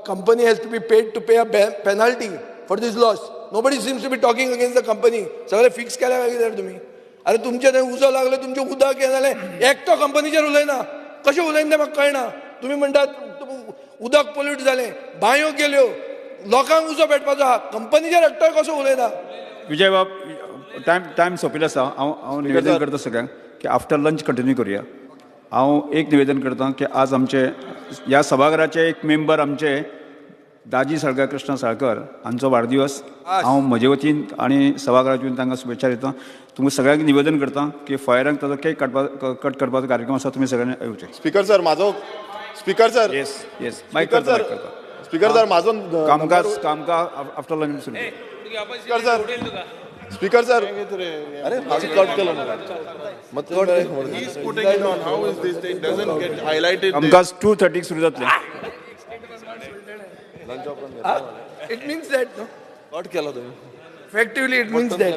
company has to be paid to pay a penalty for this loss. Nobody seems to be talking against the company. Sagle fix kela there to me. अरे तुमचे थंय उजो लागले, तुमचे उदक हें जालें, एकटो कंपनीचेर उलयना, कशें उलयना तें म्हाका कळना. तुम्ही म्हणटात उदक पोल्यूट जालें, बांयो गेल्यो, लोकांक उजो पेटपाचो आहा, कंपनीचेर एकटोय कसो उलयना.
विजय बाब, टायम सोंपिल्लो आसा. हांव निवेदन करता सगळ्यांक की आफ्टर लंच कंटिन्यू करुया. हांव एक निवेदन करता की आज आमचे ह्या सभाघराचे एक मेंबर आमचे दाजी साळकर कृष्ण साळकर हांचो वाडदिवस. हांव म्हजे वतीन आनी सभाघराचे वतीन तांकां शुभेच्छा दिता. तुमकां सगळ्यांक निवेदन करता की फायरांक ताजो केक कट करपाचो कार्यक्रम आसा, तुमी सगळ्यांनी येवचे.
स्पीकर सर माझो speaker sir
yes
speaker sir speaker sir माझो
कामकाज आफ्टर लंच सुरू.
स्पीकर सर स्पीकर सर अरे माझं कट केलं ना मग
He's putting it on. How is this? It doesn't get highlighted.
कामकाज 2:30 सुरू जातलें.
It means that no
cut केला तुम्ही
effectively it means that.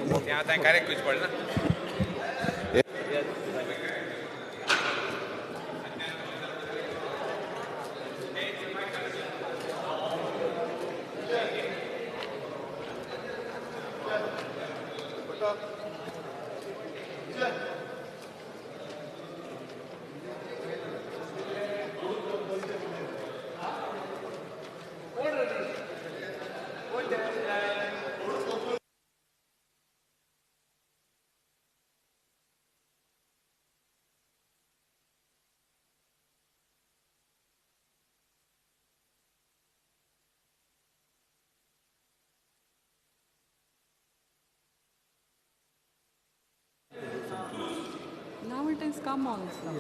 Now it has come also.